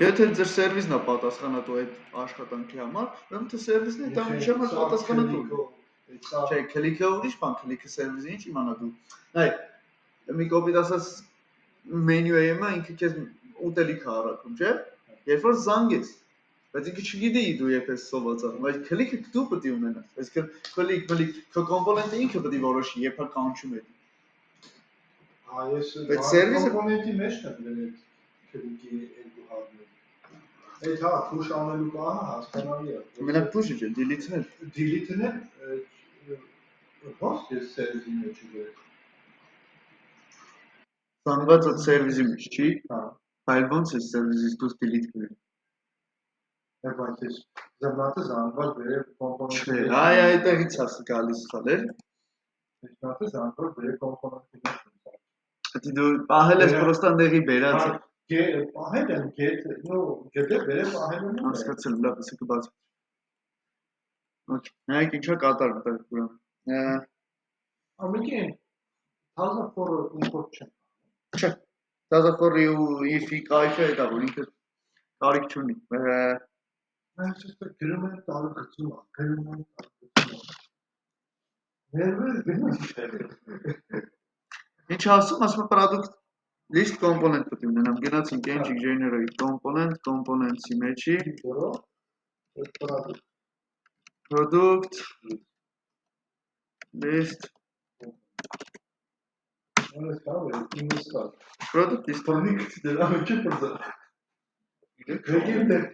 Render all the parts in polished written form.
Եթե ձեր սերվիսն է պատասխանատու այդ աշխատանքի համար, ուրեմն թե սերվիսն է դա ուրիշ համար պատասխանատու։ Չէ, քլիքը ուրիշ բան, քլիքը սերվիսը ինչ իմանա դու։ Այ մի կոպիտ ասած մենյուը ինքը քեզ ուտելիք է առաքում, չէ՞։ Երբ որ զանգես, բայց ինքը չգիտի դու եթե սոված ես, բայց քլիքը դու պետք է ունենաս։ Այսինքն քլիք, քո կոմպոնենտը ինքը պետք է որոշի, երբ է կանչում է։ Այս կոմպոնենտի մեջն է դրել այդ քլիկի երկու հատները։ Այդ հա push անելու բանը հասկանալի է։ Մենակ push-ը չէ, delete-ն է։ Delete-ն է ո՞ց է սերվիսի մեջ է։ Զանգվածը սերվիսի մեջ չի։ Հա։ Բայց ո՞նց է սերվիսից դուրս delete գրել։ Բայց այս զանգվածը զանգված բերել կոմպոնենտի։ Չէ, այ այդտեղից է գալիս խալեր։ Զանգվածը զանգված բերել կոմպոնենտի մեջ։ Դու դու պահել ես պրոստա դեղի բերած է։ Պահել եմ get, նո, get-ը բերել պահել եմ։ Հասկացել եմ, լավ, ասա կբաց։ Okay, նայեք ինչա կատարվում դա ուրեմն։ Ամենին թազա for import չէ։ Չէ։ Թազա for-ի ու if-ի կայքը դա որ ինքը կարիք չունի։ Այսինքն գրում են տալու գծում, գրում են գծում։ Ներվեր Ինչ ասում product list component պետք է ունենամ։ Գնացինք engine generate components-ի մեջի product list product list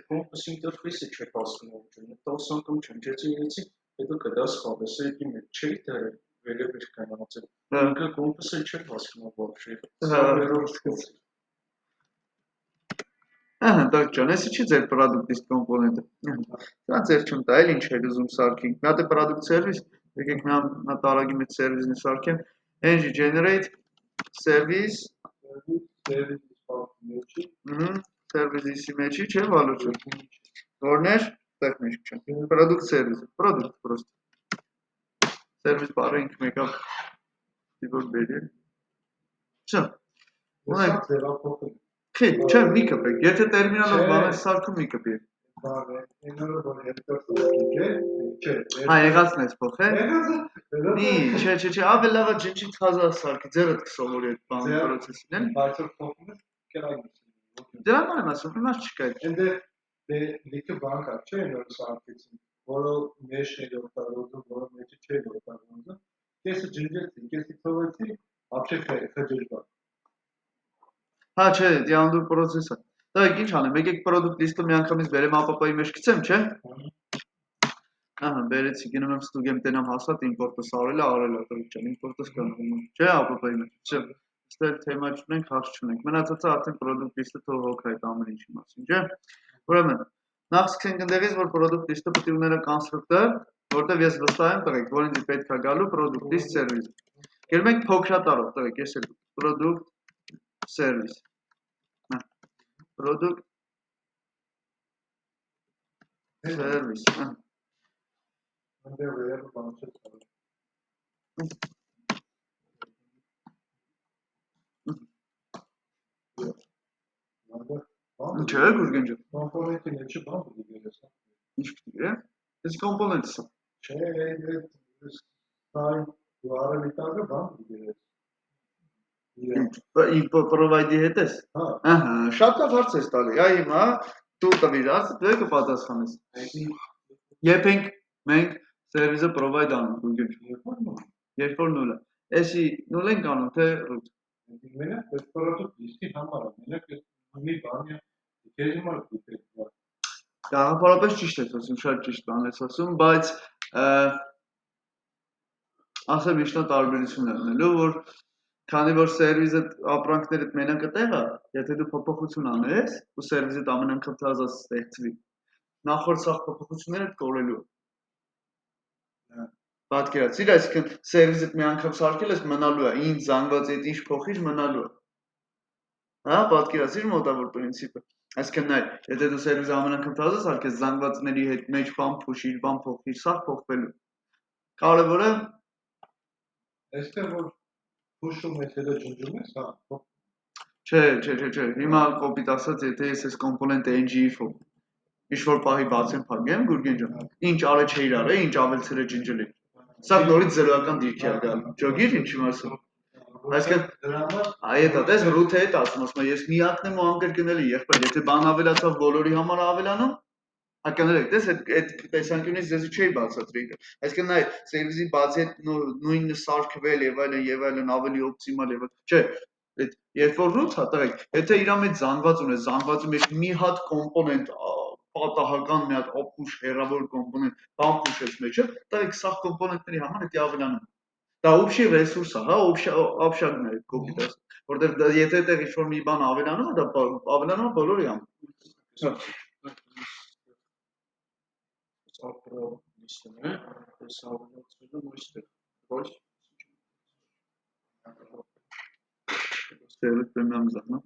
Compass interface-ը չէ հասկանում, տասան կամ չնչեցի իրեցի, հետո կդաս խավես, էդի մեջ չի թե վերևեր կանացել։ Ինքը compass-ը չէ հասկանում вообще։ Ահա, դակ ջան, էսի չի ձեր product list component-ը։ Դա ձեր չում տա, էլ ինչ է ուզում սարքենք։ Նա դե product service, եկեք նա տարագի մեջ service-ը սարքեմ, engine generate service service-ի մեջի չէ, վալուչը։ Որներ, տեղ մեջ չէ։ Product service, product просто։ Service բառը ինքը մեկավ դիվոր բերի։ Չէ։ Ունենք ձևափոխել։ Չէ, չէ, մի կպեք։ Եթե տերմինալով բան ես սարքում մի կպի։ Բանը, ինքը որ հետո սարքի չէ։ Հա, եղածն ես փոխել։ Մի, չէ, ավելի լավ է ջնջի թազա սարքի, ձերդ կսովորի այդ բան process-ին, էլ։ Բայց որ փոխում ես, կերակի։ Դրա համար եմ ասում, հիմա չկա։ Այնտեղ դե լիքը բան կա, չէ, որ սարքեցին, որը մեջն է օգտագործում, որը մեջը չէ օգտագործում։ Կեսը ջնջեցի, կեսը թողեցի, вообще խջրվա։ Հա, չէ, դի անդուր process է։ Դա ինչ անեմ, եկեք product list-ը մի անգամից բերեմ APP-ի մեջ գցեմ, չէ։ Ահա, բերեցի, գնում եմ ստուգեմ տենամ հասած import-ը սարել է, արել է, դրիճան, import-ը սկանում, չէ, APP-ի մեջ, չէ։ Ստեղ թեմա չունենք, հարց չունենք։ Մնացածը արդեն product list-ը թող հոգա այդ ամեն ինչի մասին, չէ։ Ուրեմն, նախ սկսենք ընդեղից, որ product list-ը պետք է ունենա կոնստրուկտոր, որտեղ ես վստահ եմ տղեկ, որ ինձ պետք է գալու product list service։ Գերում ենք փոքրատարով, տղեկ, ես էլ product service։ Product service, Այնտեղ վերևը բան չէ ցավ։ Չէ, գուրգեն ջան։ Կոմպոնենտի մեջը բան պետք է գերես։ Ինչ պետք է։ Այս կոմպոնենտը։ Չէ, այդ ստայլ դուարը տակը բան պետք է գերես։ Ինչ provide-ի հետ ես։ Ահա, շատ լավ հարց ես տալի։ Այ հիմա դու տվիր, դու կպատասխանես։ Երբ մենք service-ը provide անում, գուրգեն։ Երբ որ 0-ը։ Էսի 0 ենք անում, թե root։ Մենակ այդ product list-ի համար է, մենակ մի բանի քեզ համար դուք Գաղափարապես ճիշտ ես ասում, շատ ճիշտ բան ես ասում, բայց ասեմ ինչն է տարբերությունը ունելու, որ քանի որ սերվիսը ապրանքներդ մենակը տեղ է, եթե դու փոփոխություն անես, ու սերվիսը ամեն անգամ թազա ստեղծվի, նախորդ սաղ փոփոխությունները կորելու է։ Պատկերացրիր, այսինքն սերվիսը մի անգամ սարքել ես մնալու է, ինձ զանգված այդ ինչ փոխիր մնալու է։ Հա, պատկերացրիր մոտավոր պրինցիպը։ Այսինքն նայ, եթե դու սերվիսը ամեն անգամ թազա սարքես, զանգվածների հետ մեջ բան փոշիր, բան փոխիր, սա փոխվելու։ Կարևորը այստեղ որ push-ում ես հետո ջնջում ես, հա։ Չէ, հիմա կոպիտ ասած, եթե ես այս կոմպոնենտը ng-ով ինչ-որ պահի բացեմ փակեմ, Գուրգեն ջան, ինչ արել չէ իրար է, ինչ ավելցել է ջնջել է։ Սա նորից զերոական դիրքի է գալու։ Ճոգիր ինչի մասը։ Այսինքն, այդ դες root-ը է ասում, ես միակն եմ ու անկրկնելի եղբայր, եթե բան ավելացավ բոլորի համար ավելանում, հականերեք, դες այդ տեսանկյունից ձեզ չէի բացատրի։ Այսինքն նայ, սերվիսի բացի այդ նույն սարքվել եւ այլն ավելի օպտիմալ եւ չէ, այդ երբ որ root հատեք, եթե իր մեջ զանգված ունես, զանգվածի մեջ մի հատ կոմպոնենտ պատահական մի հատ ապուշ հեռավոր կոմպոնենտ բան փուշես մեջը, դա է սախ կոմպոնենտների համար դա ավելանում։ Դա общий ռեսուրս է, հա, общակն է կոպիտ ասած, որտեղ եթե այդտեղ ինչ-որ մի բան ավելանում է, դա ավելանում է բոլորի համար։ Ապրո լիստն է, այս ավելացվելը նույնստեղ, ոչ Սերվիս պրեմիամ զանա։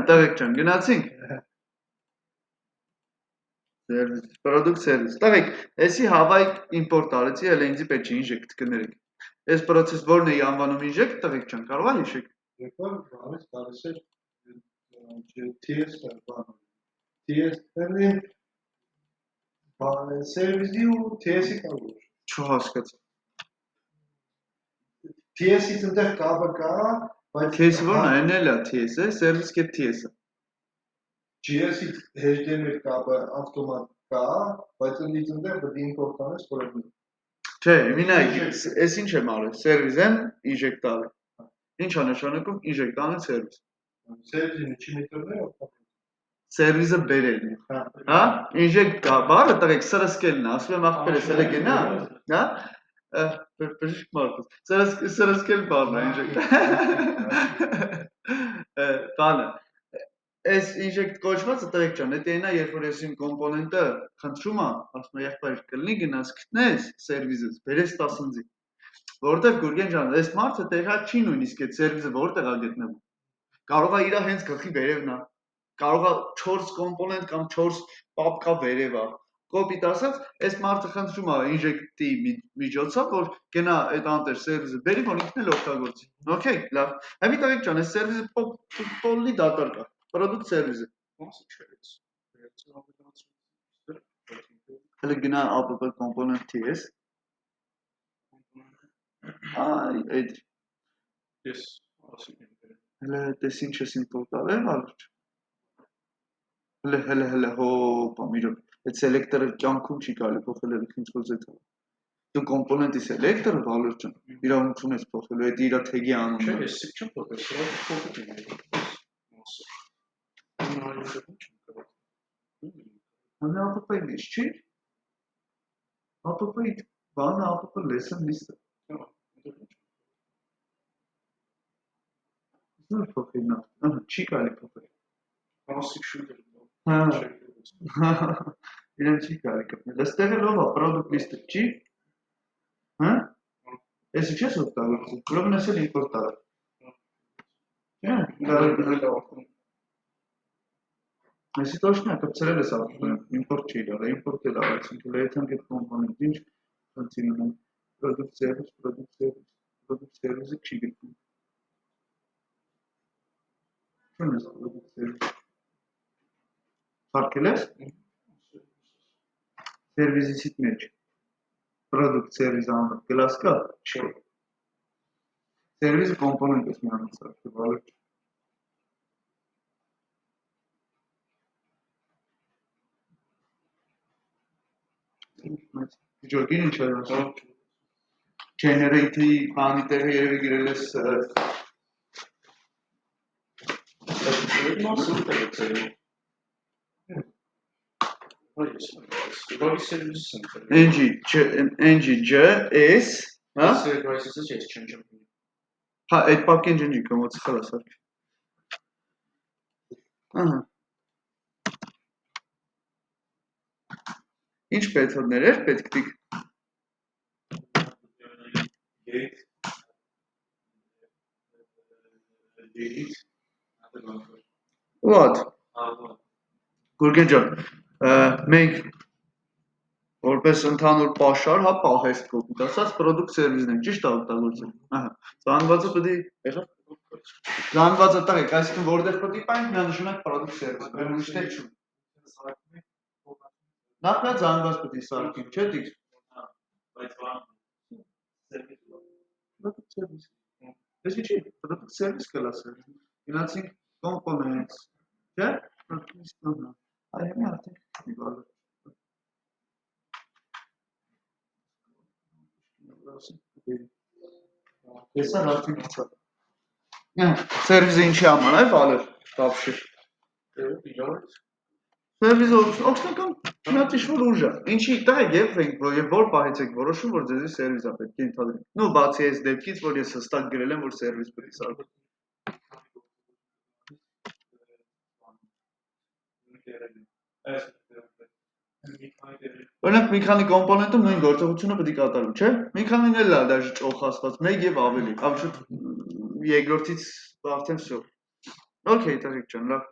Տղեկ ջան, գնացինք։ Սերվիս, product service։ Տղեկ, էսի հավայ import արեցի, էլ ինձի պետք չի inject կներեք։ Այս process որն է անվանում inject, տղեկ ջան, կարող է հիշեք։ Երբ որ բանից գալիս է TS-ը բանը։ TS-ը բանը սերվիսի ու TS-ի կապը։ Չհասկացա։ TS-ից ընդեղ կապը կա, բայց TS-ը որն է, NL-ը TS-ը, service կետ TS-ը։ GS-ից HTML կապը ավտոմատ կա, բայց ընդից ընդեղ պետք է import անես պրոբլեմ։ Չէ, մինայ, այս ինչ եմ արել, service-ն inject արել։ Ինչ է նշանակում inject անել service։ Service-ին ինչի մեթոդներ օգտագործում։ Service-ը բերելն է։ Հա, inject բառը տղեկ սրսկելն է, ասում եմ ախպերս էլե գնա, հա։ Բժիշկ մարդուս։ Սրսկել բառն է inject։ Բանը։ Այս inject կոչվածը տղեկ ջան, դա այնա, երբ որ ես իմ կոմպոնենտը խնդրում եմ, ասում եմ եղբայր կլինի գնաս գտնես սերվիսից, բերես 10-ից։ Որտեղ Գուրգեն ջան, այս մարդը տեղյակ չի նույնիսկ այդ սերվիսը որտեղ է գտնվում։ Կարող է իր հենց գլխի վերևն է։ Կարող է 4 կոմպոնենտ կամ 4 պապկա վերև է։ Կոպիտ ասած, այս մարդը խնդրում է inject-ի միջոցով, որ գնա այդ անտեր սերվիսը բերի, որ ինքն էլ օգտագործի։ Okay, լավ։ Հիմա տղեկ ջան, այս սերվիսը պոլի դատարկ է։ Product service-ը։ մասը չէ։ Հələ գնա app component TS։ Այ, այդ Ես ասում եմ։ հələ դες ինչ ես import արել, արջ։ Հələ հոպա, մի րոպե։ Այդ selector-ը կյանքում չի կարելի փոխել, ինչ որ ձեթ է։ Դու կոմպոնենտի selector-ը Վալոր ջան, իրավունք չունես փոխելու, այդ իր թեգի անունն է։ Չէ, ես չեմ փոխել, սա փոխել եմ։ Հələ app-ը ինչ չի։ App-ը բանը app-ը lesson list-ը։ Ինչ փոխել նա։ Չի կարելի փոխել։ Մասիկ շուտ է։ Հա։ Իրեն չի կարելի կապնել։ Այստեղ էլ ով է product list-ը չի։ Հա։ Ես չես օգտագործում։ Ուրեմն ես էլ import արել։ Չէ՞։ Այսի точно կպցրել ես ապրում, import չի դառը, import էլ արել, ինքն էլ այդ կոմպոնենտ ինչ խնդիր ունեմ, product service-ը չի գտնում։ Չուն ես product service։ Սարքել ես։ Service-ից մեջ։ Product service անունը գլաս կա։ Չէ։ Service կոմպոնենտ ես միանում սարքել, վալը։ Ջոգին ինչ էր ասում։ Generate-ի բանի տեղը երևի գրել ես Մասը ուտել է։ NG-JS, հա։ Service-ը ես չեմ։ Հա, այդ պապկեն ջնջի կոմոց խլա սարք։ Ահա։ Ինչ մեթոդներ էր պետք դիք։ What? Գուրգեն ջան, մենք որպես ընդհանուր պաշար, հա, պահեստ կոպիտ ասած, product service-ն է, ճիշտ է օգտագործել։ Ահա, զանգվածը պետք է եղավ։ Զանգվածը տղեկ, այսինքն որտեղ պետք է պայենք միանշանակ product service, բեր ուրիշ տեղ չունի։ Նախնած զանգված պետք է սարքենք, չէ՞ դիք։ Product service։ Ես չի, product service կլասը։ Գնացինք components, չէ՞։ Այ հիմա արդեն իվալը։ Հեսա արդեն գիծա։ Սերվիզը ինչի համար է, վալեր, բապշի։ Սերվիզը օգնական շատ ինչ-որ ուժ է։ Ինչի տեղ եւ որ պահից եք որոշում, որ ձեզի սերվիզ է պետք է ընդհանրենք։ Ну, բացի այս դեպքից, որ ես հստակ գրել եմ, որ սերվիզ պետք է սարքել։ Օրինակ մի քանի կոմպոնենտում նույն գործողությունը պետք է կատարում, չէ՞։ Մի քանին էլ է դաժե ճոխացված, մեկ եւ ավելի։ Absolut երկրորդից արդեն всё։ Okay, տղեկ ջան, լավ։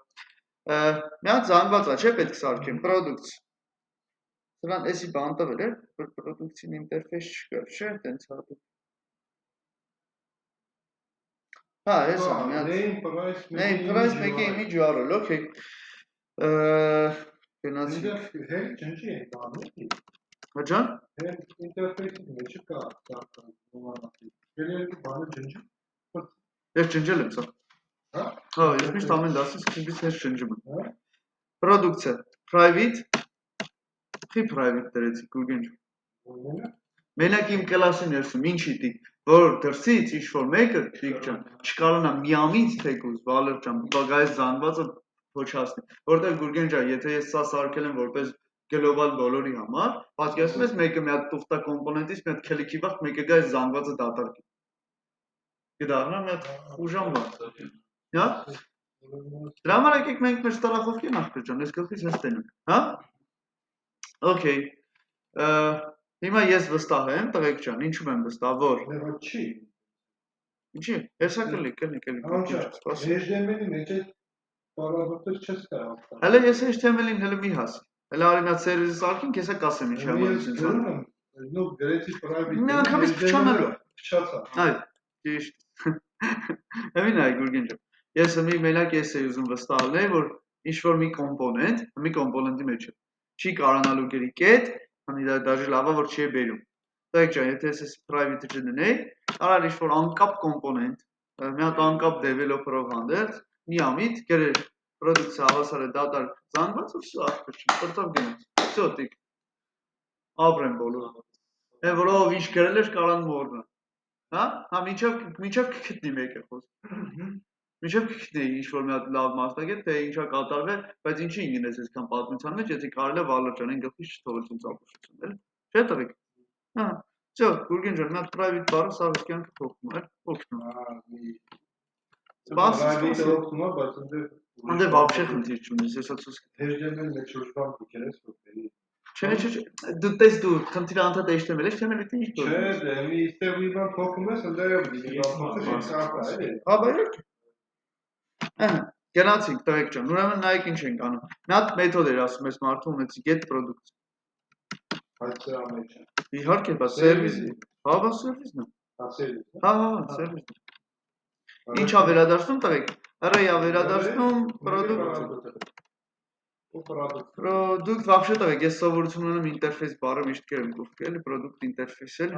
Մի հատ զանգված է, չէ՞, պետք է սարքեմ, product։ Սրան էսի բան տվել է, որ product-ին ինտերֆեյս չկար, չէ՞, տենց հատուկ։ Հա, էս է, մի հատ name price մեկ է image URL, okay։ Գնացինք։ Հենց ջնջի են տանում։ Հաջան։ Հենց ինտերֆեյսի մեջ կա սարքան։ Գերեի բանը ջնջի։ Ես ջնջել եմ սա։ Հա։ Հա, ես միշտ ամեն դասից քիչից ես ջնջում եմ։ Product-ը private։ Խի private դրեցի Google-ին։ Մենակ իմ կլասի ներսում ինչի դի, որ դրսից ինչ-որ մեկը դիք ջան, չկարողանա միամիտ թեկուզ վալեր ջան, բագայից զանգվածը փոչացնի, որտեղ Google-ին ջան, եթե ես սա սարքել եմ որպես գլոբալ բոլորի համար, պատկերացնում ես մեկը մի հատ տուֆտա կոմպոնենտից մի հատ քլիքի վաղ մեկը գա այս զանգվածը դատարկի։ Գիտառնա մի հատ ուժան բան։ Հա։ Դրա համար եկեք մենք մեր ստարախովքի նախքեր ջան, այս գլխից հենց տենանք, հա։ Okay։ Հիմա ես վստահ եմ, տղեկ ջան, ինչու եմ վստահ, որ չի։ Ինչի՞, հեսա կլի։ HTML-ի մեջ այդ պարագայթը չես կարող։ Հələ ես HTML-ին հələ մի հաս։ Հələ արի նա սերվիսը սարքին, քեսա կասեմ ինչի համար ես գրում եմ, նո գրեցի private։ Մի անգամից փչանալու է։ Փչացա։ Այ, ճիշտ։ Հəմին այ Գուրգեն ջան։ Ես մի մենակ ես էի ուզում վստահ լինել, որ ինչ-որ մի կոմպոնենտի մեջ է։ Չի կարողանալու գրի կետ, քանի դաժե լավա որ չի բերում։ Տղեկ ջան, եթե ես private չդնեի, արար ինչ-որ անկապ կոմպոնենտ, մի հատ անկապ developer-ով հանդերձ, միամիտ գրել product-ը հավասար է դատարկ զանգված ու всё, ախպեր չի, պրծավ գնաց։ Всё, տիկ։ Ապրեն բոլորը։ Այն որ ով ինչ գրել էր կարան մոռնա։ Հա? Հա, մինչև կգտնի մեկը խոսքը։ Մինչև կգտնի ինչ-որ մի հատ լավ մասնագետ, թե ինչա կատարվել, բայց ինչի ինգնես այսքան պատմության մեջ, եթե կարելի է վալեր ջան, այն գլխից չթողել ցույց ապուշություն, էլի։ Չէ՞ տղեկ։ Հա, всё, Գուրգեն ջան, մի հատ private բառը սա կյանքը փոխում է, օգնում։ Private-ը օգնում է, բայց Անդե вообще խնդիր չունես, ես ասած HTML-ը մեջ շուրջան դիքերես որտեղի։ Չէ, դու տես դու խնդիրը անդադ HTML-ը HTML-ը ինչ Չէ, դե մի ստեղ մի բան փոխում ես, ընդդեմ Հա, բայր։ Ահա, գնացինք տղեկ ջան, ուրեմն նայեք ինչ ենք անում։ Մի հատ մեթոդ էր ասում ես մարդու ունեցի get product։ Այդ սրա մեջ է։ Իհարկե, բա սերվիսի։ Հա, բա սերվիսն է։ Հա, սերվիս։ Հա, սերվիսն է։ Ինչա վերադարձնում տղեկ։ Array-ա վերադարձնում product вообще տղեկ, ես սովորություն ունեմ ինտերֆեյս բառը միշտ գրեմ կուֆկել, product interface էլ։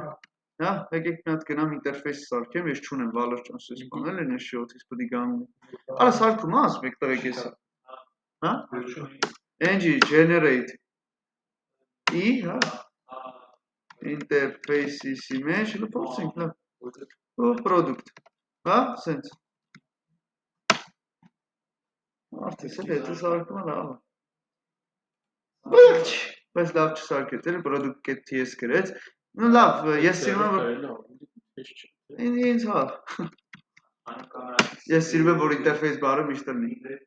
Հա, եկեք մի հատ գնամ ինտերֆեյս սարքեմ, ես չունեմ վալեր ջան, սես բանել են, ես շիոթից պետք է գանում։ Արա սարքում ես մեկ տղեկ էսա։ Հա? ng generate հա interface-ի մեջ լփոցենք լավ։ Ու product։ Հա, սենց։ Արդեն էլ դա սարքում է լավ։ Բայց լավ չսարքեց, էլ product get.ts գրեց։ Ну լավ, ես սիրում եմ ինձ հա։ Ես սիրում եմ որ ինտերֆեյս բառը միշտ լինի։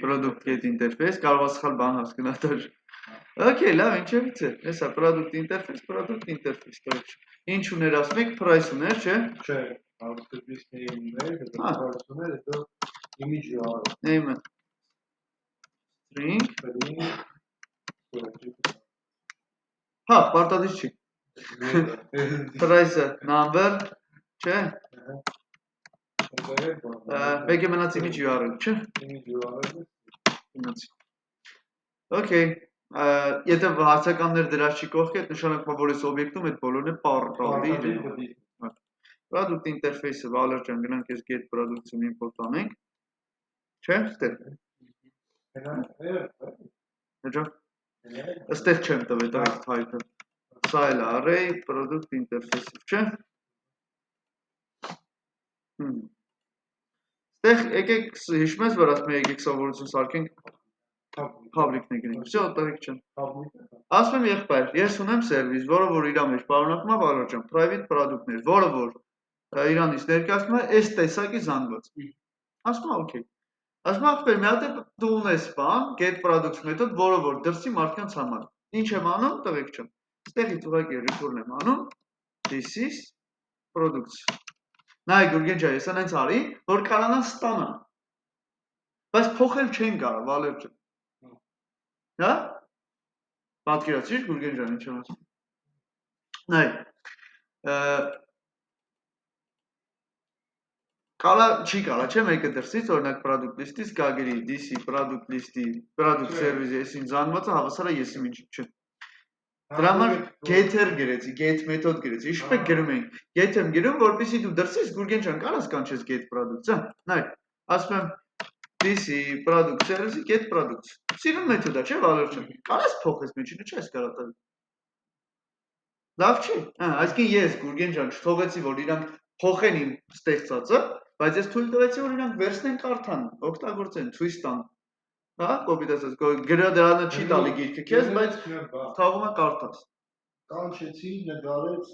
Product get interface, կարող է սխալ բան հասկանալ դաժ։ Okay, լավ, ինչևից է։ Հեսա product interface, ինչ ուներ ասում եք, price ուներ, չէ՞։ Չէ, ավտոբուս name-ներ, price ուներ, հետո image URL։ Name-ը։ String, String, հա, պարտադիր չի, price-ը, number, չէ, մեկ է մնաց image URL, չէ, մնաց, okay, եթե հարցականներ դրած չի կողքի, այդ նշանակում որ այս օբյեկտում այդ բոլորն է պարտադիր, product interface-ը վալրջան գնանք ես get product-ում import անենք, չէ, ստեղ, ստեղ չեմ տվետ այդ type-ը, սա էլ array, product interface-ը, չէ, ստեղ եկեք հիշում ես, որ ասում եկեք սովորություն սարքենք public-ն է գնենք, վսյո, տղիք չեն, ասում եմ եղբայր, ես ունեմ սերվիս, որը որ իրա մեջ պարունակում է վալրջան, private product-ներ, որը որ իրանից ներկայացնում է այս տեսակի զանգված, ասում է okay, ասում ախպեր մի հատ է դու ունես բան, get products մեթոդ, որը որ դրսի մարդկանց համար, ինչ եմ անում, տղիք չեմ, ստեղից ուղղակի return եմ անում, this is products, նայ գուրգեն ջա, ես անենց արի, որ կարանան ստանան, բայց փոխել չեն կարա, վալեր չեն, հա, պատկերացրիր գուրգեն ջան, ինչ եմ ասում, նայ, կարա, չի կարա, չէ, մեկը դրսից, օրինակ product list-ից գագերի, DC, product list-ի, product service-ի, եսին զանգվածը հավասար է եսի ինչ չէ, դրա համար get-er գրեցի, get մեթոդ գրեցի, իշպ եք գրում ենք, get եմ գրում, որպեսի դու դրսից գուրգեն չան կարաս կանչես get products, նայ, ասում եմ, DC, product service-ի, get products, սիրուն մեթոդ է, չէ, վալեր չեմ, կարաս փոխես մեջինը, չէ, ես կարա տալ, լավ չի, այսքին ես գուրգեն ջան չթողեցի, որ իրանք փոխեն իմ ստեղծածը, բայց ես թույլ տվեցի, որ իրանք վերցնեն կարդան, օգտագործեն, ցույց տան, հա, կոպիտ ասած, գրա դրանը չի տալի գիրքը քեզ, բայց թաղում է կարդաս։ Կանչեցի, նկարեց,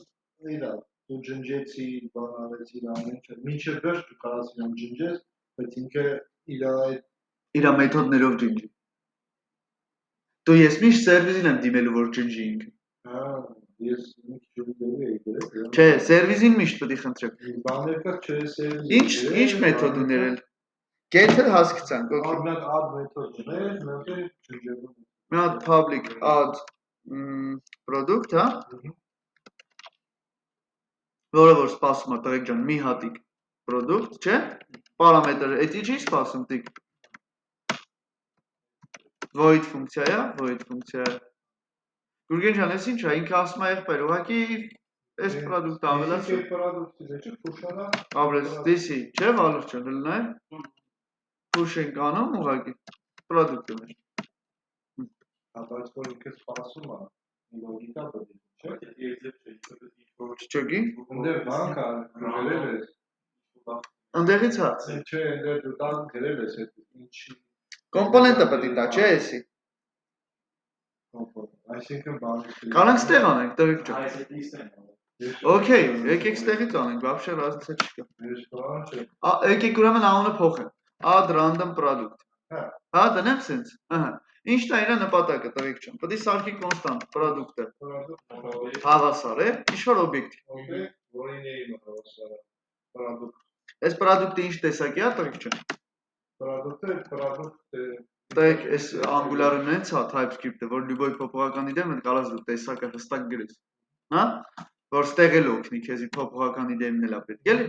իրա, դու ջնջեցի, բան արեցի, ամենը, մինչև վերջ դու կարաս իրան ջնջես, բայց ինքը իրա մեթոդներով ջնջի։ Դու ես միշտ սերվիզին եմ դիմելու, որ ջնջի ինքը։ Ես Չէ, սերվիզին միշտ պետք է խնդրեմ։ Բաներ կա, չէ, սերվիզին։ Ինչ մեթոդ ուներել։ Get-ը հասկացանք, okay։ Օրինակ add մեթոդ ուներ, մեկը ջնջելու։ Մի հատ public add product, հա։ Որը որ սպասում է տղեկ ջան, մի հատիկ product, չէ։ Պարամետր, էդի չի սպասում տիկ։ Void ֆունկցիա է, void ֆունկցիա է։ Գուրգեն ջան, ես ինչ է, ինքը ասում է եղբայր, ուղղակի այս product-ը ավելացու։ Այս product-ը չէ, push-արա։ Ապրես, this-ի, չէ, վալուր չեն, հլնայ։ Push ենք անում, ուղղակի product-ը մեր։ Բայց որ ինքը սպասում է, լոգիկա բդի, չէ։ Չճոգի։ Ընդեր բան կա, գրել ես։ Ընդեղից հա։ Չէ, ընդեր դու տան գրել ես այդ ինչ։ Կոմպոնենտը պետք է տա, չէ, էսի։ Այսինքն բանը։ Կանանք ստեղ անենք, տղեկ ջան։ Okay, եկեք ստեղից անենք, вообще разница չկա։ Եկեք ուրեմն անունը փոխենք։ Add random product։ Հա, դնեմ սենց։ Ահա։ Ինչն է իր նպատակը, տղեկ ջան։ Պետք է սարքի կոնստանտ product-ը։ Հավասար է, ինչ-որ օբյեկտի։ Օբյեկտ, որին է իմ հավասարը։ Product։ Այս product-ը ինչ տեսակի է, տղեկ ջան։ Product-ը Տեք, այս Angular-ը նենց հա, TypeScript-ը, որ լյուբոյ փոփոխականի դեմ են կարաս դու տեսակը հստակ գրես, հա, որ ստեղ էլ օգնի քեզի փոփոխականի դեմն էլ ապետք, էլի,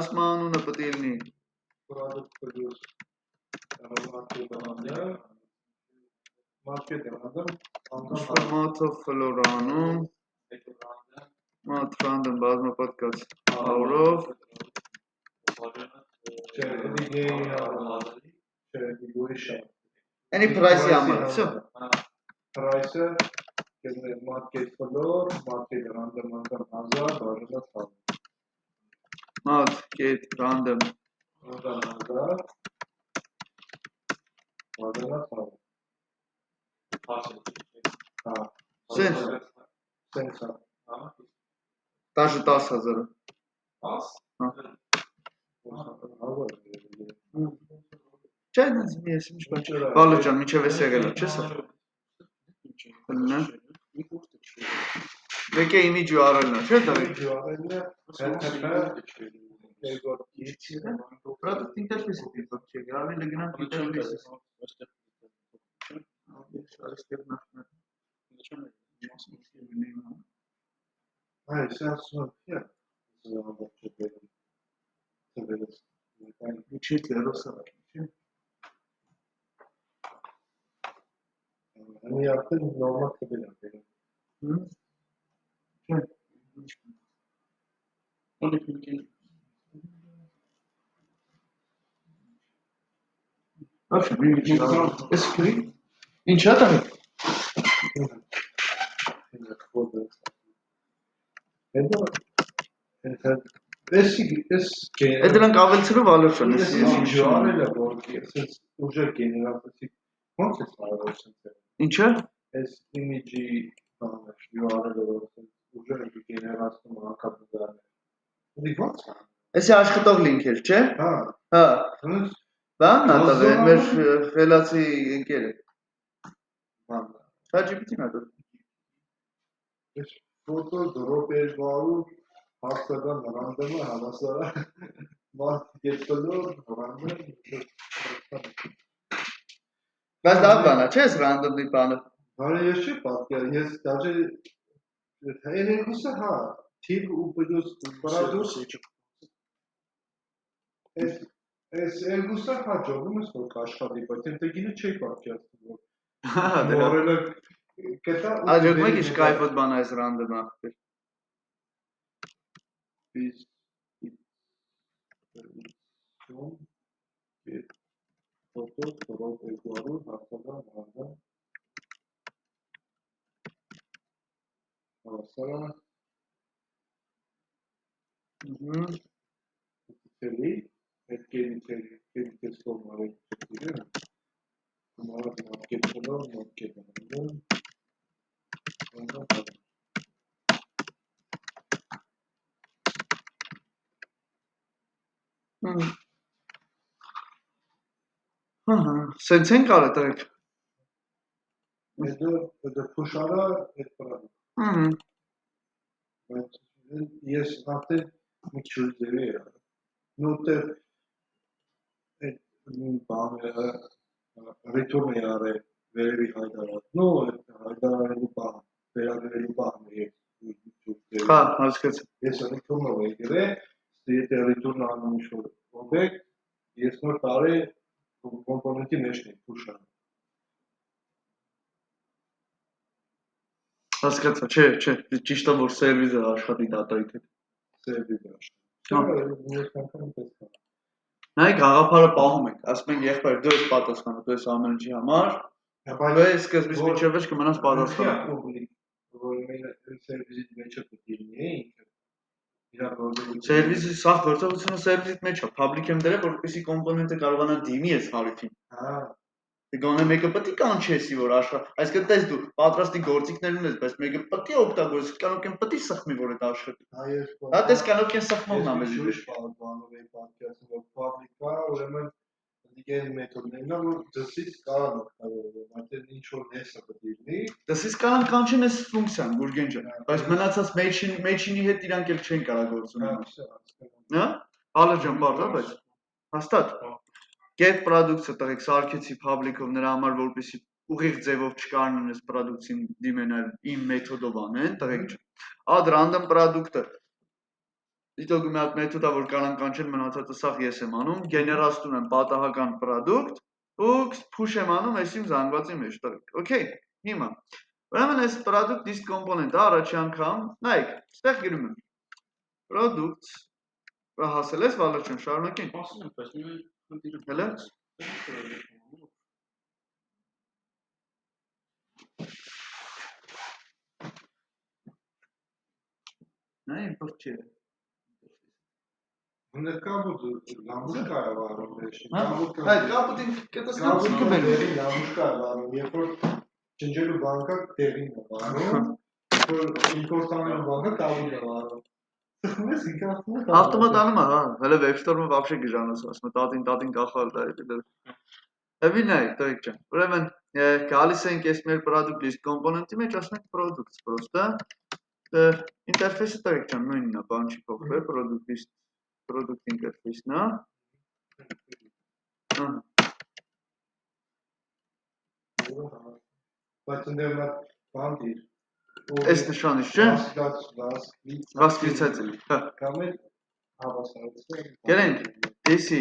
ասում անունը պետք է լինի մաթով ֆլորանում, մաթ random բազմապատկած ավրով, Any price-ի համար, всё։ Price-ը market floor, market random 1000, բաժանած 1000։ Market random 1000, բաժանած 1000։ Հա։ Սենց։ Даже 10,000։ 10։ Հա։ Չէ, ես ինչ բան չէ։ Բալը ջան, միջև էս եղել է, չէ՞ սա։ Հնա։ Եկե image URL-ն է, չէ՞ դա։ URL-ը Product interface-ը դիպակ չէ, ավելի գնանք interface-ը։ Այստեղ նախնա։ Hayır, sen sonra ya. Zamanında çok benim. Tabii. Yani Չիթլեր ոսավ։ hani yaptığın normal tabii benim. Չէ։ Աշը, մի էս քրի։ Ինչ է դա։ Է դրանք ավելցրով ալոշան էս Jüarıyla borcu, siz uca generasyonu konses arıyorsunuz. Ինչը։ Es imici tanış, jüarıyla borcu, uca generasyonu akabıda. Bu vat. Էսի աշխատող լինքեր, չէ։ Ha, Հա, bunun բանն է տվել, մեր Ոզոնը- խելացի ընկերը։ valla. ChatGPT-ն է դու։ Es foto drop varur, hastadan random havasara var getiriyor, random. Բայց լավ բան է, չէ՞ էս ռանդոմի բանը։ Hani yaşı bak ya, yes, даже enerjisi ha, tip ucuz, paradus, es enerjisi ha, canımız var kaşkadi, bakın da yine çek bak ya. Հա, դրա։ Orada keta Աջոք մեկ ինչ կայֆոտ բան է այս ռանդոմը։ biz son bir foto drop ediyoruz, haftadan random. Havasara Teli, etkili test olmalı değil mi? Bunlara not getiriyor, not getiriyor. Ondan sonra Հա, սենց են կարը դրեք։ Öde kuşara et bırakın. Ben yes artık bir çözüleri ya. Note et bağımlı return yare veri haydara. No haydara lupa veri lupa diye. Հա, հասկաց։ Yes return ve göre site return anlamış olduk. Yes no tare komponenti meşne kuşara. Հասկացա, չէ, ճիշտ է որ սերվիզը աշխատի դատայի հետ։ Sevdiler. Հա։ Tamam. Նայեք գաղափարը պահում եք, ասում ենք եղբայր դու ես պատասխանը, դու ես ամեն ինչի համար, դու ես սկզբից մինչև վերջ կմնաս պատասխանը։ Սերվիզի սաղ գործողությունը սերվիզիդ մեջ է, public եմ դրել, որպեսզի կոմպոնենտը կարողանա դիմի այս հարիվին։ Գոնե մեկը պետք է կանչեսի որ աշխատ, այսինքն տես դու պատրաստի գործիքներ ունես, բայց մեկը պետք է օգտագործի, կանոքեն պետք է սխմի որ այդ աշխատի։ Հա տես կանոքեն սխմողն է մեզ։ Ուրեմն դիգեն մեթոդներն են որ դսից կարող օգտագործել, այդտեղ ինչ որ նեսը պետք է լինի։ Դսից կարող կանչեն այս ֆունկցիան, Գուրգենջը, բայց մնացած մեջինի հետ իրանք էլ չեն կարող գործունեալ։ Հա? Ալերջան բարձր, բայց հաստատ։ Get product-ը տղեկ սարքեցի public-ով նրա համար որպեսզի ուղիղ ձևով չկարողանան այս product-ին դիմենալ իմ մեթոդով անեն, տղեկ չէ։ Add random product-ը դիտողի մի հատ մեթոդ է որ կարող կանչեն մնացածը սաղ ես եմ անում, գեներացնում եմ պատահական product ու push եմ անում այս իմ զանգվածի մեջ, տղեկ։ Okay, հիմա։ Ուրեմն այս product list component-ը առաջի անգամ, նայեք, ստեղ գրում եմ products Բա հասել ես Վալերջան, շարունակենք։ Ասում եմ, բայց մի խնդիր Հələ։ Նա import չէ։ Ներկայացու լամուշկա է վարում մեջին։ Այդ կապուտին կտեսնեմ կբերեմ։ Լամուշկա է վարում, երբ որ ջնջելու բանկա տեղին է վարում, որ իմպորտանելու բանկա տալին է վարում։ Սխմես ինքնացնում է։ Ավտոմատանում է, հա, հələ web store-ը вообще գժանոց, ասում է տատին կախալ դա է դեր։ Հավինայ, տղեկ ջան։ Ուրեմն գալիս ենք այս մեր product list component-ի մեջ, ասում ենք products просто interface-ը տղեկ ջան նույնն է, բան չի փոխվել, product list product interface-ն է։ Ահա։ Բայց ընդդեմ նա բան դիր։ Այս նշանից չէ։ Восклицатель։ Հա։ Կամ է հավասարացել։ Գերենք, էսի։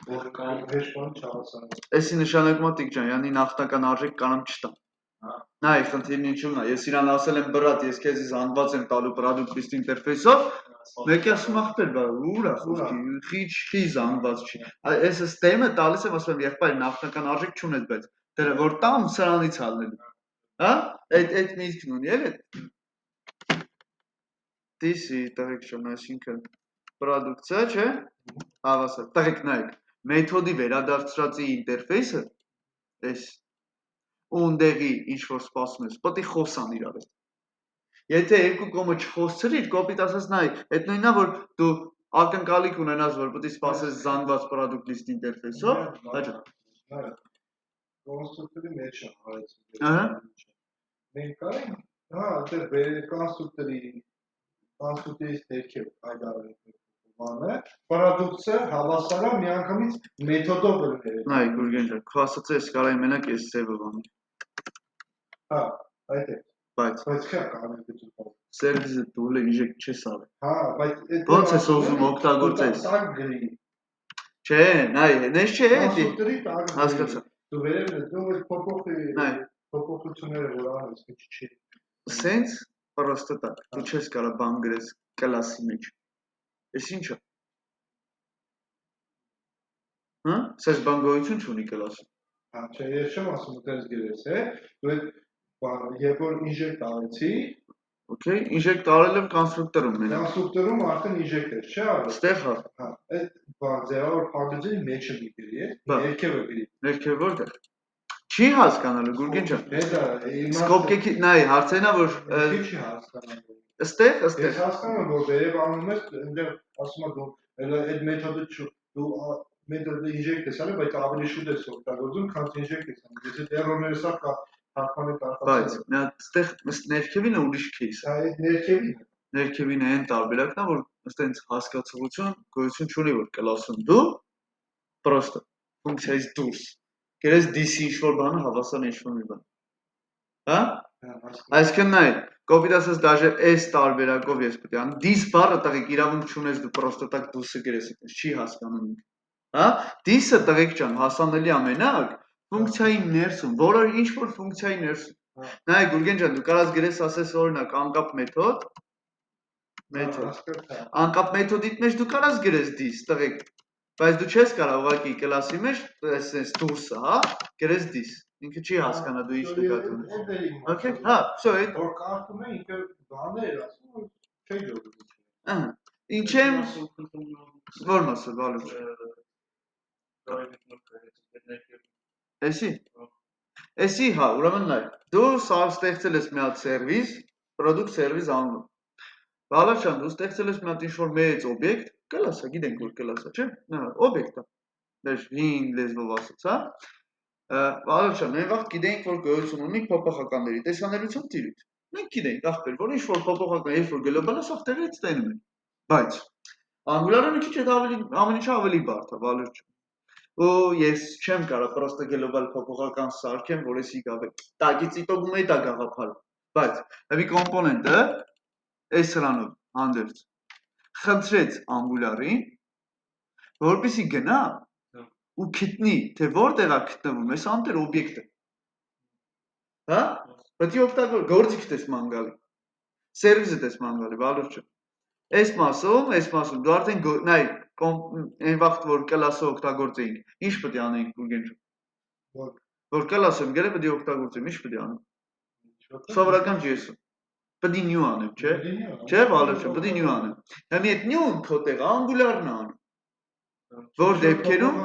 Որ կան հեշտան չհավասարել։ Էսի նշանակում է Տիկ ջան, յանի նախնական արժեք կանամ չտամ։ Նայ, խնդիրն ինչու՞մն է։ Ես իրան ասել եմ բրատ, ես քեզ զանգված եմ տալու product list interface-ով, մեկը ասում ախպեր, բա ուր է խոսքի, չի զանգված չի։ Այս ստեմը տալիս եմ, ասում եմ, եղբայր նախնական արժեք չունես, բայց դրա որ տամ սրանից ալնելու։ Հա? Այդ միտքն ունի, էլ է։ Դիսի տղեկ շոն, այսինքն product-ը, չէ՞։ Հավասար։ Տղեկ նայեք, մեթոդի վերադարձրածի ինտերֆեյսը էս ու ընդեղի ինչ որ սպասում ես, պետք է խոսան իրար հետ։ Եթե երկու կողմը չխոսցրի, կոպիտ ասած նայ, այդ նույնն է, որ դու ակնկալիք ունենաս, որ պետք է սպասես զանգված product list interface-ով, հաջա։ Կոնստրուկտորի մեջ է հարցը։ Ահա։ Մենք կարենք, հա, դեռ կոնստրուկտորից ներքև հայտարարել բանը, պարադոքսը հավասար է միանգամից մեթոդով վերել։ Նայ, Գուրգեն ջան, քո ասածը ես կարայի մենակ այս ձևը բանի։ Հա, այդ է։ Բայց քա կարող ես դու։ Սերվիսը դու ինժեկտ չես արել։ Հա, բայց Ոնց ես ուզում օգտագործես։ Տակ գրի։ Չէ, նայ, նես չէ, Կոնստրուկտորի տակ գրի։ հասկացա։ Դու վերել ես, դու փոփոխությունները որ անես, չի։ Սենց պրոստը տակ, դու չես կարա բան գրես կլասի մեջ։ Էս ինչ է։ Հա, սես բան գոյություն չունի կլասը։ Հա, չէ, ես չեմ ասում դες գրես, դու երբ որ ինժեկտ արեցի, Okay, ինժեկտ արել եմ կոնստրուկտորում մենակ։ Կոնստրուկտորում արդեն ինժեկտ էր, չէ՞ արել։ Ստեղ հա։ Հա, այդ բան ձևավոր փակագծի մեջը մի գրի, ներքևը գրի։ Ներքև որտեղ։ Չի հասկանալու Գուրգեն ջան։ Դա Սկոպկեքի, նայ, հարցերն է որ չի հասկանալու։ Ստեղ։ Ես հասկանում եմ, որ վերև անում ես, այնտեղ ասում եմ դու այդ մեթոդը դու մեթոդը ինժեկտ ես արել, բայց ավելի շուտ ես օգտագործում, քան ինժեկտ ես անում։ Եթե էրորները սա կա հարփանի տարածած։ Բայց նա ստեղ ներքևին է ուրիշ кейս։ Հա, այդ ներքևին է։ Ներքևին է այն տարբերակն է, որ այստենց հասկացողություն գոյություն չունի, որ կլասում դու պրոստը ֆունկցիայից դուրս գրես this-ի ինչ-որ բանը հավասար ինչ-որ մի բան։ Հա? Այսինքն նայ, կոպիտ ասած դաժե այս տարբերակով ես պետք է անեմ, this բառը տղեկ իրավունք չունես դու պրոստը տակ դուսը գրես, չի հասկանում։ Հա? This-ը տղեկ ջան հասանելի ամենակ ֆունկցիայի ներսում, որը ինչ-որ ֆունկցիայի ներսում։ Նայ, Գուրգեն ջան, դու կարաս գրես ասես օրինակ անկապ մեթոդ Անկապ մեթոդիդ մեջ դու կարաս գրես this, տղեկ, բայց դու չես կարող ուղղակի կլասի մեջ, այսպես դուրսը, հա, գրես this, ինքը չի հասկանա դու ինչ նկատի ունես։ Okay, հա, so այդ որ կարդում է ինքը բաներ ասում, որ չի ջոկում։ Ահա, ինչ եմ որ մասը բալուց։ Էսի, հա, ուրեմն նայ, դու սա ստեղծել ես մի հատ սերվիս, product service անունով։ Բալաշան, դու ստեղծել ես մի հատ ինչ-որ մեծ օբյեկտ, կլասա, գիտենք որ կլասա, չէ՞։ Նա օբյեկտ է։ Դες հին լեզվով ասած, հա։ Բալաշան, մենք վաղ գիտենք որ գոյություն ունի փոփոխականների տեսանելիություն տիրույթ։ Մենք գիտենք, ախպեր, որ ինչ-որ փոփոխական, երբ որ գլոբալ է, սա տեղից տենում են։ Բայց Angular-ը մի քիչ ամեն ինչը ավելի բարդ է, Բալաշան։ Ու ես չեմ կարող պրոստը գլոբալ փոփոխական սարքեմ, որ էսի գավե։ Տակից իտոգում է դա գաղափարը։ Բայց մի կոմպոնենտը այս սրանով հանդերձ խնդրեց Angular-ին, որպեսզի գնա ու գտնի, թե որտեղ է գտնվում այս անտեր օբյեկտը։ Հա? Պետք է գործիք դες ման գալի։ Սերվիսը դες ման գալի, Բալուրջը։ Այս մասում դու արդեն նայ, այն վաղտ որ կլասը օգտագործեինք, ինչ պետք է անեինք Գուրգեն ջան։ Որ կլասը գերը պետք է օգտագործեմ, ինչ պետք է անեմ։ Սովորական JS-ը։ Պետք է new անեմ, չէ՞։ Չէ, Բալուրջը, պետք է new անեմ։ Հիմա այդ new-ն քո տեղ Angular-ն անում։ Որ դեպքերում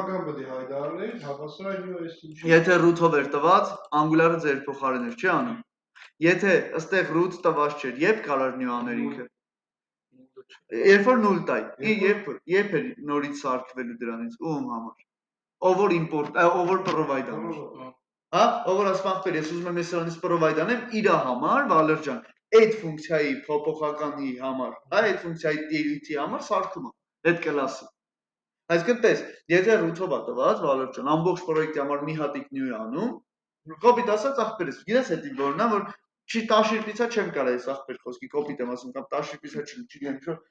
եթե root-ով էր տված, Angular-ը ձեր փոխարեն էր, չի անում։ Եթե ըստեղ root տված չէր, երբ կարող new աներ ինքը։ Երբ որ 0 տայ, երբ է նորից սարքվելու դրանից, ում համար։ Ով որ import, ով որ provide անում։ Հա, ով որ ասում ախպեր, ես ուզում եմ ես սրանից provide անեմ իր համար, Վալեր ջան։ այդ ֆունկցիայի փոփոխականի համար, հա, այդ ֆունկցիայի delete-ի համար սարքում է այդ կլասը։ Այսինքն տես, եթե root-ով է տված, Վալեր ջան, ամբողջ պրոյեկտի համար մի հատիկ new է անում, կոպիտ ասած ախպերս, գիտես էդի որն է, որ չի տաշիրպիցա չեմ կարա այս ախպեր խոսքի, կոպիտ եմ ասում, կամ տաշիրպիցա չգիտեմ ինչ որ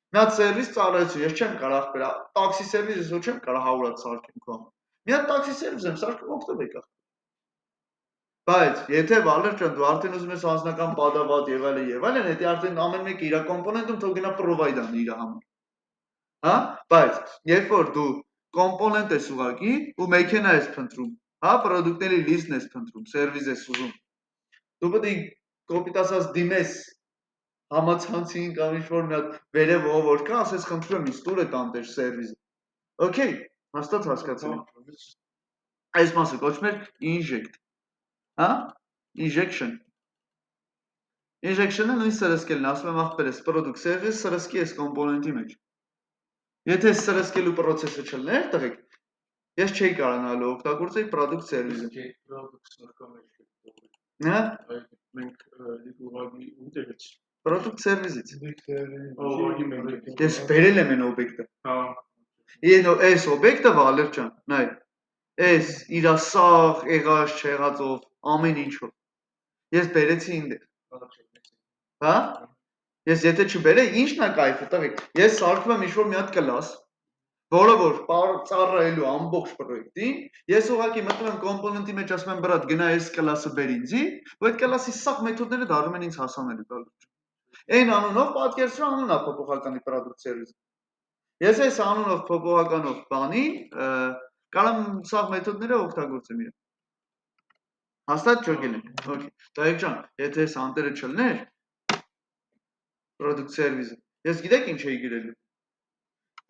մի հատ սերվիս ծառայություն, ես չեմ կարա ախպեր, տաքսի սերվիս ես չեմ կարա 100 հատ սարքեմ քո համար։ Մի հատ տաքսի սերվիս եմ սարքում օգտվեք ախպեր։ Բայց եթե Վալեր ջան դու արդեն ուզում ես անձնական պատավատ եւ այլն, դա արդեն ամեն մեկը իր կոմպոնենտում թող գնա provide անի իր համար։ Հա, բայց երբ որ դու կոմպոնենտ ես ուղակի ու մեքենա ես փնտրում, հա, product-ների list-ն ես փնտրում, service ես ուզում, դու պետք է կոպիտ ասած դիմես համացանցին կամ ինչ-որ մի հատ վերև ով կա, ասես խնդրում եմ ինձ տուր այդ անտեր service-ը։ Okay, հաստատ հասկացել եմ։ Այս մասը կոչվում է inject, հա, injection։ Injection-ը նույն սրսկելն է, ասում եմ ախպերս product service սրսկի այս կոմպոնենտի մեջ։ Եթե սրսկելու process-ը չլներ, տղեկ, ես չէի կարողանալու օգտագործել product service-ը։ Հա? Մենք ուղղակի ուտելից Product service-ից։ Ես Ես բերել եմ այն օբյեկտը։ հա Այս օբյեկտը Վալեր ջան, նայ, այս իր սաղ, եղած, չեղածով, ամեն ինչով։ Ես բերեցի ինձ։ Հա? Ես եթե չբերեի, ի՞նչն է կայֆը, տղեկ։ Ես սարքում եմ ինչ-որ մի հատ կլաս, որը որ ծառայելու ամբողջ պրոյեկտին, ես ուղղակի մտնում եմ կոմպոնենտի մեջ, ասում եմ բրատ, գնա այս կլասը բեր ինձի, ու այդ կլասի սաղ մեթոդները դառնում են ինձ հասանելի։ Այն անունով պատկերացրու անունն է փոփոխականի product service։ Ես այս անունով փոփոխականով բանի կարամ սաղ մեթոդները օգտագործեմ իրեն։ Հաստատ ճոգել եմ։ Okay։ Տղեկ ջան, եթե այս անտերը չլներ product service-ը, ես գիտեք ինչ էի գրելու։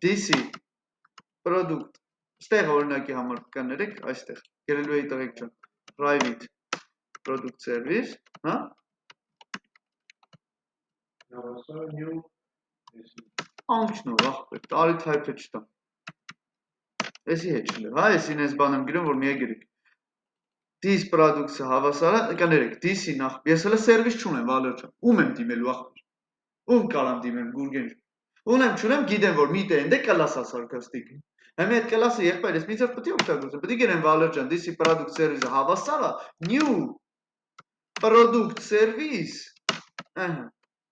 DC product ստեղ օրինակի համար կներեք, այստեղ գրելու էի տղեկ ջան, private product service, հա։ Անքնով ախպեր, տարի type-ը չտամ։ Էսի հետ չլը, հա, էսին ես բան եմ գրում, որ մի է գրեք։ This product-ը հավասարը, կներեք, DC նախ, ես հələ service չունեմ, Վալեր ջան, ում եմ դիմելու ախպեր։ Ում կարամ դիմեմ, Գուրգեն։ Ունեմ, չունեմ, գիտեմ, որ մի տեղ է կլաս ասարկաստիկ։ Հիմա այդ կլասը եղբայր, ես մի ձև պետք է օգտագործեմ, պետք է գրեմ Վալեր ջան, DC product service-ը հավասարը new product service, ահա։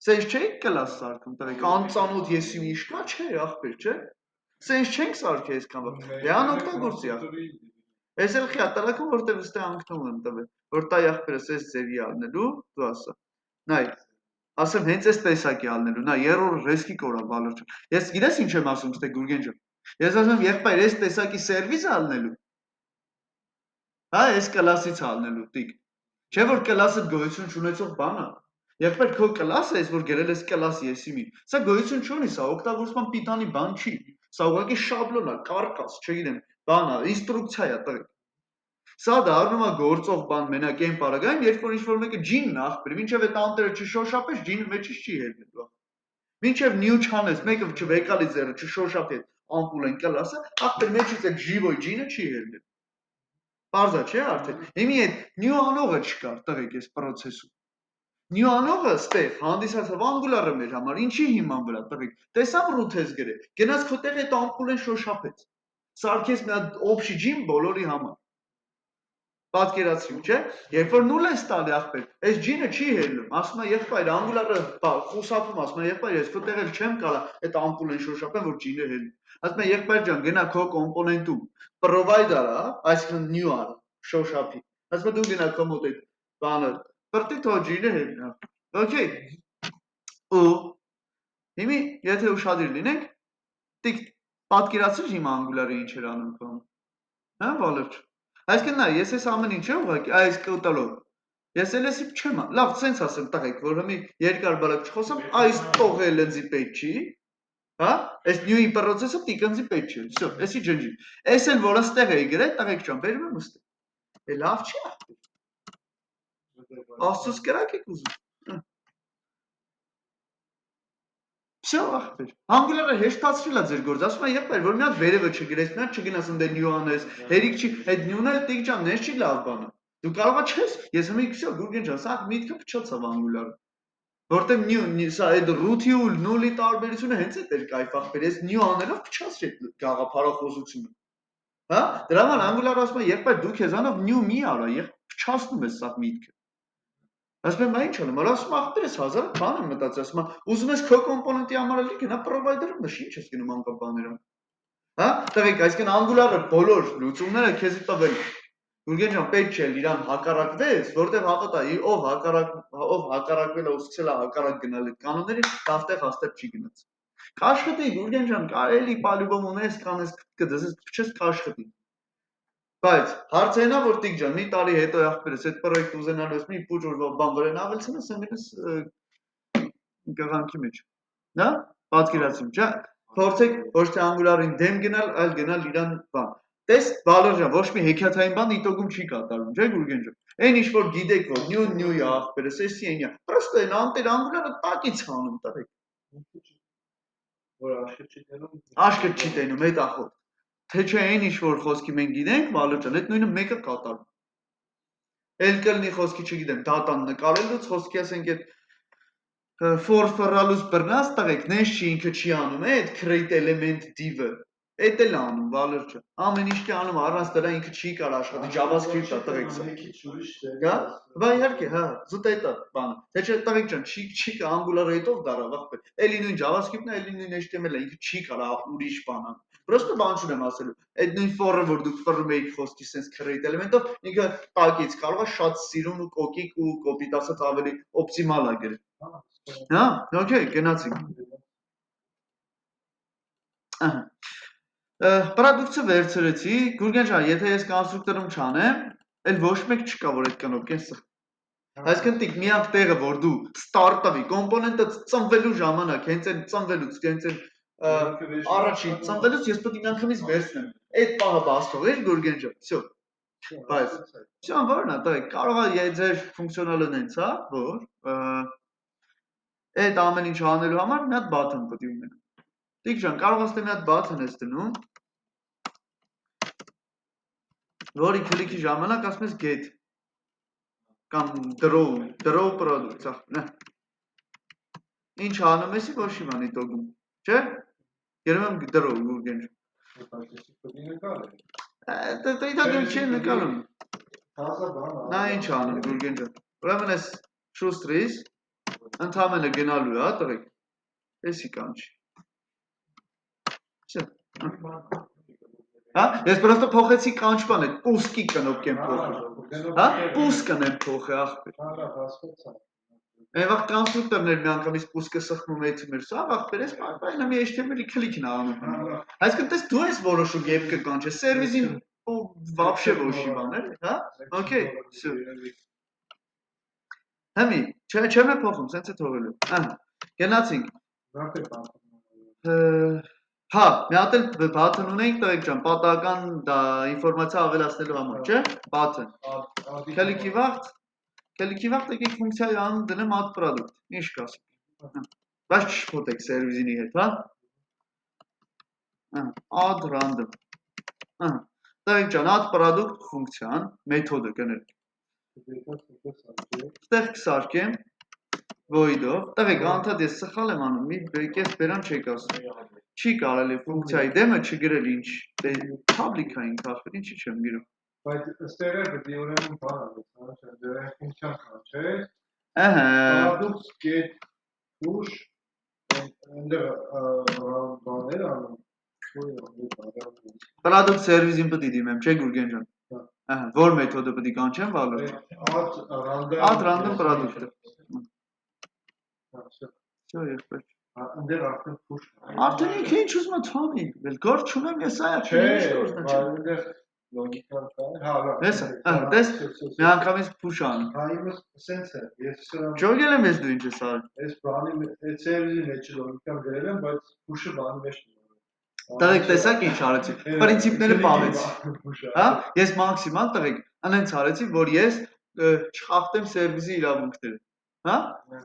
Սենց չէի կլաս սարքում, տղեկ, անծանոթ եսի ինչ կա, չէ, ախպեր, չէ։ Սենց չենք սարքի այսքան բան։ Դեան օգտագործի ախպեր։ Ես էլ խիա տալակում, որտեղ ստե անկնում եմ տվել, որ տայ ախպերս այս ձևի ալնելու, դու ասա։ Նայ, ասեմ հենց այս տեսակի ալնելու, նա երրորդ ռեսկի կորա Վալեր ջան։ Ես գիտես ինչ եմ ասում, ստե Գուրգեն ջան։ Ես ասում եմ եղբայր այս տեսակի սերվիս ալնելու։ Հա, այս կլասից ալնելու, տիկ։ Չէ որ կլասը գոյություն չունեցող բան է։ Եղբայր քո կլասը ես որ գրել ես կլաս եսիմի։ Սա գոյություն չունի, սա օգտագործման պիտանի բան չի։ Սա ուղղակի շաբլոն է, կարկաս, չգիտեմ, բան է, ինստրուկցիա է, տղեկ։ Սա դառնում է գործող բան մենակ այն պարագայում, երբ որ ինչ-որ մեկը ջինն է ախպեր, մինչև այդ անտերը չշոշափես, ջինը մեջից չի հելնելու։ Մինչև նյու չանես, մեկը չվեկալի ձեռը չշոշափի ամպուլեն կլասը, ախպեր մեջից այդ ժիվոյ ջինը չի հելնելու։ Պարզա չէ արդեն։ Հիմի այդ նյու անողը չկար, տղեկ, այս process-ում։ Նյու անողը ստեղ հանդիսացավ Angular-ը մեր համար, ինչի հիման վրա, տղեկ։ Տեսավ root ես գրել, գնաց քո տեղ այդ ամպուլեն շոշափեց։ Սարքես մի հատ общий ջին բոլորի համար։ Պատկերացրու, չէ՞։ Երբ որ 0 ես տալի ախպեր, այս ջինը չի հելնում, ասում է եղբայր Angular-ը խուսափում, ասում է եղբայր, ես քո տեղ էլ չեմ կարա այդ ամպուլեն շոշափեմ, որ ջինը հելնի։ Ասում է եղբայր ջան, գնա քո կոմպոնենտում provider-ը, այսինքն new are, շոշափի։ Ասում է դու գնա քո մոտ այդ բանը, բրտի թո ջինը հելնի։ Okay։ Ու հիմի եթե ուշադիր լինենք, տիկ պատկերացրու հիմա Angular-ը ինչ էր անում քո։ Հա, Վալեր։ Այսինքն նա, ես այս ամեն ինչ եմ ուղղակի, այս կոտալով։ Ես էլ էսի չեմ, լավ, սենց ասեմ տղեկ, որ հիմի երկար բալակ չխոսամ, այս տողը լենզի պետք չի, հա, այս new-ի process-ը տիկնձի պետք չի, всё, էսի ջնջի։ Էս էլ որ աստեղ էի գրել, տղեկ ջան, բերում եմ ուստի։ Է լավ չի ախպեր։ Աստծուց կրակ եք ուզում։ Всё, ախպեր։ Angular-ը հեշտացրել է ձեր գործը, ասում է եղբայր, որ մի հատ վերևը չգրես, մի հատ չգնաս ընդ new անես, հերիք չի, այդ new-ն էլ տիկ ջան, նես չի լավ բանը։ Դու կարող ես, ես հիմա всё, Գուրգեն ջան, սա միտքը փչացավ անգուլարը։ Որտեղ new սա այդ root-ի ու null-ի տարբերությունը հենց այդ էր կայֆախբեր, ես new անելով փչացրի այդ գաղափարախոսությունը։ Հա? Դրա համար անգուլարը ասում է, երբ դու քեզանով new մի արա, երբ փչացնում ես սա միտքը։ Ասում եմ, ինչ անեմ, ասում ախպերս 1000 բան եմ մտածել, ասում ուզում ես քո կոմպոնենտի համար էլի գնա provider-ում դաշ ինչ ես գնում անկապ բաներան։ Հա? Տղեկ, այսինքն անգուլարը բոլոր լուծումները քեզի տվել են։ Գուրգեն ջան, պետք չէ իրան հակառակվես, որտեղ հավատա, ով հակառակվել է ու սկսել է հակառակ գնալ այդ կանոններին, դաստեղ հաստատ չի գնաց։ Կաշխտի, Գուրգեն ջան, կարելի պալյուբոմ ունես, կանես կդես, չես կաշխտի։ Բայց հարցը այնա, որ տիկ ջան, մի տարի հետո ախպերս այդ պրոյեկտ ուզենալու ես մի փուճ բան վրան ավելցնես, ամենս գաղանքի մեջ։ Հա? Պատկերացրու, չէ՞։ Փորձեք ոչ թե անգուլարին դեմ գնալ, այլ գնալ իրան բան։ Տես Վալեր ջան, ոչ մի հեքիաթային բան իտոգում չի կատարվում, չէ՞ Գուրգեն ջան։ Այն ինչ որ գիտեք, որ նյու է ախպերս, էսի այնա։ Պրոստը այն անտեր անգուլարը տակից հանում տղեկ։ Որ աշկը չի տենում։ Աշկը չի տենում, այդ ախոտ։ Թե չէ այն ինչ որ խոսքի մենք գիտենք, Վալեր ջան, այդ նույնը մեկը կատարում։ Էլ կլինի խոսքի չգիտեմ, դատան նկարելուց խոսքի ասենք այդ for-ֆռալուց բռնած տղեկ, նես չի ինքը չի անում, այդ create element div-ը, այդ էլ անում, Վալեր ջան, ամեն ինչ չի անում, առանց դրա ինքը չի կարող աշխատի, JavaScript-ը տղեկ սա։ Գա, բա իհարկե, հա, զուտ այդ է բանը։ Թե չէ տղեկ ջան, չի կա Angular 8-ով դարավ, ախպեր։ Էլի նույն JavaScript-ն է, էլի նույն HTML-ը, ինքը չի կարող ուրիշ բան ան։ Պրոստը բան չունեմ ասելու։ Այդ նույն for-ը, որ դուք ֆռում եք խոսքի sense create element-ով, ինքը տակից կարող է շատ սիրուն ու կոկիկ ու կոպիտ ասած ավելի օպտիմալ է գրել։ Հա, օքեյ, գնացինք։ Ահա։ Պրոդուկտը վերցրեցի, Գուրգեն ջան, եթե ես կոնստրուկտորում չանեմ, էլ ոչ մեկ չկա, որ այդ կնոպկեն սա։ Այսինքն տիկ միակ տեղը, որ դու start-ը կոմպոնենտը ծնվելու ժամանակ, հենց այն ծնվելուց, հենց այն առաջին ծնվելուց ես պետք է միանգամից վերցնեմ։ Այդ պահը բաց թողեր Գուրգեն ջան, всё։ Բայց всё, որն է, տղեկ, կարող է ձեր ֆունկցիոնալը նենց, հա, որ այդ ամեն ինչ անելու համար մի հատ button պետք է ունենա։ Տիկ ջան, կարող ես մի հատ button ես դնում, որի քլիքի ժամանակ ասում ես get կամ draw product, ախ։ Ինչ անում ես, ոչ մի բան իտոգում, չէ՞։ Երևի եմ draw Գուրգեն ջան։ Դա իտոգում չի նկարում։ Նա ինչ անում Գուրգեն ջան։ Ուրեմն ես շուստրից ընդհանրապես գնալու է, տղեկ։ Էսի կանչի։ Всё։ Հա, ես պրոստը փոխեցի կանչման այդ պուսկի կնոպկեն փոխել։ Հա, պուսկն եմ փոխել ախպեր։ Այն վաղ կոնստրուկտորներ միանգամից պուսկը սխմում էցում էր, սա ախպեր ես այն մի HTML-ի քլիքն անում։ Այսինքն տես դու ես որոշում երբ կկանչես, սերվիսին ու вообще ոչի բան է, հա։ Okay, всё։ Համի, չեմ է փոխում, սենց է թողելու։ Ահա, գնացինք։ Հա, մի հատ էլ button ունենք տղեկ ջան, պատահական դա ինֆորմացիա ավելացնելու համար, չէ՞։ Button։ Քլիքի վաղ եկեք ֆունկցիայի անուն դնեմ add product։ Ինչ կասեք։ Բայց չշփոթեք սերվիսինի հետ, հա։ Add random։ Ահա։ Տղեկ ջան, add product ֆունկցիան, մեթոդը կներեք։ Ստեղ կսարքեմ void-ով։ Տղեկ, անդադ ես սխալ եմ անում, մի բեկես բերան չեք ասում։ Չի կարելի ֆունկցիայի դեմը չգրել ինչ, public-ային կախվեր, ինչի չեմ գրում։ Բայց ստեղ է պետք է ուրեմն բան անել, դրա ֆունկցիան կանչել։ Ահա։ Product get push and բաներ անում։ Product service-ին պետք է դիմեմ, չէ՞ Գուրգեն ջան։ Ահա, որ մեթոդը պետք է կանչեմ, Վալեր։ Add random product-ը։ Всё, եղբայր։ Անդեր արդեն push։ Արդեն ինքը ինչ ուզում է թողի, վել գոր չունեմ ես այա Չէ, լոգիկան կա։ Հա, հեսա, տես մի անգամից push անում։ Հա, իմս սենց է, ես Ջոգել եմ ես դու ինչ ես արել։ Այս բանի այդ սերվիսի մեջ լոգիկան գրել եմ, բայց push-ը բանի մեջ չունեմ։ Տղեկ տեսակ ինչ արեցի, պրինցիպները պահեցի։ Հա, ես մաքսիմալ տղեկ, անենց արեցի, որ ես չխախտեմ սերվիսի իրավունքները։ Հա?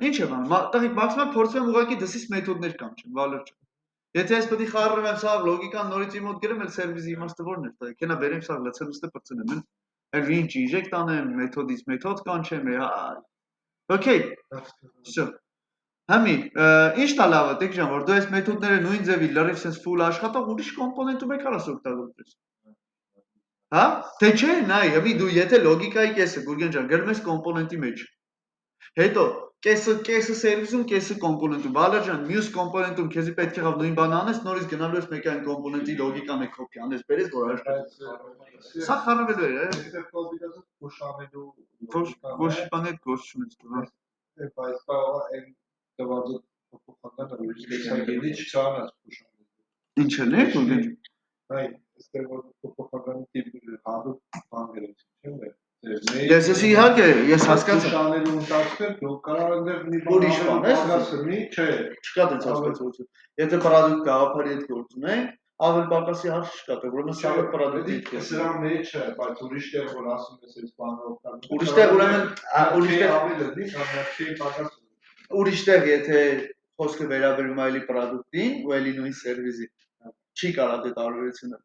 Ինչ եմ անում, տղեկ մաքսիմալ փորձում եմ ուղղակի դսից մեթոդներ կանչեմ, Վալեր ջան։ Եթե ես պետք է խառնեմ սա լոգիկան նորից իմ մոտ գրեմ, էլ սերվիսի իմաստը որն է, տղեկ, հենա բերեմ սա լցնստը պրծնեմ, Էլ ինչ inject անեմ, մեթոդից մեթոդ կանչեմ, Okay, всё. Համի, ի՞նչն է լավը, Տիգրան, որ դու այս մեթոդները նույն ձևի լրիվ sense full աշխատող ուրիշ կոմպոնենտում եք արած օգտագործես։ Հա? Թե չէ, նայ, հիմի դու եթե լոգիկայի կեսը, Գուրգեն ջան, գրում ես կոմպոնենտի մեջ։ Հետո կեսը սերվիսում, կեսը կոմպոնենտում։ Բալեր ջան, մյուս կոմպոնենտում քեզի պետք եղավ նույն բանը անես, նորից գնալու ես մեկ այն կոմպոնենտի լոգիկան է կոպի անես, բերես որ աշխատի։ Սա խառնվելու է, Եթե կոդիկը փոշանելու ոչ բանը գործ չունես դու։ բայց կարող է դվազը փոխանակը ուրիշ տեսակետի չկանաս փոշանել։ Ինչ է Գուրգեն։ Այ, այստեղ որ փոխանակի տիպը հանդուկ բան գրեցին, չէ՞։ Ես իհարկե, ես հասկացա։ Փոշանելու ընթացքում դու կարող ես մի բան Ուրիշ բան ես ասում, չէ։ Չկա դից հասկացություն։ Եթե պրոդուկտ գաղափարի հետ գործ ունենք, ավել պակասի հարց չկա, ուրեմն սա պրոդուկտի հետ է։ Սրա մեջ է, բայց ուրիշ տեղ որ ասում ես այս բանը օգտագործում։ Ուրիշ տեղ ուրեմն ուրիշ տեղ ավելի դի, կամ պակաս։ Ուրիշ տեղ եթե խոսքը վերաբերում է այլի պրոդուկտին, ու այլի նույն սերվիսի, չի կարող դե տարբերությունը։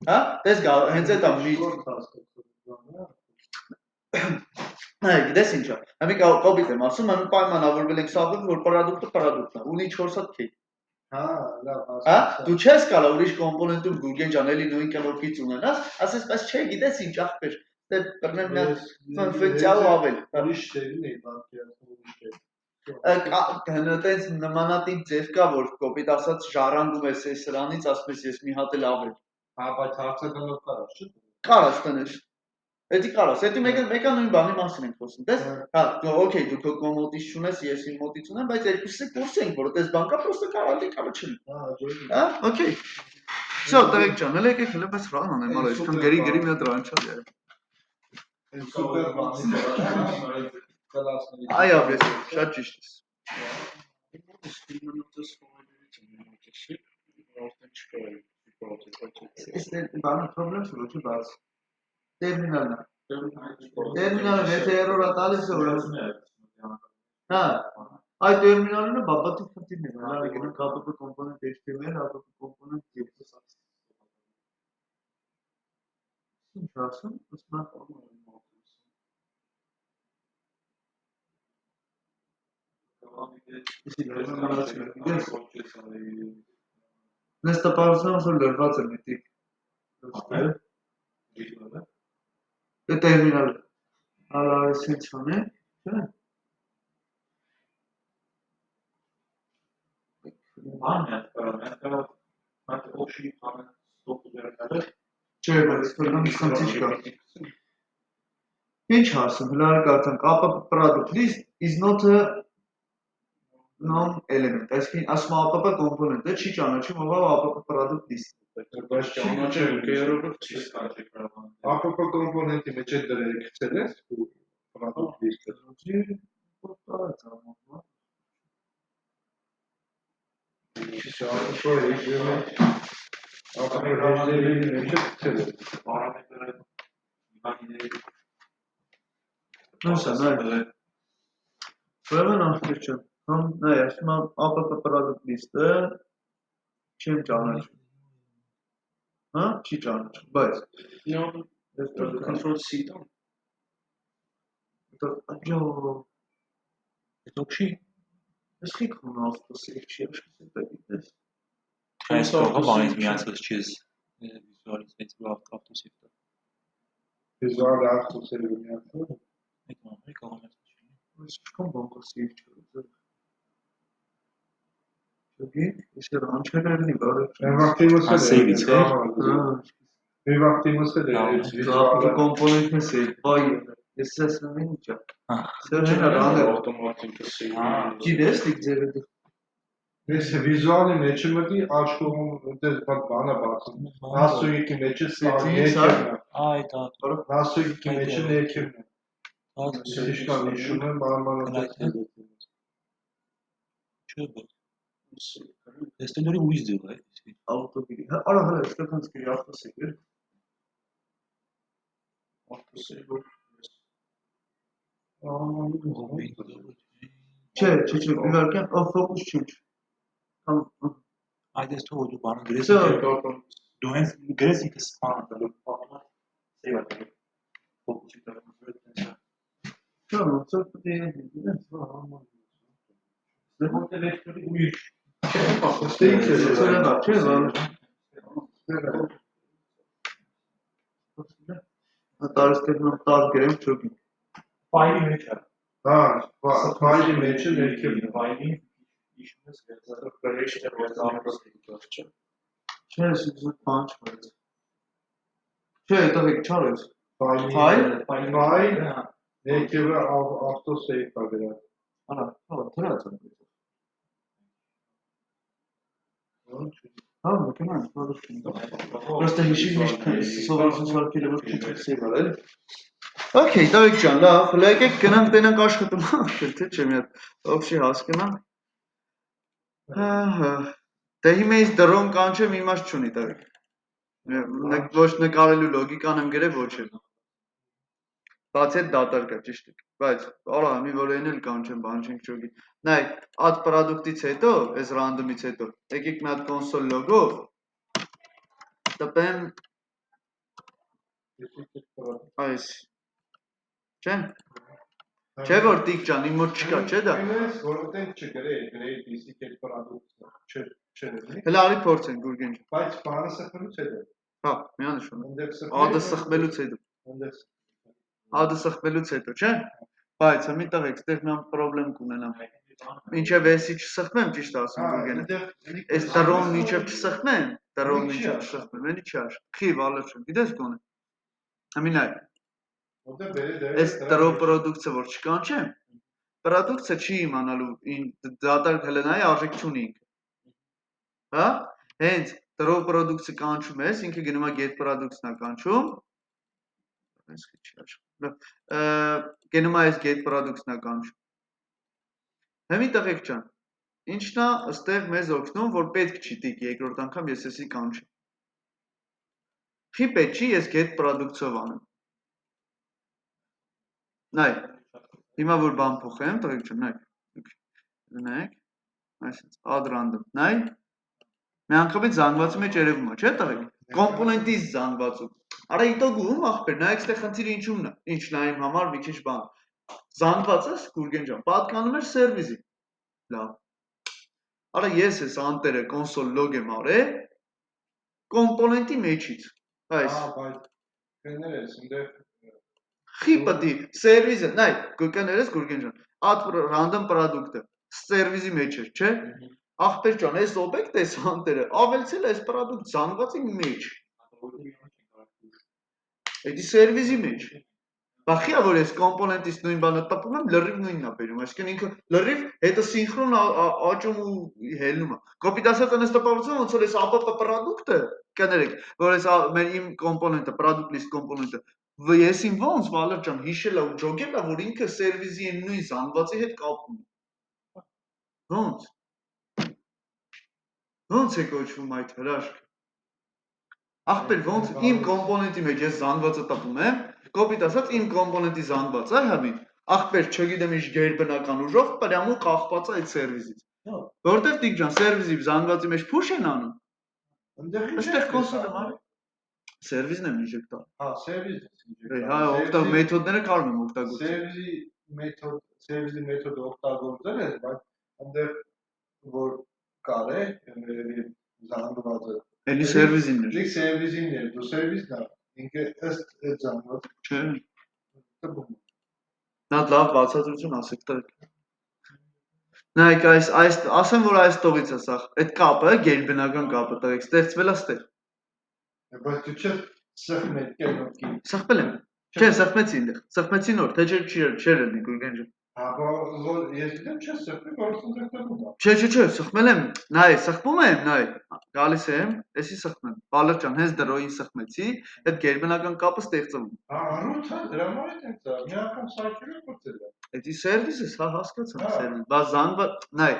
Հա? Տես գա, հենց այդ է մի Այ, գիտես ինչ է։ Համի կոպիտ եմ ասում, մենք պայմանավորվել ենք սաղում, որ պրոդուկտը է, ունի 4 հատ քեյ։ Հա, լավ, Հա, դու չես կարող ուրիշ կոմպոնենտում Գուրգեն ջան էլի նույն կնոպից ունենաս, ասես, բայց չէ, գիտես ինչ ախպեր, դե բռնեմ նա ֆնֆնցյալ ավել։ Ուրիշ տեղին է, բանկի ուրիշ տեղ։ Տենց նմանատիպ ձև կա, որ կոպիտ ասած ժառանգում ես սրանից, ասում ես ես մի հատ էլ ավել։ Հա, բայց հարցականով կարաս, չէ՞։ Կարաս տնես։ Էդի կարաս, էդի մեկը նույն բանի մասին ենք խոսում, տես։ Հա, օքեյ, դու քո մոտից չունես, ես իմ մոտից ունեմ, բայց երկուսը կուրս ենք, որ այդպես բան կա, պրոստը կարելի չի։ Հա, օքեյ։ Всё, տղեկ ջան, հələ եկեք հələ պես ռան անեմ, արա, այսքան գերի մի հատ ռան չա։ Սուպեր բան։ Այ ապրես, շատ ճիշտ ես։ Բանը պրոբլեմ չունի, չի բաց։ Տերմինալն է։ Տերմինալը եթե էրորա տալիս է ուրեմն։ Հա, այդ տերմինալը բաբատի խնդիրն է, հələ գնանք APP կոմպոնենտ HTML, APP կոմպոնենտ JS։ Ինչ ասում, ուսման Նստապարությունը որ լրված է միտի։ Դե տերմինալը։ Հալա այսինչ անե, չէ՞։ Չէ, բայց ֆորմալի խնդիր կա։ Ինչ ասում, հլարի կարդանք, APP product list is not a non-element, այսինքն ասում APP կոմպոնենտ է, չի ճանաչում ով APP product list։ Բայց ճանաչել կերովը չի ստացի կարող։ APP կոմպոնենտի մեջ է դրել գցել ես ու product list-ը։ Ուրեմն ախպեր ջան, համ նայ, ասում եմ APP product list-ը չեմ ճանաչում։ Հա, չի ճանաչում, բայց Control C տան։ Հետո չի։ Ես խիք ունեմ ավտոսեյվ չի, աշխատել դեպից։ Այս կողը բանից միացած չես վիզուալիզացիա ավտոսեյվ։ Վիզուալ ավտոսեյվը միացել։ Այդ կողմը Ես չկամ բանկոսեյվ չկա։ Չգի, ես րանչեր էլի բարդ։ Actimus-ը է։ Actimus-ը APP կոմպոնենտն է սեյվ, բայ ես ասում եմ ինչա։ Սա չէ ռանը ավտոմատիկը C։ Գիտես դիք ձերը։ Ես վիզուալի մեջը մտի աչքում դες բանը բացում։ Նասույկի մեջը սեթինգ է։ Այդ Նասույկի մեջը ներքևն է։ Իշքան հիշում եմ բարմանոց։ Չէ, ես դեռ ուիզ դու է։ Ավտոբիլի։ Արա հələ ստեփանց կի ավտոսեյվ։ Չէ, իհարկե ֆոկուս չի։ Այդ էս թողու բանը գրես դու հենց գրես ինքս սպան դու պատմա սեյվ Focus-ի դառնալու է։ Չէ, ոնց որ պետք է իրենց Դեպի ուրիշ։ Ստեյք է Սա չէ, տարստերն տարգերեմ չոքի։ Ֆայլի մեջ է։ Հա, ֆայլի մեջ է ներքևն է։ Ֆայլի իշնես Operation was Չէ, ես ուզում բան չկարեց։ Չէ, դա եք չարեց։ Ֆայլ։ Ներքևը ավտոսեյվ կա դրա։ Արա, հա, դրած եմ։ Հա, մեկնա, հարուստ։ Պրոստը հիշի միշտ սովորություն սարքել որ քիչ սեյվ արել։ Okay, Դավիթ ջան, լավ, եկեք գնանք տենանք աշխատում, թե չէ մի հատ օքսի հասկանամ։ Հա։ Դե հիմա ես դրոն կանչեմ իմաստ չունի Դավիթ։ Ոչ նկարելու լոգիկան եմ գրել ոչ էլ։ Բացի այդ դատարկա ճիշտ է, բայց արա մի որ այն էլ կանչեմ բան չենք չոգի։ Նայ, այդ պրոդուկտից հետո, այս ռանդոմից հետո, եկեք մի հատ կոնսոլ լոգով տպեմ այս։ Չէ՞։ Չէ որ տիկ ջան, իմ մոտ չկա, չէ՞ դա։ Այնպես որ այդտեղ չգրեի, գրեի դիսիկ այդ պրոդուկտը, չէ։ Հələ արի փորձենք Գուրգեն ջան։ Բայց բանը սխմելուց հետո։ Հա, միանշան։ Այնտեղ Ադը սխմելուց հետո։ այնտեղ Ադը սխմելուց հետո, չէ՞։ Բայց մի տեղ այստեղ մի պրոբլեմ կունենամ։ Ինչև էսի չսխմեմ, ճիշտ ասում Գուրգենը։ Այս դրոն միջև չսխմեմ, դրոն միջև չսխմեմ, էլի չար։ Խի վալը չեմ, գիտես կոնե։ Ամինայ։ Այս դրո պրոդուկտը որ չկանչեմ, պրոդուկտը չի իմանալու դատարկ հելենայի արժեք չունի ինքը։ Հա? Հենց դրո պրոդուկտը կանչում ես, ինքը գնում է get products-ն է կանչում։ Այս չի աշխ։ Գնում է այս get products-ն է կանչում։ Հիմի տղեկ ջան, ինչն է ըստեղ մեզ օգնում, որ պետք չի տիկ երկրորդ անգամ ես էսի կանչեմ։ Խի պետք չի ես get products-ով անեմ։ Նայ, հիմա որ բան փոխեմ, տղեկ ջան, նայեք, այսպես add random, նայ, մի անգամից զանգվածի մեջ երևում է, չէ՞ տղեկ, կոմպոնենտից զանգվածում, արա իտոգում ախպեր, նայեք ստեղ խնդիրը ինչումն է, ինչն է իմ համար մի քիչ բան, զանգվածս Գուրգեն ջան, պատկանում էր սերվիզի, լավ, արա ես ես անտերը կոնսոլ լոգ եմ արել, կոմպոնենտի մեջից, այս, կներես, այնտեղ խի պտի, սերվիզը, նայ, կներես Գուրգեն ջան, այդ random product-ը, սերվիզի մեջ էր, չէ՞։ Ախպեր ջան, այս օբյեկտ էս անտերը, ավելցել այս product զանգվածի մեջ։ Էդի սերվիզի մեջ։ Բախի որ ես կոմպոնենտից նույն բանը տպում եմ, լրիվ նույնն է բերում, այսինքն ինքը լրիվ հետը սինխրոն աճում ու հելնում է։ Կոպիտ ասած այնպես տպավորություն ոնց որ այս APP product-ը, կներեք, որ այս մեր իմ կոմպոնենտը, product list կոմպոնենտը, ես իմ ոնց Վալեր ջան հիշել է ու ջոգել է, որ ինքը սերվիզի այն նույն զանգվածի հետ կապ ունի։ Ոնց։ Ոնց է կոչվում այդ հրաշքը։ Ախպեր ոնց իմ կոմպոնենտի մեջ ես զանգվածը տպում եմ, կոպիտ ասած իմ կոմպոնենտի զանգվածը համի, ախպեր չգիտեմ ինչ գերբնական ուժով պրյամու կախված է այդ սերվիզից։ Որտեվ տիկ ջան, սերվիզի զանգվածի մեջ push են անում։ Այստեղ կոնսոլը մարի։ Սերվիզն եմ ինժեկտալ։ Հա, սերվիզը։ Հա, օգտագ մեթոդները կարող եմ օգտագործել։ Սերվիզի մեթոդը օգտագործել ես, բայց այնտեղ որ կար է, զանգվածը Էլի սերվիզինն էր։ Լիք սերվիզինն էր, դու սերվիզն է, ինքը ըստ այդ զանգված Չէ։ տպում։ Նա լավ բացատրություն ասեք տակ։ Նայեք այս ասեմ որ այս տողից է սա, այդ կապը, գերբնական կապը տղեկ ստեղծվել է ստեղ։ Բայց դու չես սխմել կենոքի։ Սխմել եմ։ Չէ, սխմեցի այնտեղ։ Սխմեցի նոր, թե չէր լինի Գուրգեն ջան։ Հա, որ ես գիտեմ չես սխմել, որ ընդդեմ տպում է։ Չէ, սխմել եմ։ Նայ, սխմում եմ, նայ։ Գալիս եմ, էսի սխմեմ։ Վալեր ջան, հենց դրոյին սխմեցի, այդ գերբնական կապը ստեղծվում։ Հա, առուց հա, դրա համար է տենց, մի անգամ սարքել եմ գործել է։ Էդի սերվիսս, հա, հասկացա, սերվիս։ Բա զանգված, նայ։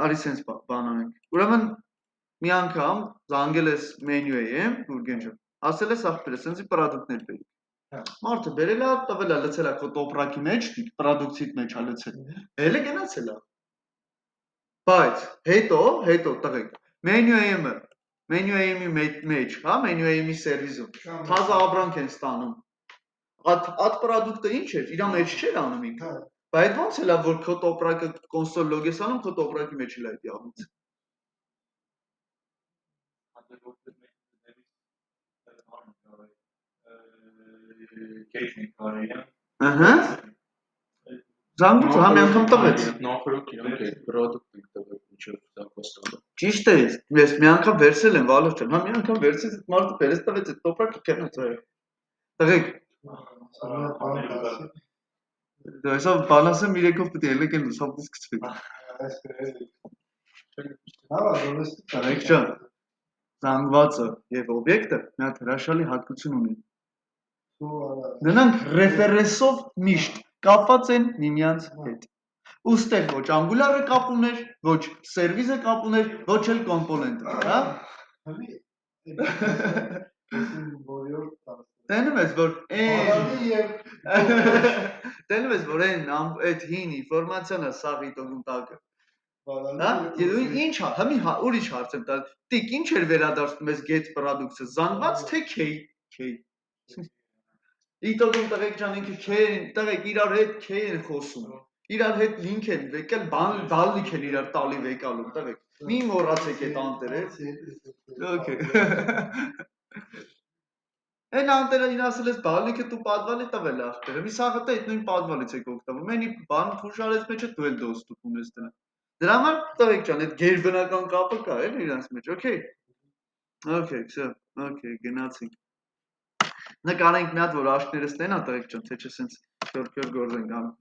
Արի սենց բան անենք։ Ուրեմն մի անգամ զանգել ես մենյուի եմ, Գուրգեն ջան։ Ասել ես ախպեր, սենցի պրոդուկտներ բերի։ Մարդը բերել է, տվել է, լցել է քո տոպրակի մեջ, պրոդուկտիտ մեջ է լցել։ Հելը գնացել է։ Բայց հետո տղեկ, մենյուի եմ menu aim-ի մեջ, հա, menu aim-ի սերվիզում։ Թազա ապրանք են ստանում։ Այդ product-ը ինչ էր, իր մեջ չէր անում ինքը։ Բայց ոնց է լավ որ քո տոպրակը կոնսոլ լոգ ես անում, քո տոպրակի մեջ էլ այդ յավից։ Ահա։ Զանգուց համ անգամ տվեց։ Նախորդ իրանք այդ product-ը տվել ինչով զանգվածը։ Ճիշտ է, ես մի անգամ վերցել եմ Վալոր ջան, համ մի անգամ վերցրեց այդ մարդը բերեց տվեց այդ տոպրակը կենաց այ։ Տղեկ, դասով բանասը մի եկով պետք է ելեք են սապտից գցվեք։ Տղեկ ջան, զանգվածը եւ օբյեկտը մի հատ հրաշալի հատկություն ունեն։ Նրանք ռեֆերենսով միշտ կապված են միմյանց հետ։ Ուստեղ ոչ անգուլյարը կապ ուներ, ոչ սերվիզը կապ ուներ, ոչ էլ կոմպոնենտը, հա։ Տենում ես որ տենում ես որ այդ հին ինֆորմացիան է սա գիտողում տակը։ Հա, ինչ է, հիմի ուրիշ հարց եմ տալ։ Տիկ ինչ էր վերադարձնում ես get product-ը, զանգված թե key։ Իտոգում տղեկ ջան ինքը տղեկ իրար հետ key են խոսում։ Իրար հետ link են վեկել, դալնիկ են իրար տալի վեկալում, տղեկ։ Մի մոռացեք այդ անտերը։ Okay։ Այն անտերը իր ասել ես բալնիկը դու պատվալի տվել ախտերը։ Մի սաղը դա այդ նույն պատվալից եք օգտվում։ Մենի բան փուշարից մեջ դու էլ դոստուկ ունես դրա։ Դրա համար տղեկ ջան, այդ գերբնական կապը կա էլ իրանց մեջ, okay։ Okay, всё, okay, գնացինք։ Նկարենք մի հատ որ աշկները ստենա տղեկ ջան, թե չէ սենց քյոր գործենք անում։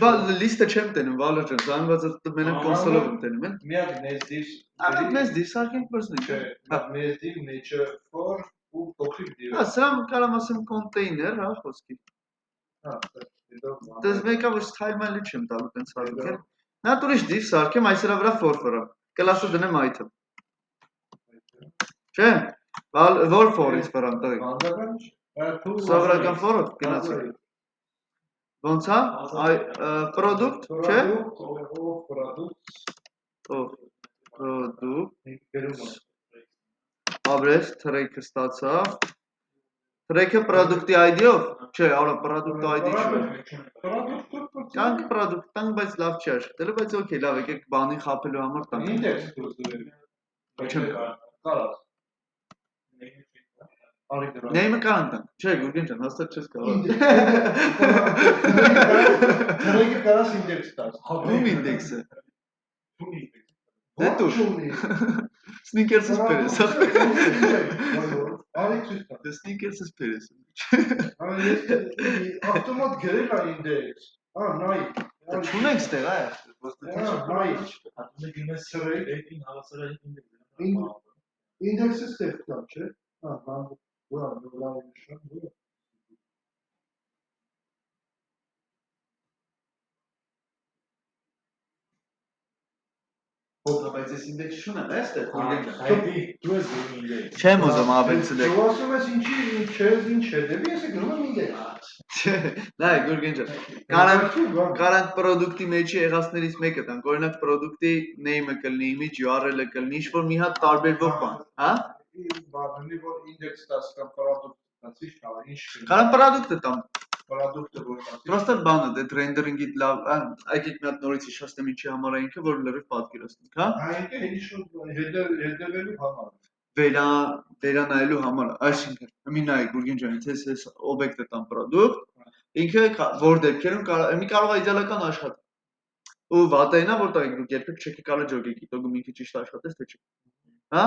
Բա լիստը չեմ տենում, Վալո ջան, զանգվածը մենակ կոնսոլով եմ տենում, են։ Մի հատ մեծ դիվ։ Այդ մեծ դիվ սարքենք բրզնենք։ Հա, մեծ դիվ nature for ու փոքրիկ դիվ։ Հա, սա կարամ ասեմ կոնտեյներ, հա, խոսքի։ Հա, Դες մեկը ոչ style-ը չեմ տալու տենց սարքել։ Նա ուրիշ դիվ սարքեմ, այս հրա վրա for-ը։ Կլասը դնեմ item։ Չէ՞։ Որ for-ից վրան տղեկ։ Սովորական for-ը գնացինք։ Ոնց է? Product, չէ՞։ Product։ Ապրես, track-ը ստացավ։ Track-ը product-ի ID-ով։ Չէ, արա product-ի ID չէ։ Կանք product, տանք բայց լավ չի աշխատել, բայց okay, լավ եկեք բանի խապելու համար տանք։ Index դուրս կարաս։ Name-ը կարան տանք։ Չէ, Գուրգեն ջան, հաստատ չես կարող։ Track-ը կարաս index տաս։ Ում index-ը։ Դե դու։ Sneakers-ս բերես։ Արի ցույց տա։ Դե sneakers-ս բերես։ Ավտոմատ գրել է index։ Հա, նայ։ Չունենք ստեղ, այ։ Նայ։ Index-ը ստեղ կա, չէ՞։ Հա, բան նշան։ Բայց ես index չունեմ, այստեղ Գուրգեն ջան։ Դու ես գնում ինձ։ Չեմ ուզում ապեցնել։ Դու ասում ես ինչի ինչ է, դեպի ես գնում եմ index։ Նայ, Գուրգեն ջան։ Կարանք product-ի մեջի եղածներից մեկը տանք, օրինակ product-ի name-ը կլինի, image URL-ը կլինի, ինչ-որ մի հատ տարբերվող բան, հա։ Բանալի որ index տաս կամ product տաս, ինչ կա, ինչ։ Կարան product-ը տամ։ Product-ը որ տաս։ Պրոստը բանը, դե rendering-ի լավ, այդիկ մի հատ նորից հիշացնեմ ինչի համար է ինքը, որ լրիվ պատկերացնենք, հա։ Այնտեղ ինչ հետևելու համար։ Վերանայելու համար, այսինքն, մի նայ Գուրգեն ջան, եթե ես օբյեկտը տամ product, ինքը որ դեպքերում մի կարող է իդեալական աշխատի։ Ու վատայինա որ տայք դուք երբեք չեք կարող ջոգեք, իտոգում ինքը ճիշտ աշխատես թե չէ։ Հա։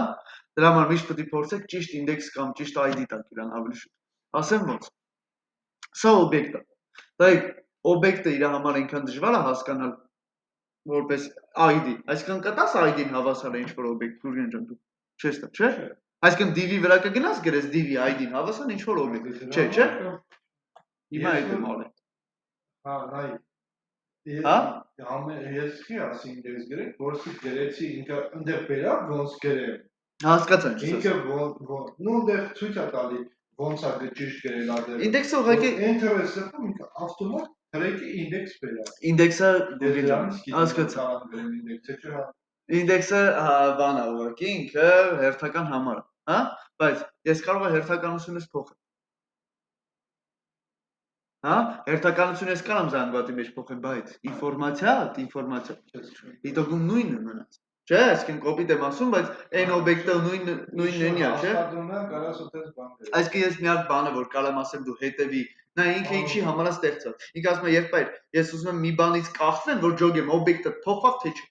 Դրա համար միշտ պետք է փորձեք ճիշտ index կամ ճիշտ ID տաք իրան ավելի շուտ։ Ասեմ ոնց։ Սա օբյեկտ է։ Դայք օբյեկտը իր համար այնքան դժվար է հասկանալ որպես ID, այսինքն կտաս ID-ն հավասար է ինչ-որ օբյեկտ, Գուրգեն ջան, դու չես տա, չէ՞։ Այսինքն div-ի վրա կգնաս գրես div-ի ID-ն հավասար ինչ-որ օբյեկտ, չէ՞։ Հիմա այդ եմ արել։ Հա, նայ։ Հա։ Ես չի ասի index գրեք, որսի գրեցի ինքը ընդեղ բերա ոնց գրեմ։ Հասկացա ինչ ինքը նույն դեր ցույց է տալի ոնց է ճիշտ գրել ադերը։ Ինդեքսը ուղղակի Enter-ը ինքը ավտոմատ հրեկի ինդեքս բերա։ ինդեքսը Google-ջան, Դրանից հասկացա։ ինդեքսը չէ։ Ինդեքսը բան է ուղղակի ինքը հերթական համար է, հա, բայց ես կարող եմ հերթականությունս փոխել։ Հա, հերթականությունը ես կարամ զանգվածի մեջ փոխել, բայց ինֆորմացիա, դիտողում նույնը մնաց։ Չէ, այսինքն կոպիտ եմ ասում, բայց այն օբյեկտը նույնն են է, չէ։ Հաստատումն կարաս ուտես բան դեր։ Այսինքն ես մի հատ բանը որ կարամ ասեմ դու հետևի, նա ինքը ինչի համար է ստեղծված։ Ինքը ասում է եղբայր, ես ուզում եմ մի բանից կախվեմ, որ ջոգեմ, օբյեկտը փոխվավ թե չէ։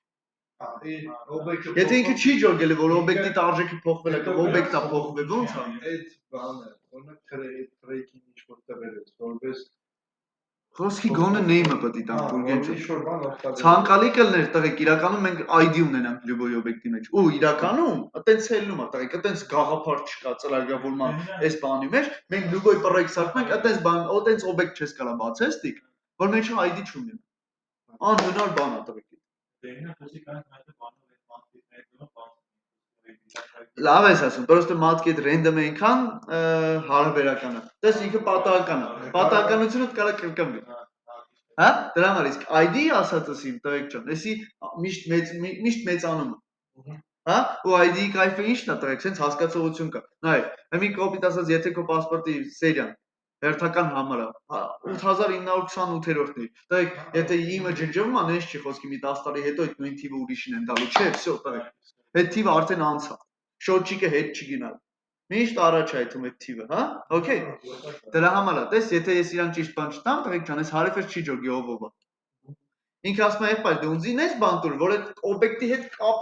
Եթե ինքը չի ջոգել, որ օբյեկտի արժեքը փոխվել է կամ օբյեկտը փոխվել, ո՞նց է։ Այդ բանը, օրինակ թրեյքին ինչ-որ տվել ես, որպես Խոսքի գոնը name-ը պետք է տանք Google-ջը։ ինչ-որ բան օգտագործել։ Ցանկալի կլներ տղեկ, իրականում մենք ID ունենանք լյուբոյ օբյեկտի մեջ։ Ու իրականում, այտենց ելնում է տղեկ, այտենց գաղափար չկա ծրագրավորման այս բանի մեջ, մենք լյուբոյ պրոյեկտ սարքում ենք, այտենց բան, այտենց օբյեկտ չես կարա բացես տիկ, որ մեջը ID չունենա։ Անհնար բան է տղեկ։ Լավ ես ասում, պրոստը մատքի հետ random այնքան հարաբերական է։ Դες ինքը պատահական է։ Պատահականությունը կարա կրկնվի։ Հա? Դրա համար իսկ ID ասածս իմ տղեկ ջան, էսի միշտ մեծանում է։ Հա? Ու ID-ի կայֆը ի՞նչն է տղեկ, sense հասկացողություն կա։ Նայ, հիմա կոպիտ ասած, եթե քո պասպորտի սերիան հերթական համար է, 8928-րդն է։ Տղեկ, եթե իմը ջնջվում է, նենց չի խոսքի մի 10 տարի հետո այդ նույն թիվը ուրիշին են տալու, չէ, всё, տղեկ։ Այդ թիվը արդեն անցավ։ Շոթչիկը հետ չի գնալ։ Միշտ առաջ է այդում այդ թիվը, հա? Okay։ Դրա համար է, տես, եթե ես իրան ճիշտ բան չտամ, տղեկ ջան, այս հարևեր չի ջոգի ով է։ Ինքը ասում է, եղբայր, դու ինձ ես բան տուր, որ այդ օբյեկտի հետ կապ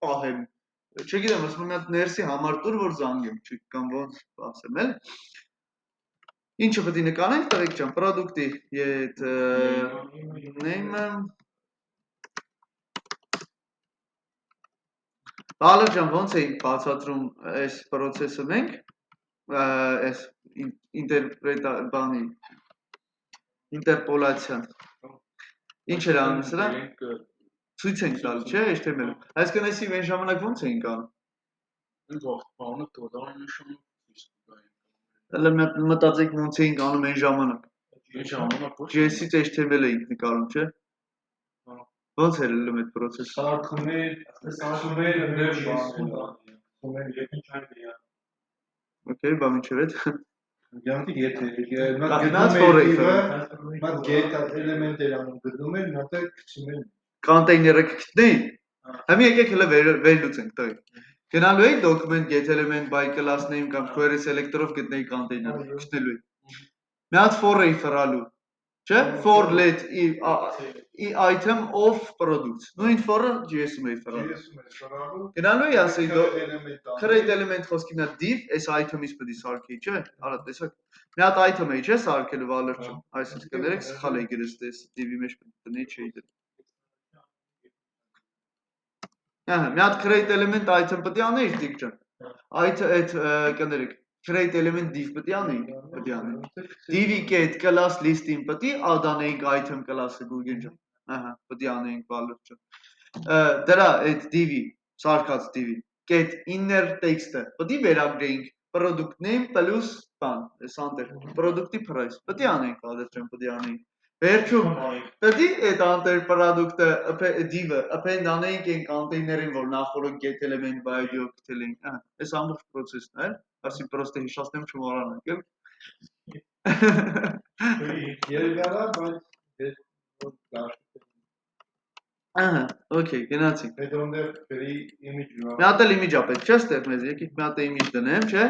պահեմ։ Չգիտեմ, ասում եմ, մի հատ ներսի համար տուր, որ զանգեմ, կամ ոնց ասեմ, էլի։ Ինչը պետք է նկարենք, տղեկ ջան, product-ի այդ name-ը Բալեր ջան, ոնց էինք բացատրում այս process-ը մենք, այս ինտերպոլացիան։ Ինչ էր անում սրա։ Ցույց ենք տալի, չէ, HTML-ում։ Այսինքն այսի այն ժամանակ ոնց էինք անում։ Բանը տոտալ նշում Հələ մտածեք ոնց էինք անում այն ժամանակ։ Ինչ ժամանակ ոչ։ JS-ից HTML էինք նկարում, չէ։ Ոնց էր լում այդ process-ը։ Սարքումներ դեր բան։ Okay, բա ինչու՞ այդ։ Յանտի եթե մատ get element երանում գտնում են, մատը գցում են։ Կոնտեյները կգտնի։ Հիմա եկեք հələ վերլուծենք, տղեկ։ Գնալու եք document get element by class name կամ query selector-ով գտնեի կոնտեյները, գտնելու եք։ Մի հատ for էի ֆրալու, չէ՞, for let item of products։ Նույն for-ը JS-ում էի ֆրալու։ Գնալու էի ասեի create element խոսքի նա div, այս item-ից պետք է սարքեի, չէ՞։ Արա տեսակ։ Մի հատ item էի, չէ՞, սարքելու վալեր ջան։ Այսինքն կներեք սխալ էի գրել, այս div-ի մեջ պետք է դնեի, չէի դրել։ Ահա, մի հատ create element item պետք է անեի, դիք ջան։ Այդ կներեք, create element div պետք է անեի, div-ի get class list-ին պետք է add անեինք item class-ը Google ջան։ Ահա, պետք է անեինք վալեր ջան։ Դրա այդ div-ի, սարքած div-ի get inner text-ը պետք է վերագրեինք product name plus բան, center, product-ի price։ Պետք է անեինք վալեր ջան, պետք է անեինք։ Վերջում պետք է այդ անտեր product-ը div-ը append անեինք այն կոնտեյներին, որ նախորդ get element by id-ով գտել ենք, ահա, այս ամբողջ process-ն է, ասի պրոստը հիշացնեմ չմոռանանք, էլի։ Երկարա, բայց Ահա, okay, գնացինք։ Այդ ոնդեր բերի image Մի հատ էլ image-ա պետք չէ ստեղ մեզ, եկեք մի հատ image դնեմ, չէ։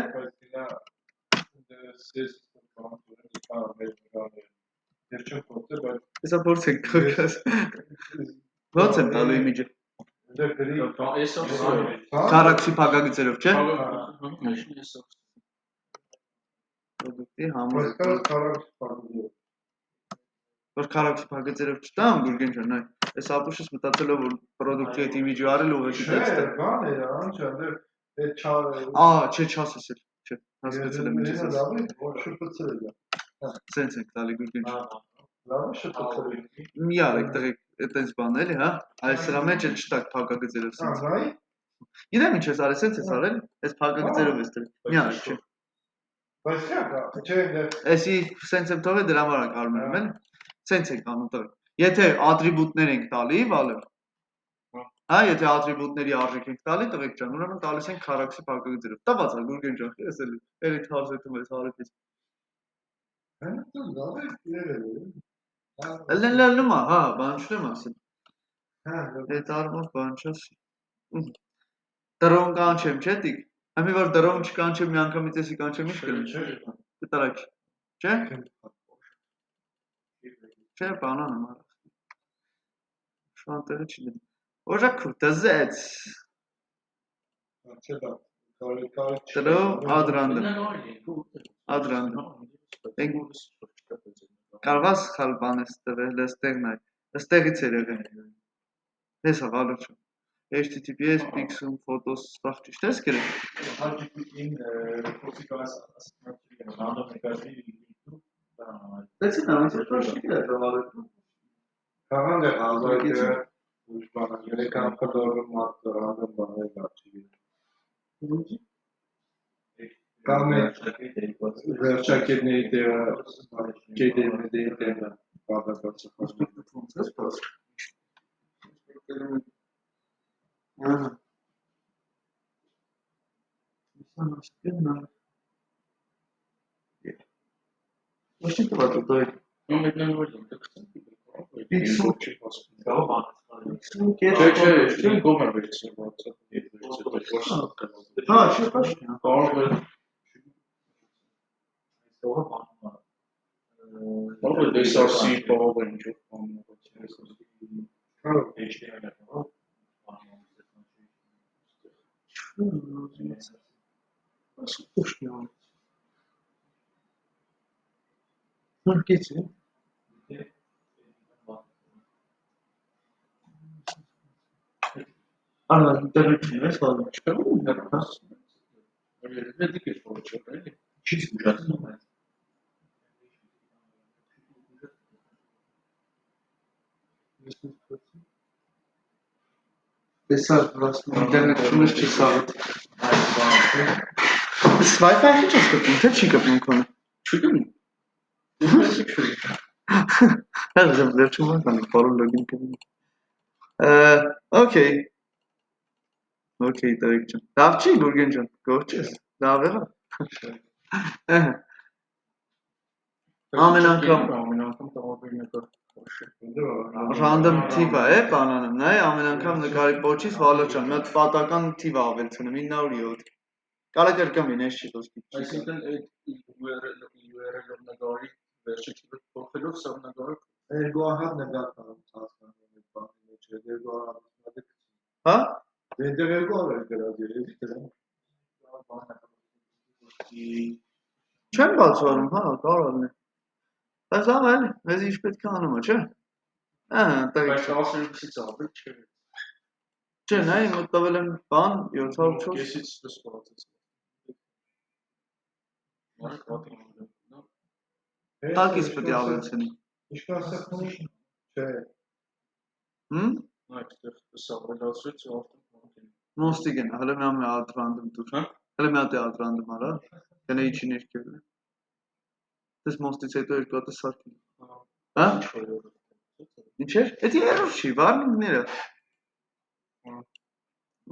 Հեսա փորձենք կոկաս։ Ոնց եմ տալու image-ը։ Քարակսի փակագծերով, չէ։ Product-ի համար։ Որ քարակսի փակագծերով չտամ, Գուրգեն ջան, այ։ Այս ապուշս մտածելով որ product-ի այդ image-ը արել ուղղակի տեքստը։ Բան էր, անչա, դեր չար։ Չէ, չասեցել, չէ, հասկացել եմ ինչ ես ասում։ Որ շփոթել է։ Սենց ենք տալի Գուրգեն ջան։ Լավ է շփոթել։ Մի արեք տղեկ, այտենց բան էլի, հա։ Այս սրա մեջ էլ չտակ փակագծերով սենց։ Նայ։ Գիտեմ ինչ ես արել, սենց ես արել, այս փակագծերով ես դրել։ Մի արեք, չէ։ Բայց չէ, Էսի սենց եմ թողել դրա համար ակարում եմ, էլ սենց ենք անում տղեկ։ Եթե ատրիբուտներ ենք տալի, վալը։ Հա, եթե ատրիբուտների արժեք ենք տալի, տղեկ ջան, ուրեմն տալիս ենք քառակուսի փակագծերով։ Տված է Գուրգեն ջան, ես էլի թարզեցում ես հարևից։ Լննա, հա, բան չեմ ասել։ Այդ արմով բան չասի։ Դրոն կանչեմ, չէ՞ տիկ։ Ամի որ դրոն չկանչեմ, մի անգամից էսի կանչեմ, ինչ կլինի։ Կտարակ։ Չէ՞։ Չէ, բանան եմ արա։ Շանտերը չի լինի։ Օժակ դզեց։ Չէ, դա Դրո ադրանդը։ Կարողաս խալ բանես տվել, ստեղ նայ։ Ստեղից էր եղել։ Ես հավալուց։ HTTPS Pixel Photos ստախ ճիշտ ես գրել։ Դեցի նամից է պրոշիկը է տվալետ։ Կաղանդ է հազայդը ուժ բանան, երեկ ամպրդորում մատը ռանդոմ բաներ գաչի։ Կամ է վերջակետների տեղը, կետերների տեղը բադակացը խասմի։ Ոչինչ տված ու դոյ։ Չէ, գոմ է վերցին Հա, չի պաշտ։ կարող է դեսարսի պահով է ինչ-որ Կեցի։ Արա, դերություն ես վալում չկարում ներկաս։ Հետիք ես որ չէ, էլի։ Չից ուժացնում է։ Տեսար վասնում ինտերնետ շունես չի սաղըտ։ Ես Wi-Fi ինչ ես կպնում, թե չի կպնում կոնը։ Չգնում։ Հələ ջəm վերջում ականի, պարոն լոգին կպնում։ Okay, տերեք ջան։ Դավ չի Գուրգեն ջան, գորջ ես, դավ եղա։ Ամեն անգամ տաղավերի նկար Random թիվա է բանանում, նայ, ամեն անգամ նկարի պոչից վալոչան, մի հատ պատական թիվ ավելցնում, 907։ Կարա կրկամին, ես չի խոսքի։ Այսինքն այդ URL-ով նկարի վերջը թիվը փոխելով սա նկարը Երկու ահատ նկար կարող հասկանում այդ բանի մեջ, երկու ահատ նկարը։ Հա? Դե երկու ահատ գրած երևի դրան։ Չեմ բացառում, հա, կարող լինի։ Բայց ավել, մեզ ինչ պետք է անում է, չէ՞։ Բայց ասելուքից ավելի չէ։ Չէ, նայ, մտտվել եմ բան 704։ Կեսից սպասած։ Տակից պետք է ավելցնի։ Ինչքան սեղմում չէ։ Այստեղ սավելացրեց ու արդեն Մոստիկ են, հələ մի ամեն ալտրանդում դուր։ Հələ մի հատ է ալտրանդում արա, գնա իջի ներքևը։ Դες մոստից հետո երկու հատ է սարքել։ Հա? Ինչ էր? Էդի երրորդ չի, վարնինգները։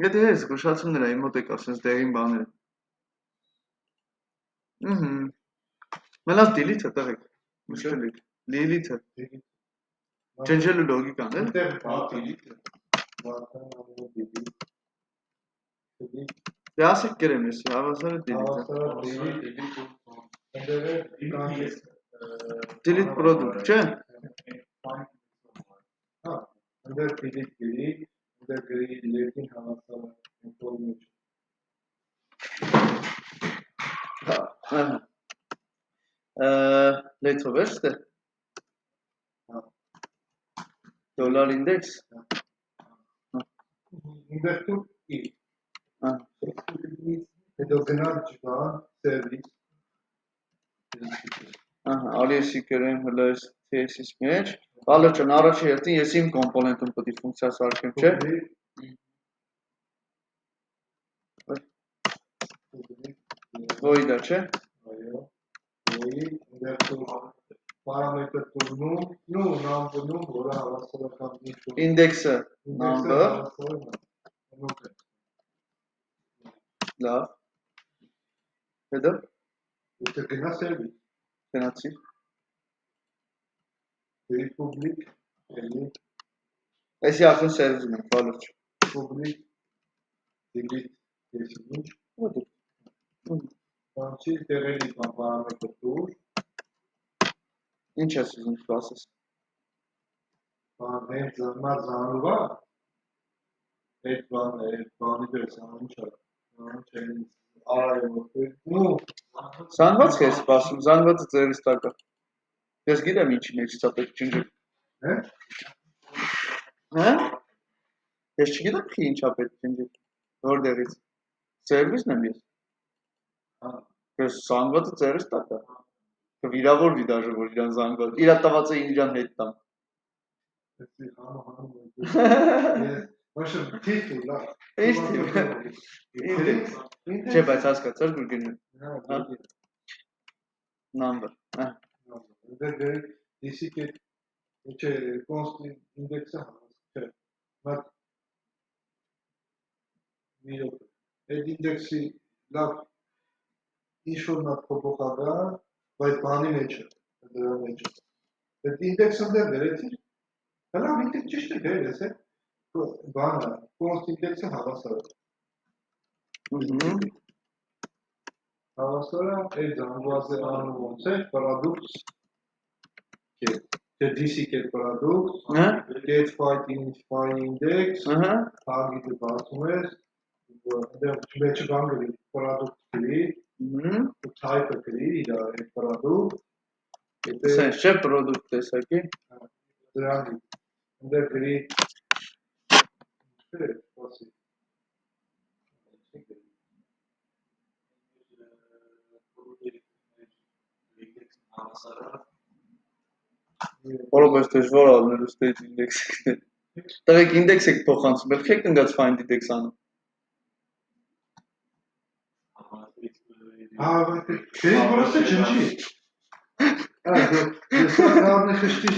Եթե ես զգուշացումներ իմ մոտ եք ասենց դեղին բաները։ Մենակ delete-ը տղեկ։ Միշտել եք։ Delete-ը։ Չենջելու լոգիկան, է՞։ Դեռ delete-ը։ Դե ասեք գրեմ ես, հավասարը delete-ը։ Delete product, չէ՞։ Հա, ընդեր delete գրի, ընդեր գրի երկին հավասարը information։ Let's overste. Dollar index. Ինձ դու ի։ Հետո գնալ չկա, service։ Ալիեսի կրեմ հլայս TS-ից մեջ։ Բալոչան, առաջի երդին ես իմ կոմպոնենտում պտի ֆունկցիա սարքեմ, չէ։ Void-ա, չէ։ Այո։ Ոյի, դեռ պարամետր տուրնում, նու նամբնում, որը հավասարական ինչ-որ Ինդեքսը ինդեքսը number, հավասարական է։ լավ, հետո Եթե գնա սերվիս, գնացի, public, էլի, այսի արդեն սերվիզն եմ, բալուրջ, public, delete, եսի ինչ, ոդու, բանչի տեղերի բան պարամետր տուր, ինչ ես ուզում սպասես, բան հենց զանմար զանուվա, այդ բանը, այդ բանի դեր զանուչա, արայով, նու, զանգված կես սպասում, զանգվածը ձերիս տակա, ես գիտեմ ինչի մեջից ապետ ջնջի, հա, ես չգիտեմ խի ինչ ապետ ջնջի, որ դերից, սերվիզն եմ ես, ես զանգվածը ձերիս տակա, կվիրավորվի դաժը, որ իրան զանգված, իրա տվածը իրան հետ տամ, եսի հանում, Մաշը թիվ ու լավ։ Ինչ թիվ։ Չէ, բայց հասկացար գուրգենում։ Number։ Դեր դիսիկ է չէ const index-ը չէ։ Բայց միրոք այդ index-ի լավ ինչ-որ նա փոփոխական, բայց բանի մեջ է, դրա մեջ է։ Այդ index-ը դեր վերեցի։ Հələ ինտեքս ճիշտ է դեր էս է։ Բանը const index-ը հավասար է։ Հավասար է այդ զանգվածը անում ոնց է product get DC get product get fight index target-ը բացում ես դեռ մեջը բան գրի product գրի ու type-ը գրի իր այդ product Սենց չէ product տեսակի դրան դեր գրի չէ սպասի Որոպես դժվար ալնել stage index-ը Տղեք index եք փոխանցում, ելք եք ընգաց find index անում Գրի որոս է չնչի Ես նարնի խշտի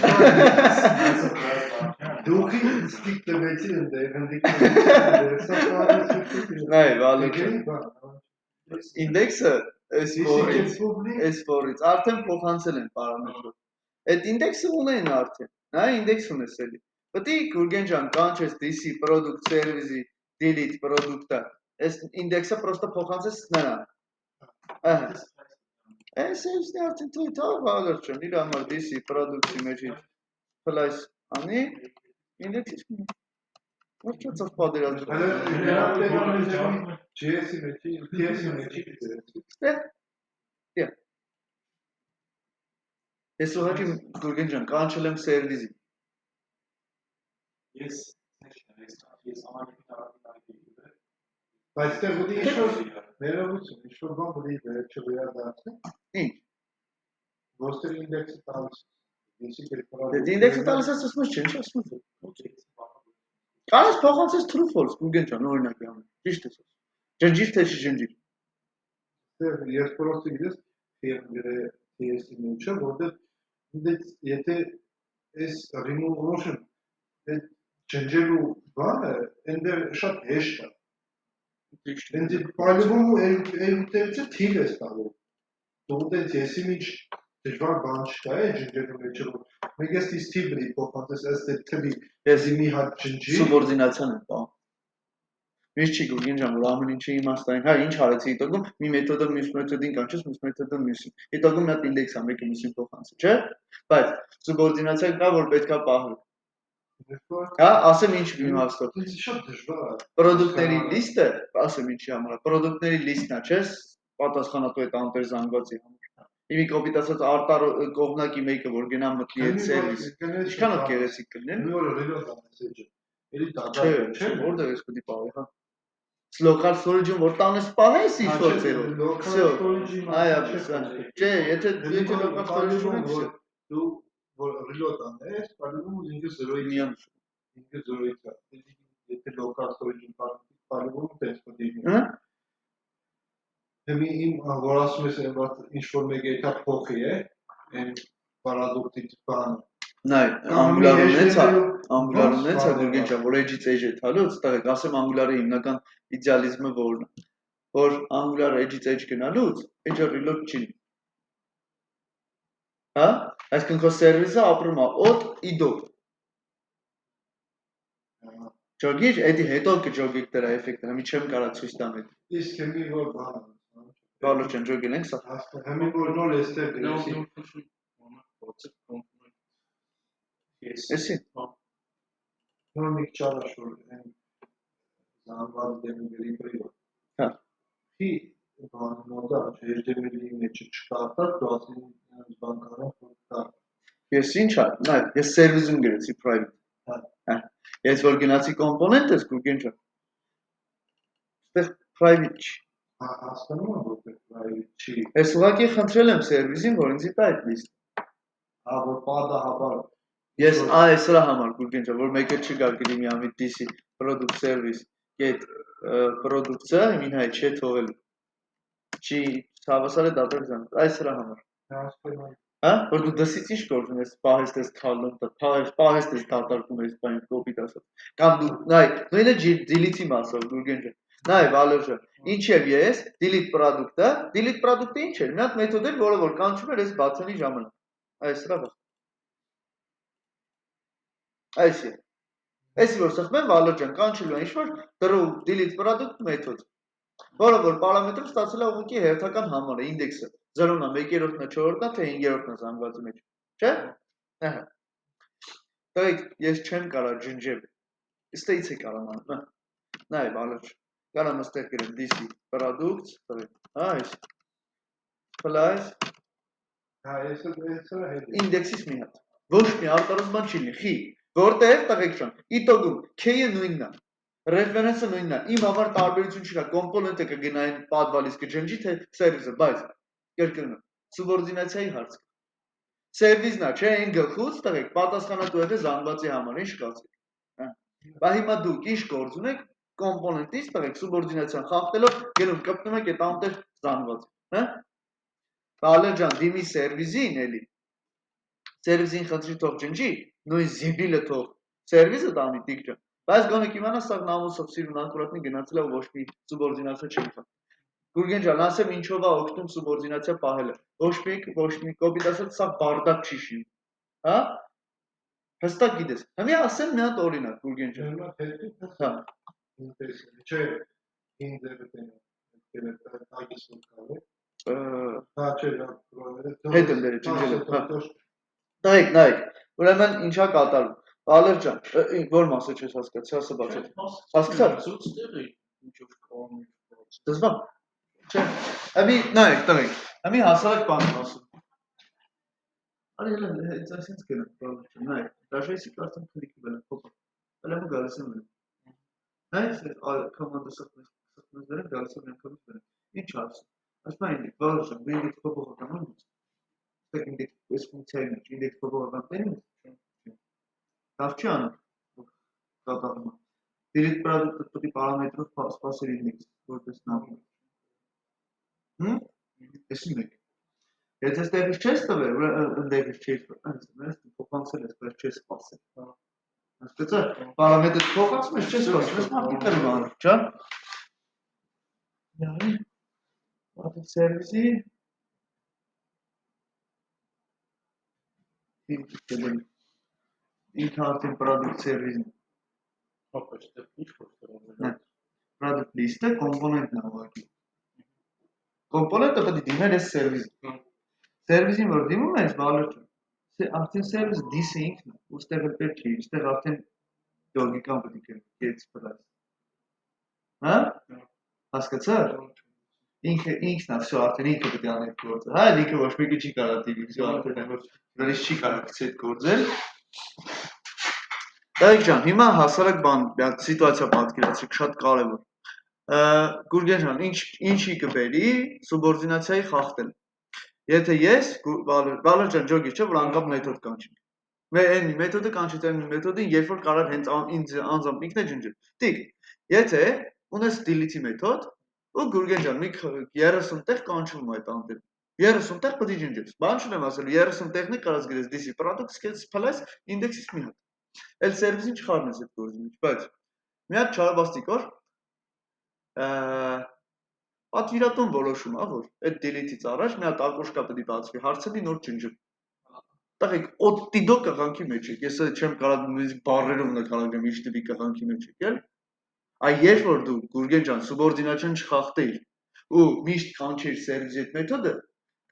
դուքի ստիք տվեցի ընդեղ Նայ, վալուք Index-ը S4-ից արդեն փոխանցել են պարամետրով Այդ index-ը ունեն արդեն Նա index ունես էլի Պետի Գուրգեն ջան կանչես DC product service-ի delete product-ը Այս index-ը պրոստը փոխանցես նրան Այս էսնի արդեն թույթա վալուք չն իր համար DC product-ի մեջի Place անի index-ից Մոչացավ պատերազմ GS-ի մեջի, TS-ի մեջի Ես ուղղակի Գուրգեն ջան կանչել եմ սերվիզի Բայց դե գուտի ինչ-որ ներողություն, ինչ-որ բան գուտի չվերադարձնի Ինչ? Ոստեր ինդեքսը տալիս Դե ինդեքսը տալիս ես ասում ես չէ, ինչ ասում ես Կարաս փոխանցես true false Գուրգեն ջան օրինակի համար Ճիշտ ես Ջնջիր թե չջնջիր Ես պրոստի գիտես TS-ի մեջը, որտեղ եթե այս remotion այդ ջնջելու բանը ընդեր շատ հեշտ է Ինձ պայլվում ու էլուտերիցը թիվ ես տալու Դու ես-ի միջ դժվար բան չկա է ջնջելու մեջը Մենք ես տիս թիվ բրի փոխանցես ըստ այդ թվի Ես մի հատ ջնջի Սուբորդինացիան եմ պահում Միշտ չի Գուրգեն ջան, որ ամեն ինչը իմաստային, հա ինչ արեցի, իտոգում մի մեթոդը մյուս մեթոդին կանչես, մյուս մեթոդը մյուսին։ Իտոգում մի հատ ինդեքս ա, մեկը մյուսին փոխանցի, չէ՞։ Բայց սուբորդինացիա կա, որ պետքա պահել։ Հա, ասեմ ինչ իմաստով։ Ինձ շատ դժվար է։ Պրոդուկտների լիստը, ասեմ ինչի համար, պրոդուկտների լիստն է, չէ՞, պատասխանատու այդ անտեր զանգվածի համար։ Իմի կոպիտ ասած արտար կողմնակի մեկը, որ գնա մտնի այդ սերվիս։ Ինչքանով գեղեցիկ կլինի։ Մի օր ռելոդ ամեսեջը։ Էլի Չէ, չէ, որտեղ ես պետք է պահի, հա։ Local storage-ում որ տանես պահես ինչ-որ ձերով։ Local storage-ի Այո, չէ, եթե local storage-ում ես, դու որ reload անես, բալում ինքը 0-ից միան ինքը 0-ից է։ Եթե local storage-ում բալում տես պետք է։ Հա։ Հիմի իմ որ ասում ես ինչ որ մեկը դա փոխի է, այն պարադոկտի բանը։ Նայ, անգուլար ունեցա գուրգենչա, որ edge-ից edge է տալուց, տղեկ, ասեմ անգուլարի հիմնական իդեալիզմը որն է, որ անգուլար edge-ից edge գնալուց, edge-ը reload չի լինի։ Հա? Այսինքն քո սերվիսը ապրում է օդ իդով։ Ջոգիր, էդի հետո կջոգիկ դրա էֆեկտը, հիմի չեմ կարա ցույց տամ էդ։ Իսկ հիմի որ բան։ Բալո չեն ջոգել ենք սա։ Հիմի որ նոր էստեղ գրեցի։ Էսի։ Նոր մի չարաշ որ այն զանգված դեմիգրի պրիո։ Հա։ Հի բան նոդա, HTML-ի մեջ չկա, դու ասին բանկարան կա։ Ես ինչա, նայ, ես սերվիսում գրեցի private։ Հա։ Ես որ գնացի կոմպոնենտ ես գուրգենչա։ Այդտեղ private չի։ Հասկանում եմ որ private չի։ Ես ուղղակի խնդրել եմ սերվիսին, որ ինձ տա այդ լիստ։ Հա որ պատահաբար Ես սրա համար գուրգենչա, որ մեկը չգա գրի մի ամի DC product service get product-ը իմին հայ չէ թողել։ Չի հավասար է դատել զանգ։ Այս սրա համար։ հասկանում եմ։ Հա, որ դու դասից ինչ գործում ես, պահես ես թալում, պահես ես դատարկում ես բան կոպիտ ասած։ Կամ դու նայ, նույնը delete-ի մասով գուրգենչա։ Նայ, Վալորջան, ինչև ես delete product-ը ինչ էր։ Մի հատ մեթոդ էր, որը որ կանչում էր այս բացանի ժամանակ։ Այս սրա բա։ Այսի։ Այսի որ սխմեմ Վալորջան, կանչելու է ինչ-որ throw delete product մեթոդ։ Որը որ պարամետրը ստացել է ուղղակի հերթական համարը, ինդեքսը։ 0-ն է, 1/3-ն է, 4-ն է, թե 5/3-ն է զանգվածի մեջ։ Չէ՞։ Ահա։ Դայք ես չեմ կարա ջնջել։ Ստեից է կարամ անում, հա։ Նայ, Վալոջ։ Կարամ ստեղ գրեմ DC product, հա, այս։ Plus Հա, ես հետ։ ինդեքսից մի հատ։ Ոչ մի արտարոց բան չի լինի, խի։ Որտեղ տղեկ ջան, իտոգում K-ը նույնն է։ Reference-ը նույնն է։ Իմ համար տարբերություն չկա, կոմպոնենտը կգնային падվալից կջնջի, թե սերվիսը, բայց կրկնում եմ, սուբորդինացիայի հարց կա։ Սերվիսն է, չէ, այն գլխուց տղեկ պատասխանատու է զանգվածի համար, ինչ կացեք։ Հա։ Բա հիմա դուք ինչ գործ ունեք, կոմպոնենտից տղեկ սուբորդինացիան խախտելով գնում կպնում եք այդ անտեր զանգվածը, հա։ Բալեր ջան, դիմի սերվիսին էլի։ Սերվիսին խնդրի թող ջնջի, նույն զիբիլը թող սերվիսը տանի տիկ ջան։ Բայց գոնե կիմանա սա նամուսով սիրուն ակուրատնի գնացել է ոչ մի սուբորդինացիա չի խախտում։ Գուրգեն ջան, ասեմ ինչով է օգնում սուբորդինացիա պահելը։ Ոչ մի կոպիտ ասած սա բարդակ չի շինում։ Հա։ Հստակ գիտես։ Հիմա ասեմ մի հատ օրինակ, Գուրգեն ջան։ Հիմա հետո Հա։ ինտերեսանտ չէ։ Ինտերնետը այգիս կա։ Հա, չէ, հետ եմ դերը ջնջել եմ, հա։ Նայեք, ուրեմն ինչա կատարվում։ Վալեր ջան, որ մասը չես հասկացի, ասա բացեք։ Հասկացա՞ր։ Դզվա։ Չէ։ Ամի նայեք, տղեկ։ Ամի հասարակ բան եմ ասում։ Արի հələ հենց այսինչ գնա, Վալեր ջան, նայեք։ Դաշայսի կարծեմ քլիկի վրա փոփ։ Հələ մը գալիս եմ։ Նայեք, կոմանդը սխմես դերը գալիս եմ անգամից վրա։ Ինչ ասում։ Ասում են, Վալեր ջան, ինձ փոփոխական ունի։ Ստեք ինձ այս ֆունկցիայի մեջ ինձ փոփոխական տենի։ Լավ չի անում։ Կատարում է։ Delete product-ը պետք է պարամետրով սպասել ինդեքս, որպես նամակ։ Էսի մեկ։ Եթե ստեղից չես տվել, ընդեղից չես տվել, փոխանցել ես, բայց չես սպասել։ Հասկացա՞ր։ Պարամետրը փոխանցում ես, չես սպասել, ես մարդիկ եմ անում, ջան։ Յարի։ Ապա սերվիսի ինքը արդեն product service-ն product list-ը կոմպոնենտն է ուղղակի։ Կոմպոնենտը պետք է դիմել այս սերվիսին։ Սերվիսին որ դիմում ես, Վալեր ջան, արդեն սերվիս DC-ը ինքն է, ուստեղ էլ պետք չի, ուստեղ արդեն լոգիկան պետք է get price։ Հա? Հասկացա՞ր։ Ինքն է, всё, արդեն ինքը պետք է անի այդ գործը։ Հա, ինքը ոչ մեկը չի կարող դիմի, всё, արդեն որ դրանից չի կարող գցի այդ գործը։ Դայք ջան, հիմա հասարակ բան, սիտուացիա պատկերացրեք, շատ կարևոր։ Գուրգեն ջան, ինչի կբերի սուբորդինացիայի խախտելը։ Եթե ես, Վալեր ջան, ջոգի չէ, որ անգամ մեթոդ կանչի։ Այն մեթոդը կանչեց այն մեթոդին, երբ որ կարող հենց ինձ անձամբ ինքն է ջնջել։ Տիկ, եթե ունես delete-ի մեթոդ, Ու Գուրգեն ջան, մի 30 տեղ կանչում այդ անտեր։ 30 տեղ պետք է ջնջես։ Բան չունեմ ասել, 30 տեղն է կարած գրես DC product skills plus index-ից մի հատ։ Էլ սերվիսին չխառնես այդ գործի մեջ, բայց մի հատ չարաբաստիկ օր պատվիրատուն որոշում ա, որ այդ delete-ից առաջ մի հատ ակոշկա պետք է բացվի, հարցնի նոր ջնջում։ Տղեկ, օտտիդո կղանքի մեջ եք, ես չեմ կարող նույնիսկ բառերով նկարագրեմ ինչ տիպի կղանքի մեջ եք, էլ։ Այ երբ որ դու Գուրգեն ջան subordination չխախտեիր ու միշտ կանչեիր service-ից մեթոդը,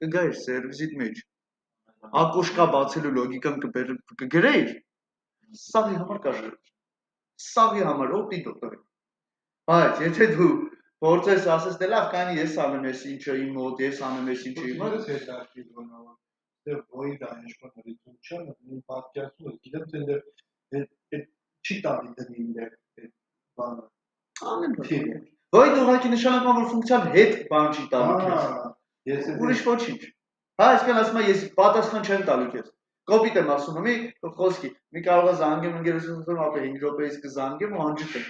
կգայր service-ից մեջ։ Ակոշկա բացելու լոգիկան կգրեիր, սաղի համար կաշր։ Սաղի համար օտտիդո տղեկ։ Բայց եթե դու գործես ասես դե լավ կանի ես անում ես ինչը իմ մոտ, ես անում ես ինչը իմ մոտ, Դե ոյ դա ինչ-որ ռիթմ չա, նույն պատկերացումը գիտեմ թե դե չի տալի դրին դե բանը։ Անեն բան։ Ոյ դու ուղղակի նշանակում որ ֆունկցիան հետ բան չի տալու քեզ։ Ես Ուրիշ ոչինչ։ Հա, այսքան ասում եմ ես պատասխան չեմ տալու քեզ։ Կոպիտ եմ ասում մի խոսքի։ Մի կարող է զանգեմ ընկերությունից ապա 5 րոպեից կզանգեմ ու անջուտեմ։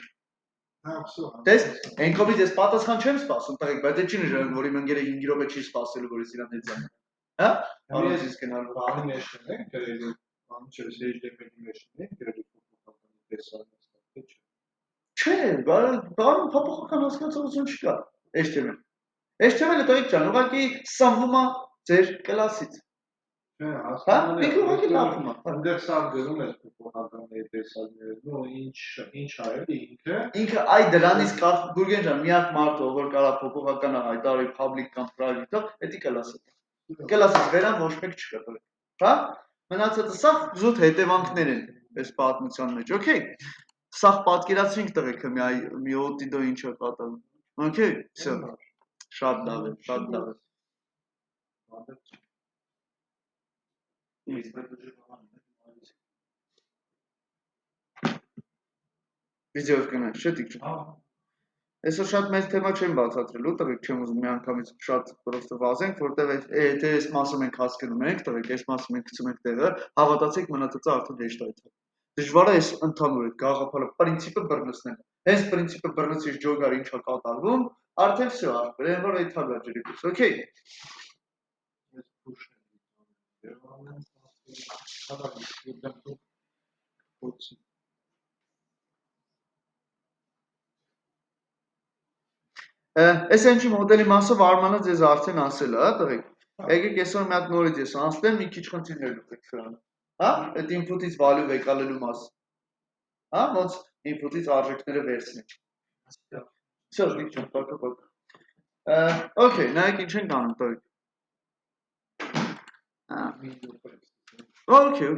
Հա, վсё։ Տես, այն կոպիտ ես պատասխան չեմ սպասում, տղեկ, բայց դա չի նշանակում որ իմ ընկերը 5 րոպե չի սպասելու որ ես իրան հետ զանգեմ։ Հա? Արոց իսկ գնալու։ Բանի մեջ ենք գրելու, բան չէ, HTML-ի մեջ ենք գրելու փոփոխական տեսանյութ, չէ։ Չէ, բան փոփոխական հասկացողություն չկա HTML։ HTML-ը տղեկ ջան, ուղղակի սանվում է ձեր կլասից։ Չէ, Հա? հասկանում Ինքը ուղղակի լավում է։ Այնտեղ սա գրում ես փոփոխական տեսանյութ, նո ինչ ա էլի ինքը։ Ինքը այ դրանից Գուրգեն ջան, միակ մարդը, որ կարա փոփոխականը հայտարարի public կամ private-ով, դա կլասը։ Կլասից վերան ոչ մեկ չկա տղեկ։ Հա? Մնացածը սա զուտ հետևանքներ են այս պատմության մեջ, օքեյ։ Սա պատկերացրինք տղեքը մի օտիդո ինչ է կատարում։ Okay, всё. Շատ լավ է, շատ լավ է։ Վիդեոյով կնայես, չէ՞ դիք։ Այսօր շատ մեծ թեմա չեմ բացատրելու, տղեկ չեմ ուզում միանգամից շատ պրոստը վազենք, որտեղ եթե այս մասը մենք հասկանում ենք, տղեկ այս մասը մենք գցում ենք տեղը, հավատացեք մնացածը արդեն հեշտ է։ Դժվար է այս ընդհանուր է գաղափարը, պրինցիպը բռնցնել։ Հենց պրինցիպը բռնցից ջոգար ինչա կատարվում, արդեն всё, արդեն որ այդ հագա ջրիկուս, օքեյ։ SNG մոդելի մասը վարմանը ձեզ արդեն ասել է, հա, տղեկ։ Եկեք այսօր մի հատ նորից ես անցնեմ, մի քիչ խնդիրներ լուծենք սրանը։ Հա, այդ input-ից value վեկալելու մասը։ Հա, ոնց input-ից արժեքները վերցնենք։ Всё, դիք չեմ պակապակ։ Okay, նայեք ինչ ենք անում, տղեկ։ Okay,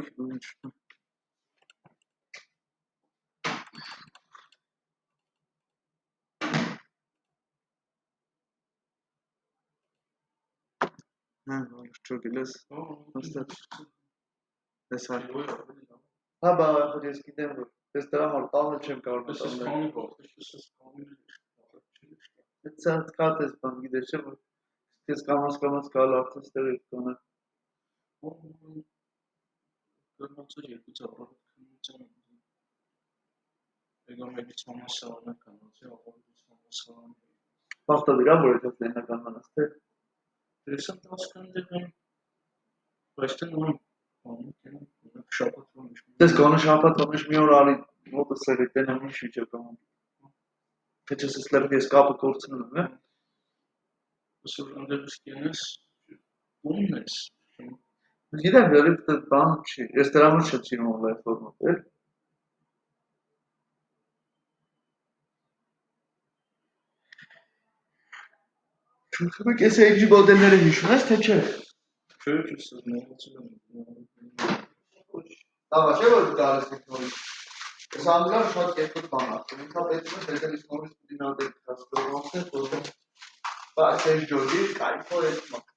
Հա, ճոգելես։ Ոստատ։ Տեսա։ Հա, բա ես գիտեմ որ ես դրա համար տանը չեմ կարող մտածել։ Դա կատես բան գիտես չէ՞ որ ես կամաց գալ արդեն ստեղ եք տանը։ Կրնոցը երկու ծառայություն Եկա մեկից համասարանը կանացի, ապարդուց համասարանը։ Բախտադիր ա, որ այդ լենական մանաս, թե։ Դրեսան տասկան դեպեն, բայց թե նորմ շապատվում իշ։ Դες կոնը շապատվում իշ մի օր արի մոտը սերի տենամ ինչ վիճը կամում։ Թե չես ես լրվ ես կապը կործնում, է։ Ոսոր անդերուս կենես, ումն ես։ Գիտեմ, լրիվ բան չի, ես դրա մր չեմ սիրում ոնլայն ֆորմատ, էլ։ Շուտվեք ես էջի բոդելները հիշում ես, թե չէ։ Չէ, չես նեղացել եմ։ Տավա չէ, որ դարես դիք նորից։ Ես անգլար շատ կերպոտ բան ասում, ինքա պետում ես դետելից նորից պուտին ադեք կաստրովանց է, որտեղ բայց էջ ջոգի, կայքոր էջ մակ։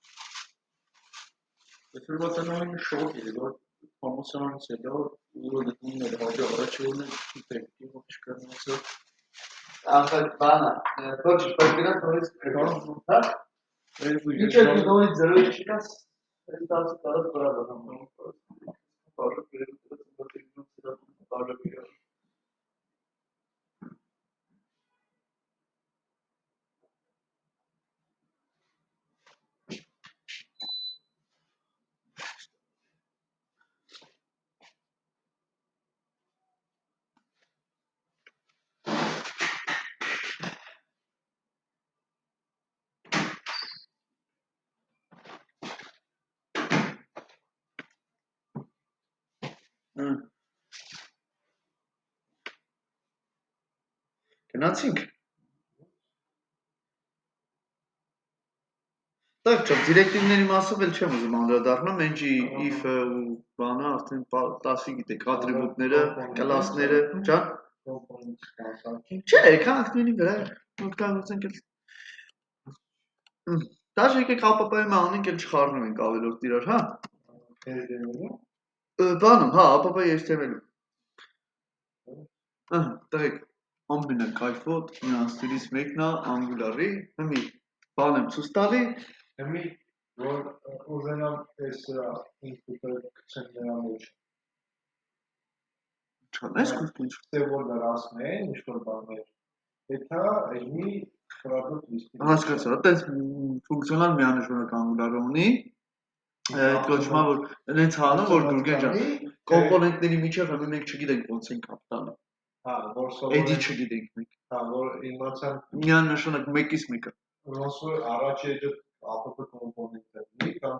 Եվրոպացանային շոկ է, որ համասարանից հետո ուղը դնում էր հաջող առաջավորն է պետքի ոչ չկարնացել։ Ախր բանա, ոչ պրգրատ նորից կրգան, հա։ Ինչ է դու նորից զրոյ չկաս, այս տասը տարած բրավա համ։ Բարը կրգան դրած բարը կրգան։ Գնացինք։ Так, չեմ, դիրեկտիվների մասով էլ չեմ ուզում անդրադառնամ, այնջի if-ը ու բանը արդեն 10-ի գիտեք, ատրիբուտները, կլասները, ջան։ Չէ, քանակների վրա օգտագործենք էլ։ Դաժե եկեք APP-ի անենք էլ չխառնենք ավելորդ իրար, հա։ Բանում, հա, APP-ի HTML-ում։ Ահա, տղեկ, ամբինը կայֆոտ, նյանսներից մեկն է Angular-ի, հիմի բան եմ ցույց տալի, Հիմի որ ուզենամ այս ինպուտը գցեմ նրա մեջ։ չանես քույր։ Թե որ լրացնեն ինչ-որ բաներ, հետա այնի product list-ի։ Հասկացա, այտենց ֆունկցիոնալ միանշանակ Angular-ը ունի, այդ կոչվում է որ այնց հանում որ Գուրգեն ջան, կոմպոնենտների միջև հիմա մենք չգիտենք ոնց են կապ տալու։ Հա, որ Էդի չգիտենք մենք։ հա, որ իմացան Միանշանակ մեկից մեկը։ ոնց որ առաջ եկել APP կոմպոնենտը ունի կամ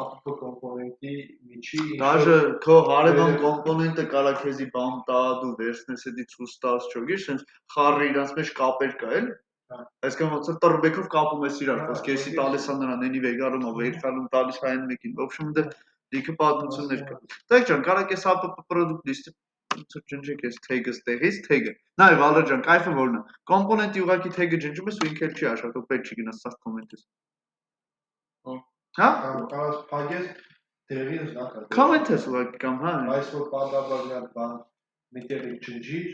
APP կոմպոնենտի միջի Դաժե քո հարևան կոմպոնենտը կարա քեզի բան տա, դու վերցնես էդի ցույց տաս, չգիտես, sense խառը իրանց մեջ կապեր կա էլ։ Այսինքն ոնց որ տրբեկով կապում ես իրար, խոսքի էսի տալիս է նրան, էնի վեգարում ով երկալում տալիս այն մեկին։ В общем, դե լիքը պատմություններ կա։ Տեք ջան, կարա կես APP product list-ը ջնջեք այս tag-ը ստեղից, tag-ը։ Նայ Վալեր ջան, կայֆը որն է։ Կոմպոնենտի ուղղակի tag-ը ջնջում ես ու ինքը չի աշխատում, պետք չի գնաս սա կոմենտես։ Հա? Կարաս փագես դերին զնակա։ Կոմենտ ես ուղղակի կամ հա։ Այս որ բանդաբար բան միտեղ ջնջիր,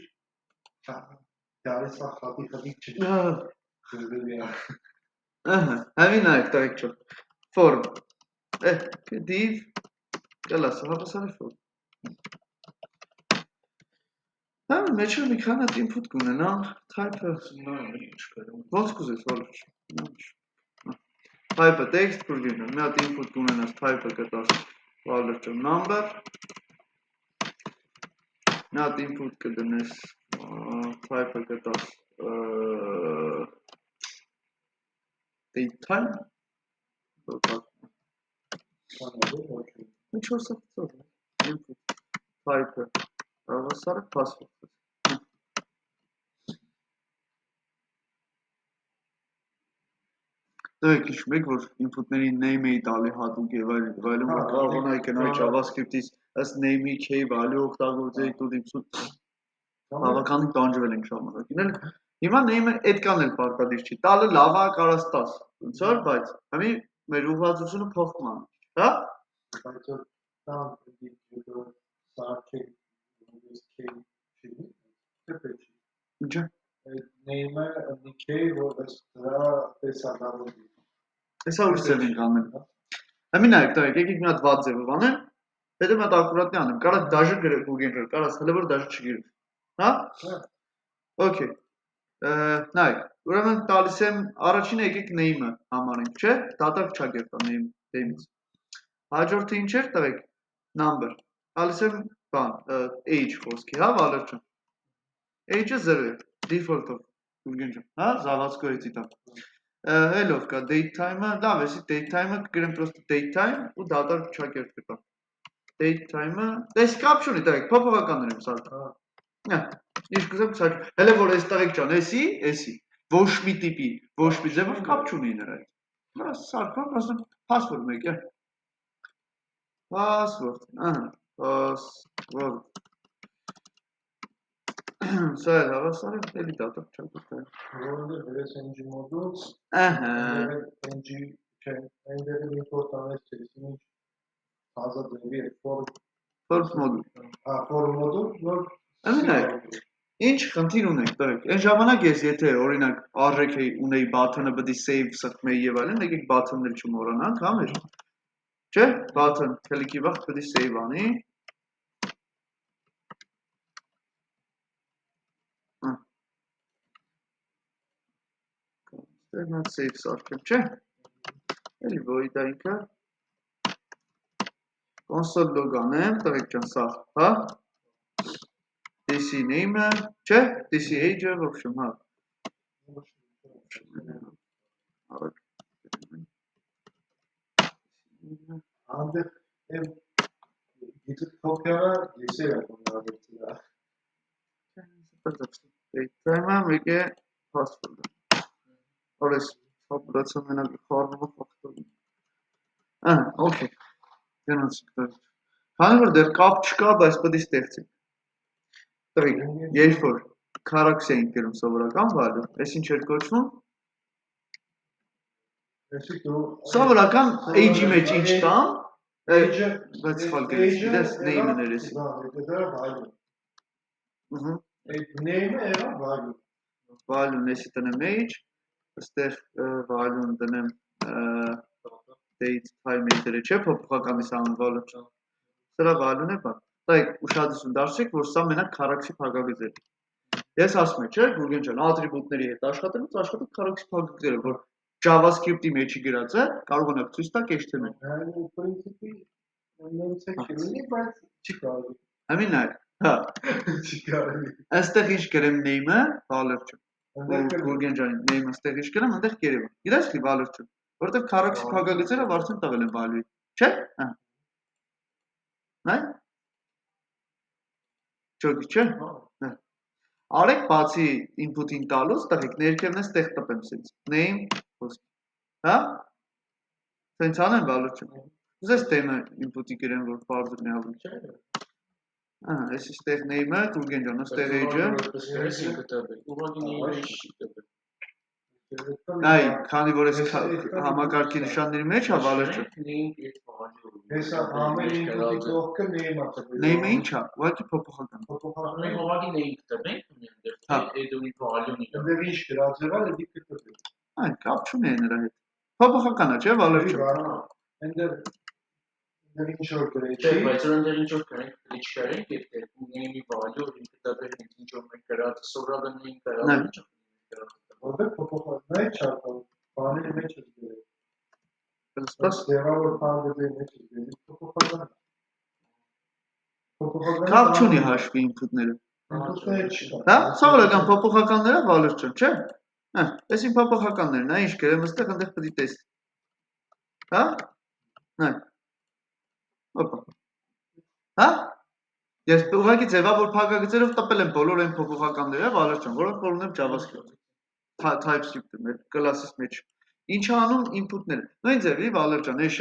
դարես խախտի չջնջի։ Ահա, հավի նայեք տայք չո։ Form։ Div կլաս, հավասար է form։ Հա, մեջը մի քանի input կունենա, type-ը ոնց կուզես Վալեր։ Type-ը text կուրգին, մի հատ input կունենաս, type-ը կտաս Վալեր ջան number։ Մի հատ input կդնես, type-ը կտաս date time։ Ինչ որ սա input type-ը հավասար է password։ Դեք հիշում եք, որ input-ների name էի տալի հատուկ եւ այլն, որ կարողանայիք այն JavaScript-ից ըստ name-ի key value օգտագործեիք ու դիպսուտ բավականին տանջվել ենք ժամանակին էլ։ Հիմա name-ը այդքան էլ պարտադիր չի։ Տալը լավ է, կարաս տաս։ Ոնց որ, բայց հիմի մեր ուղղվածությունը փոխվում է, հա? Բայց որ տան սարքե Ինչա։ name-ը նիքե որ դրա տեսականորի։ Հեսա ուրիշ ձև ենք անել։ Հիմի նայեք, տայեք, եկեք մի հատ վատ ձևով անեմ, հետո մի հատ ակուրատնի անեմ, կարաս դաժը գուրգեն կար, կարաս հələ որ դաժը չգիրես, հա? Okay, նայեք, ուրեմն տալիս եմ, առաջինը եկեք name-ը համարենք, չէ, դատակ չագերտա name-ից, հաջորդը ինչ էր, տվեք, number, տալիս եմ բան, age խոսքի, հա, Վալեր ջան, age-ը 0 է, default-ով, գուրգեն ջան, հա, զավացքո էցի տա, Hello կա date time-ը, լավ էսի date time-ը կգրեմ պրոստը date time ու դատար չակերտ կտա։ Date time-ը, դես կապ չունի տղեկ, փոփոխականներ եմ սարքում։ Ինչ կուզեմ սարք, հələ որ այս տղեկ ջան, էսի, ոչ մի տիպի, ոչ մի ձևով կապ չունի նրա հետ։ Դա սարքում, ասեմ, password մեկ է։ Password, ահա, password։ Սա էլ հավասար է, էլի դատար չակերտ։ Որը վերես NG մոդուլ, Ահա։ NG չէ, այնտեղ import անես չէ, ինչ ազատ դեպի Form module։ Հա, form մոդուլ, որ Ամենայք, ինչ խնդիր ունենք, տղեկ, այն ժամանակ ես եթե օրինակ արժեք ունեի button-ը բդի save սխմեի եւ այլն, եկեք button-ներ չմոռանանք, հա մեր։ Չէ, button, click-ի վաղ բդի save անի։ Ստերնա save սարքեմ, չէ։ Էլի void-ա ինքը։ Console log անեմ, տղեկ ջան, սա, հա։ DC name-ը, չէ, DC age-ը, в общем, հա։ Անդեղ գիտը կոպիարա ես եմ ունարեցիա։ Time-ը մեկ է password-ը։ Օրես սապրացը մենակ խառնումը ֆակտորի։ Okay։ Գնացինք։ Քանի որ դեռ կապ չկա, բայց պետք է ստեղծենք։ Տղիկ, երբ որ քարակս էինք գրում սովորական value, այս ինչ էր կոչվում։ Սովորական age-ի մեջ ինչ տամ, բայց սխալ գրեցի, դες name-ը ներեցի։ Name-ը era value։ Value-ն էսի տնեմ age, այստեղ value-ն տնեմ date time-ը դրե չէ, փոփոխականի սահման value։ Սրա value-ն է բան։ Տայք ուշադրություն դարձրեք, որ սա մենակ քարակսի փակագծեր է։ Ես ասում եմ, չէ, Գուրգեն ջան, ատրիբուտների հետ աշխատելուց աշխատեք քարակսի փակագծերը, որ JavaScript-ի մեջի գրած է, կարող եք ցույց տալ HTML։ Պրինցիպի նույնիսկ բայց չի կարելի։ Ամեն նայ, հա։ Չի կարելի։ Այստեղ ինչ գրեմ name-ը, value չէ։ Գուրգեն ջան, name-ը այստեղ ինչ գրեմ, այնտեղ կերևա։ Գիտես թե value չէ, որովհետև քարակսի փակագծերը արդեն տվել են value-ի, չէ՞։ Հա։ Նայ։ Ճոգի չէ։ Հա։ Արեք բացի input-ին տալուց, տղեկ ներքևն է ստեղ տպեմ սենց։ Name, post։ Հա։ Սենց անեմ value չէ։ Ուզես name-ը input-ի գրեմ, որ բարձր նյավում չէ։ Ահա, այս ստեղ name-ը, Գուրգեն ջան, ստեղ age-ը։ Այ, քանի որ այս համակարգի նշանների մեջ է value չէ։ Հեսա ամեն ինպուտի կողքը name-ը տվել։ Name-ը ինչ է, ուղղակի փոփոխական։ Այնտեղ ինչ գրած եղավ, էդի կտվել։ Այն կապ չունի նրա հետ։ Փոփոխական է, չէ, value չէ։ Այնտեղ ինչ որ գրեի։ Բայց այնտեղ ինչ որ քրիչկարենք, եթե name-ի value ինքը տվել ենք ինչ որ մենք գրած սովորական name գրած ինչ որտեղ փոփոխական է չարքով, բաների մեջ է գրել։ Սպաս։ Դերավոր փակագծի մեջ է գրել, փոփոխական։ Կապ չունի հաշվի input-ները։ Ինպուտները չկա։ Հա, սովորական փոփոխականները value չեն, չէ՞։ Հա, այսին փոփոխականներն, նա ինչ գրեմ, այստեղ այնտեղ պետք է տեսնի։ Հա։ Նայ։ Օպա։ Հա։ Ես ուղղակի ձևավոր փակագծերով տպել եմ բոլոր այն փոփոխականները, value չեն, որոնք որ ունեմ JavaScript։ TypeScript-ը մեր կլասից մեջ։ Ինչ անում input-ները։ Նույն ձևի value ջան, էշ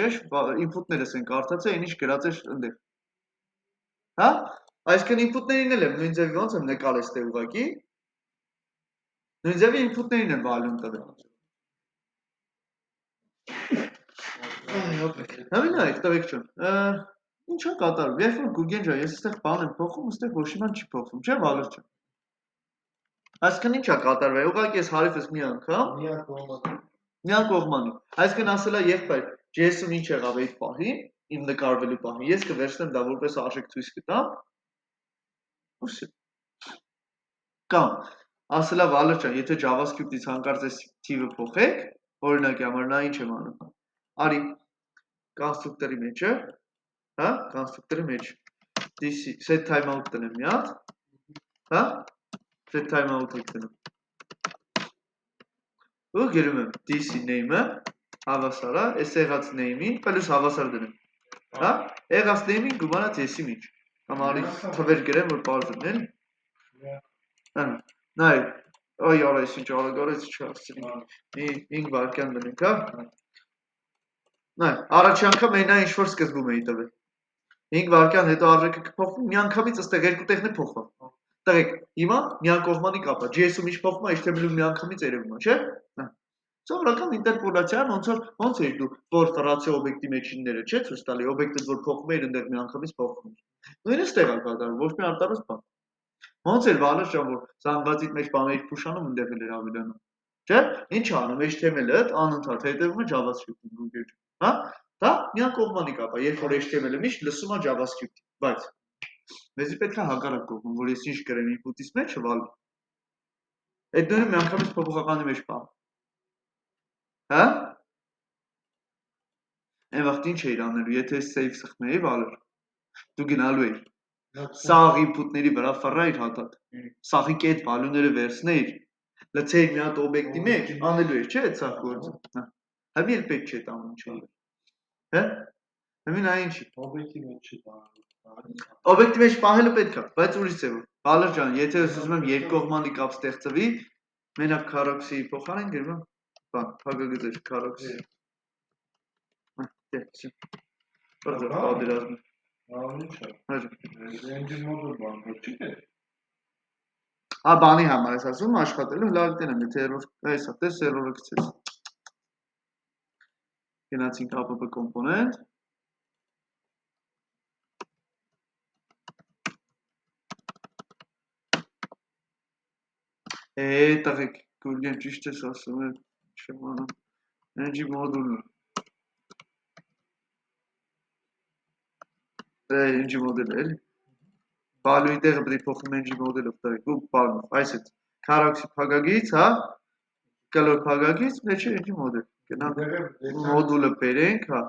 input-ներս են կարդացել, այն ինչ գրած է այնտեղ։ Հա։ Այսինքն input-ներին էլ եմ նույն ձևի ոնց եմ նկարել այստեղ ուղղակի։ Նույն ձևի input-ներին եմ value-ն տվել։ Համին այ, տվեք ջան։ Ինչ է կատարվում։ Երբ որ Գուրգեն ջան, ես այստեղ բան եմ փոխում, այստեղ ոչ մի բան չի փոխվում, չէ՞, value ջան։ Այսինքն ինչ է կատարվում։ Ուղղակի ես հարիվս մի անգամ միակողմանի։ Այսինքն ասելա եղբայր, JS-ում ինչ եղավ այդ պահին, իմ նկարվելու պահին, ես կվերցնեմ դա որպես արժեք ցույց կտամ։ Ուսի։ Կամ ասելա value ջան, եթե JavaScript-ից հանկարծ այս թիվը փոխեք, օրինակի համար նա ինչ եմ անում։ Արի կոնստրուկտորի մեջ է, հա, կոնստրուկտորի մեջ this set timeout տնեմ մի հատ, հա, set timeout-ը տնեմ։ Ու գրում եմ this name-ը հավասար է, այս եղած name-ին, պլյուս հավասար դնեմ։ Հա, եղած name-ին գումարած եսի միջ։ Կամ արի թվեր գրեմ, որ բարձրն էլի։ Հա, նայ, այ արես ինչ արագ չհասցրի։ 5 վայրկյան դնենք, հա։ Նայ, առաջի անգամ այնա ինչ որ սկզբում էի տվել։ 5 վայրկյան հետո արժեքը կփոխվի, միանգամից ըստեղ երկու տեղն է փոխվում։ Տղեկ, հիմա միակողմանի կապ է, JS-ում ինչ փոխվում է, HTML-ում միանգամից երևում է, չէ՞։ Հա։ Սովորական ինտերպոլացիան ոնց էր դու որ ֆրացիա օբյեկտի մեջինները, չէ՞, ցույց տալի, օբյեկտը որ փոխվում է, այնտեղ միանգամից փոխվում է։ Նույնը ստեղ է կատարվում, ոչ մի արտարոց բան։ Ոնց էր value ջան, որ զանգվածից մեջ բաներ փուշանում, այնտեղ էլ էր ավելանում։ Չէ՞։ Ինչ անում HTML-ը անընդհատ հետևում է JavaScript-ին Google-ը։ Հա։ Դա միակողմանի կապ է, երբ որ HTML-ը միշտ լսում է JavaScript-ին, բայց մեզի պետք է հակառակ կողմում, որ ես ինչ գրեմ input-ից մեջ value։ Այդ նույնը միանգամից փոփոխականի մեջ պահ։ Հա։ Այն վաղտ ինչ էիր անելու, եթե save սխմեի value։ Դու գնալու էիր սաղ input-ների վրա ֆռայր հատատ։ Սաղի կետ value-ները վերցնեիր, լցեիր մի հատ օբյեկտի մեջ, անելու էր, չէ՞ այդ սաղ գործը։ Հա։ Հիմա էլ պետք չէ տանում ինչ անել։ Հա։ Հիմա նա ինչի։ օբյեկտի մեջ չի բան։ Օբյեկտի մեջ պահելը պետք է, բայց ուրիշ ձևով։ Բալեր ջան, եթե ես ուզում եմ երկկողմանի կապ ստեղծվի, մենակ քարոքսի փոխարեն գրվում բան, փակագծեր քարոքսի։ Բարձր պատերազմը։ Ինչ է։ Հա։ Engine model բան, չի թե։ Հա, բանի համար ես ասում, աշխատելու լավ տենեմ, եթե error, այսա, տես error-ը գցես։ Գնացինք APP component։ Տղեկ, Գուրգեն ճիշտ ես ասում եմ, չեմ անում, engine module-ը։ Engine model-ը էլի։ Value-ի տեղը պետք է փոխում engine model-ով տղեկ, ու բանով, այսպես, քարոքսի փակագից, հա, կլոր փակագից, մեջը engine model, գնանք, մոդուլը բերենք, հա։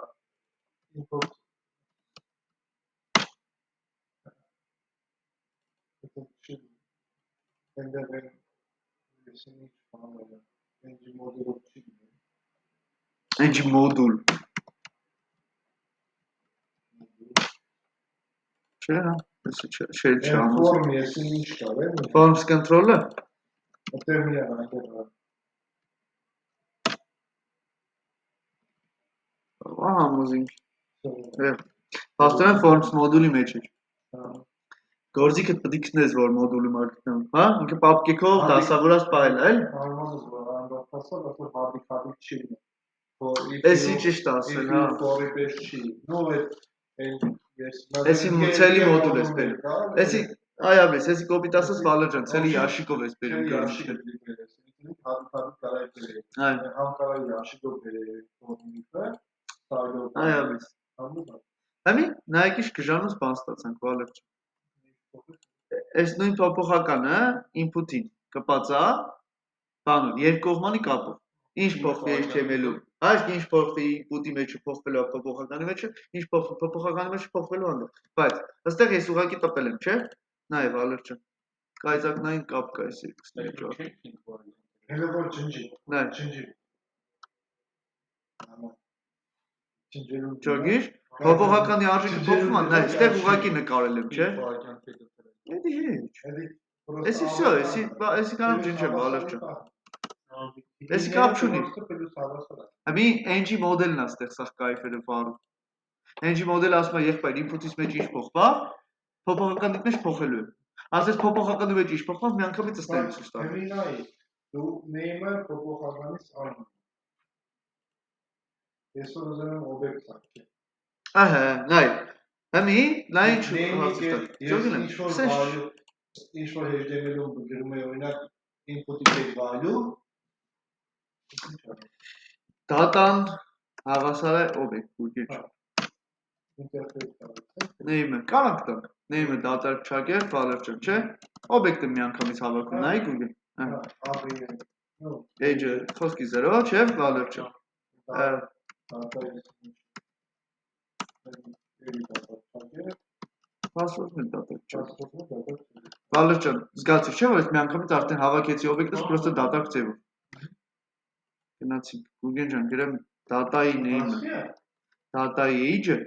Engine module։ Չէ, հա, չէ, Form եսին ինչ կար է։ Forms control-ը։ Այդտեղ մի այնտեղ։ Ահա մուզինք։ Փաստորեն forms մոդուլի մեջ է։ Գործիքդ պետք է գտնես, որ մոդուլը մագնում, հա, ինքը պապկեքով դասավորած ֆայլ է, էլի։ Էսի ճիշտ ասել, հա։ Էսի ցելի մոդուլ ես բերում։ Էսի այաբես, էսի կոպիտ ասած Վալեր ջան, ցելի ящикով ես բերում գործիքը։ Այաբես։ Համի նայեք ինչ գժանոց բան ստացանք Վալեր ջան։ Այս նույն փոփոխականը input-ին կպածա բանով երկկողմանի կապով։ Ինչ փոխվի HTML-ում։ Այս ինչ փոխվի input-ի մեջը փոխվելու է փոփոխականի մեջը, ինչ փոխվի փոփոխականի մեջը փոխվելու անդր։ Բայց ըստեղ ես ուղղակի տպել եմ, չէ՞։ Նայ Վալեր ջան։ Կայծակնային կապ կա այս երկուսների միջև։ Հələ որ ջնջի։ Նայ, Ջնջի։ Ճոգիր, փոփոխականի արժեքը փոխվում է, նայ, այստեղ ուղղակի նկարել եմ, չէ՞։ Էդի հեչ։ Էսի всё, էսի կարող ջնջեմ Վալեր ջան։ Էսի կապ չունի։ Համի ng մոդելն է այստեղ սա կայֆերը բառը։ Ng մոդելը ասում է եղբայր input-ից մեջ ինչ փոխվա, փոփոխականի մեջ փոխելու է։ Ասես փոփոխականի մեջ ինչ փոխվա, միանգամից ըստեղ ցույց տա։ Հիմա նայ, դու name-ը փոփոխականից անում։ Ես ուզում եմ օբյեկտ ցանկել։ Ահա, նայ։ Համի, նայ ինչ հարցը տա։ Ինչ որ HTML-ում գրում է օրինակ input-ի հետ value Data-ն հավասար է օբյեկտ, ուղիղ։ ինտերֆեյս կարողացեք։ Name-ը կարանք տանք։ Name-ը data չակեր, Վալեր ջան, չէ՞։ Օբյեկտը միանգամից հավաքում, նայեք ուղիղ։ Age-ը խոսքի 0, չէ՞, Վալեր ջան։ Password-ն data չակեր։ Վալեր ջան, զգացի չէ՞ որ ես միանգամից արդեն հավաքեցի օբյեկտս պրոստը data ձևով։ Գնացինք, Գուրգեն ջան, գրեմ data-ի name-ը, data-ի age-ը,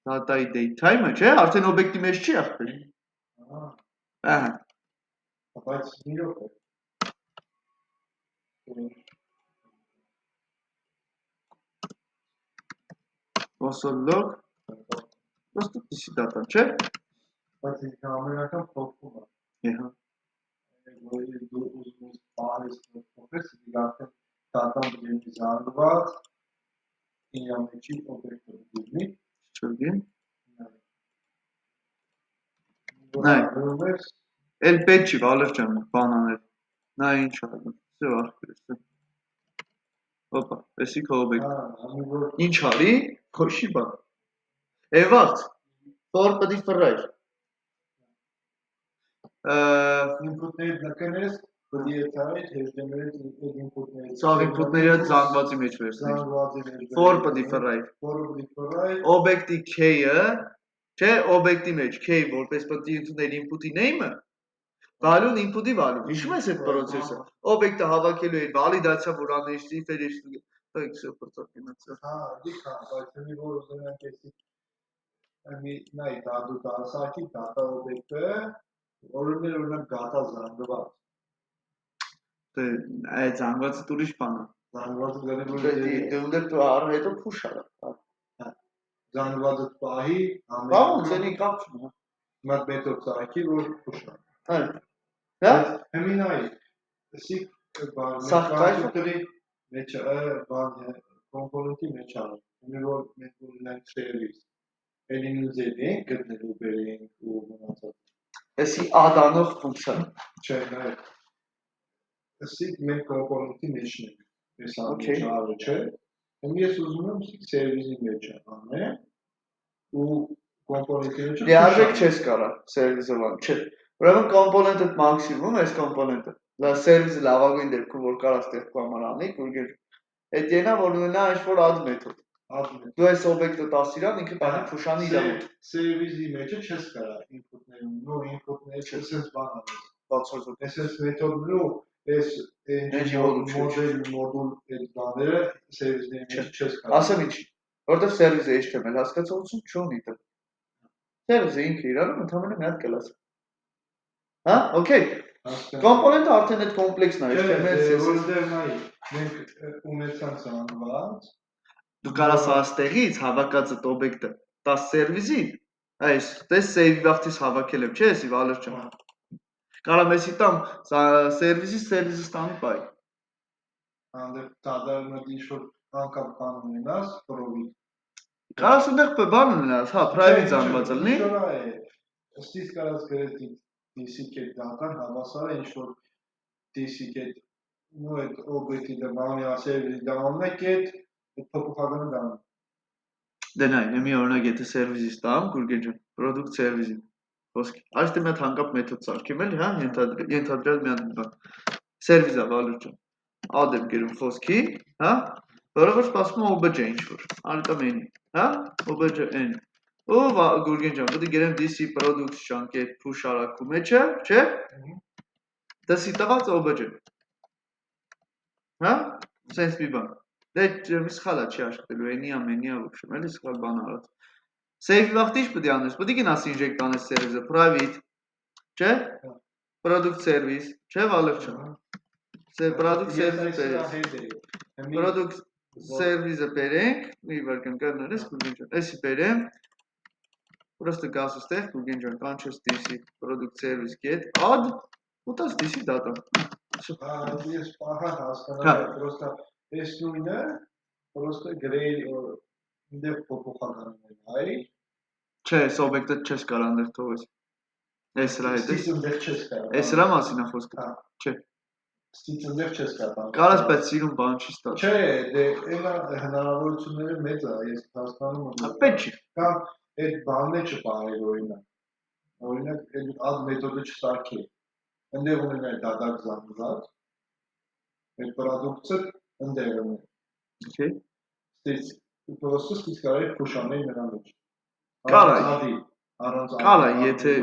data-ի datetime-ը, չէ՞, արդեն օբյեկտի մեջ չի ախպեր։ Ահա։ Բայց մի րոպե։ Log, պրոստը PC data, չէ՞։ Բայց ինքը ամենական փոխվում է։ Ահա։ Որ դու ուզում ես բարես փոխես, դիգարտեն data-ն դեպի զանգված իր մեջի օբյեկտը դիմի, Չգին։ Նայ, էլ պետք չի Վալեր ջան, բան անել։ Նա ինչ անում։ Всё, ախպերս։ Հոպա, էսի քո օբյեկտ։ Ինչ արի, քոշի բան։ Էվարդ, for պետք ֆռայր։ Input-ները դակնես, պետք է ցավի HTML-ից input-ները։ Սաղ input-ները զանգվածի մեջ վերցնենք։ For պետք ֆռայր։ Օբյեկտի k-ը, չէ, օբյեկտի մեջ k որպես պետք է ընդունել input-ի name-ը, value-ն input-ի value։ Հիշում ես այդ process-ը։ Օբյեկտը հավաքելու է վալիդացիա, որ անեշ cipher է, так всё процесс։ Հա, դիքա, բայց մի որ ուզենանք էսի մի նայ դատու դասակի data օբյեկտը Օրինակ օրինակ գատա զանգված։ Դե այդ զանգվածը ուրիշ բան է։ Զանգվածը գնալու Դե ուներ դու առ հետո փուշ արա։ զանգվածը պահի Բա ոնց էլի կապ չունի։ մատ մեթոդ ծախի որ փուշա։ Հա։ Հա։ Հեմինայի սի բան կոմպոնենտի մեջ բան կոմպոնենտի մեջ անում։ Հիմա որ մենք ունենք սերվիս։ Էլին ուզելի ենք գտնելու բերենք ու մնացած։ Էսի ադանով ֆունկցիա։ Չէ, նայ։ Սի մենք կոմպոնենտի մեջն ենք։ Այս Okay. ամենը չէ։ Հիմա ես ուզում եմ սի սերվիսի մեջ անեմ ու կոմպոնենտի մեջ։ Դե արժեք չես կարա սերվիսը բան, չէ։ Ուրեմն կոմպոնենտը մաքսիմում էս կոմպոնենտը։ Դա սերվիսը լավագույն դեպքում որ կարաս տեղի համար անի, կուրգեր։ Այդ ենա որ ունենա ինչ-որ add մեթոդ։ Դու այս օբյեկտը տասիրան ինքը բանի փուշանի իր մոտ։ Սերվիսի մեջը չես կարա ինպուտներում, նո ինպուտները չես բան անես։ Բացարձակ։ Այս մեթոդն ու այս մոդուլ այդ բաները սերվիսների մեջ չես կարա։ Ասեմ ինչ, որտեվ սերվիսը HTML հասկացողություն չունի դա։ Սերվիսը ինքը իրանում ընդհանրապես մի հատ կլաս։ Հա, օքեյ։ Կոմպոնենտը արդեն այդ կոմպլեքսն է, HTML, CSS։ Որտեղ նայի, մենք ունեցանք զանգված։ Դու կարաս աստեղից հավաքածդ օբյեկտը 10 սերվիսի, այս, դες save վախտից հավաքել եմ, չէ՞ էսի Վալեր ջան։ Կարամ էսի տամ սերվիսի ստանի բայ։ Անդեր դադարը ինչ-որ անկապ բան ունենաս, պրովի։ Կարաս ունդեղ բան ունենաս, հա, private զանգված լինի։ Ինչորա է, ստից կարաս գրես DC-կետ դատան, հավասար է ինչ-որ DC-կետ, ու այդ օբյեկտի դամանի ասերվիսի դամանն է կետ, այդ փոփոխականը դաման։ Դե նայ, մի օրինակ եթե սերվիսի ստամ, գուրգեր ջան, product service-ի։ Խոսքի։ Այստեղ մի հատ հանկապ մեթոդ ծարքեմ էլի, հա, ենթադրյալ մի հատ բան։ Սերվիսը Վալեր ջան։ Add եմ գրում խոսքի, հա, որովհետև սպասում եմ obj ինչ-որ։ Ալտամ n, հա, obj n։ Ու գուրգեն ջան, պետք է գրեմ DC product շանկետ push արակու մեջը, չէ՞։ Դասի տված obj։ Հա, sense մի բան։ Դե մի սխալ է չի աշխատելու, n-ի ամենիա ոչ, էլի սխալ բան արած։ Save վախտ ինչ պետք է անես, պետք է գնաս inject անես սերվիսը, private, չէ՞։ Product service, չէ՞ Վալեր ջան։ Product service բերես։ Product service-ը բերենք, մի վարկան կանանես, գուրգեն ջան, էսի բերեմ։ Просто գաս ստեղ, գուրգեն ջան, կանչես DC product service get add ու տաս DC data։ Ես պահա հասկանալ, просто այս նույնը, просто գրել դեպ փոփոխականն է, այ։ Չէ, այս օբյեկտը չես կարող անդեր թողես։ Այս հրա հետ է։ Ստիցնդեղ չես կարող։ Այս հրա մասին է խոսքը։ Չէ։ Ստիցնդեղ չես կարող։ Կարաս բայց սիրուն բան չի ստացվում։ Չէ, դե այնա հնարավորությունները մեծ է, ես հասկանում եմ։ Պետք չի։ Կամ այդ բանն է չպահել օրինակ։ Օրինակ այդ add մեթոդը չսարքի։ Այնտեղ ունենա դադար զանգված։ Այդ product-ը այնտեղ ունի։ Okay։ Ստից просто ստից կարելի փուշանել նրա մեջ։ Կարա, եթե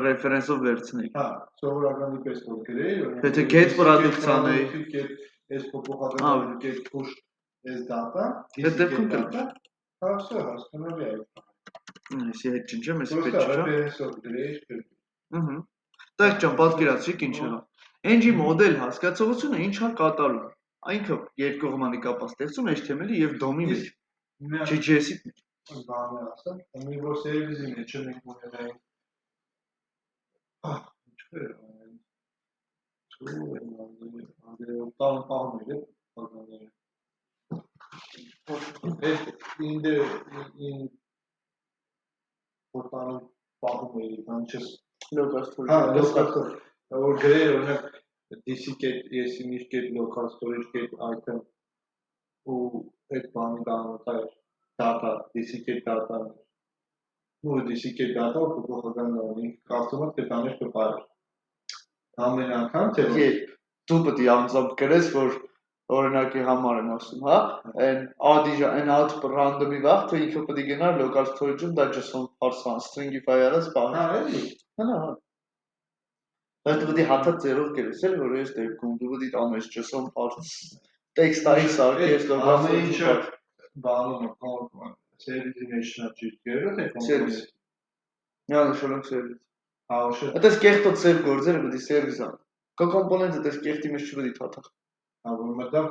ռեֆերենսով վերցնեի։ Հա, սովորականի պես որ գրեի, Եթե get product անեի, այս փոփոխականը get push այս data, այդ դեպքում կլինի։ Հա, всё, հասկանալի է։ Այսի հետ ջնջեմ, էսի պետք Просто չէ։ ռեֆերենսով գրեի, Ահա։ Տեղ ջան, պատկերացրիք ինչ եղավ։ ng մոդել հասկացողությունը ինչ է կատարում։ Այնքը երկկողմանի կապ ստեղծում HTML-ի եւ DOM-ի մեջ։ JS-ի մեջ։ Բանը ասա, մի որ սերվիսի մեջ մենք ունենայինք ինչու է անդրեյ պահում է in portalen պահում է անչես Local local որ գրել օրինակ DC get yes get local storage get item ու այդ բանի դառնա data DC get data ու DC get data փոփոխական դառնի կարծում եմ թե բաներ կպարի ամեն անգամ թե դու պետք է անձամբ գրես որ օրինակի համար եմ ասում, հա, այն add random-ի վաղ թե ինքը պետք է գնա local storage-ում դա JSON parse-ան stringify արած բան։ հա, էլի։ Հա։ Դա դու պետք է հատած ձերով գրես, էլ որ այս դեպքում դու պետք է տանես JSON parse text-ային սարքես local storage-ը բանում սերվիսի մեջ նա ճիշտ գրել թե սերվիս։ Միանշանակ սերվիս։ Հաուշը Այդպես կեղտոտ սև գործերը պետք է սերվիս ան։ Կա կոմպոնենտը դες կեղտի մեջ չպետք է թաթախ։ հավորում դա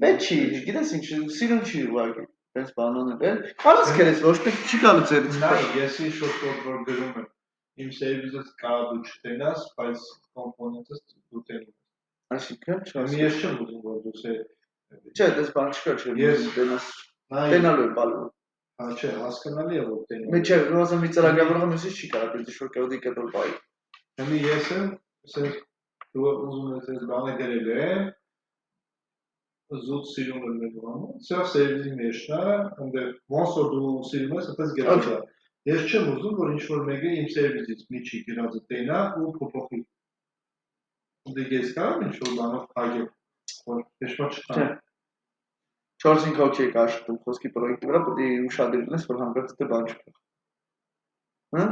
Պետք չի, գիտես ինչ, սիրուն չի ուղղակի։ Տես բանոն է։ Քանս քերես ոչ պետք չի գալու ձերից։ նա եսի շոտ որ գրում եմ իմ սերվիսը կարա դու չտենաս, բայց կոմպոնենտը դու տենում ես։ Այսինքն, Մի ես չեմ ուզում որ դու սեր չէ, դες բան չկա, չէ, Ես տենաս։ նայ Տենալու է բալու։ հա չէ հասկանալի է որ տենում Մի չէ, ռոզա մի ծրագրավորողը մյուսից չի կարա պետք է շուտ կոդի կտոր բայ։ Հիմա ես եմ ասես դու ուզում ես այս բանը գրել եմ զուտ սիրում եմ նույնանում սա սերվիսի մեջն է այնտեղ ոնց որ դու սիրում ես այդպես գրած է ես չեմ ուզում որ ինչ որ մեկը իմ սերվիսից միջի գրածը տենա ու փոփոխի դե ես կարող ինչ որ բանով փակել որ հեշտ չկա 4-5 հոգի է կաշտում խոսքի պրոյեկտի վրա, պետք է ուշադրել ես, որ հանկարծ դե բան չկա։ Հա?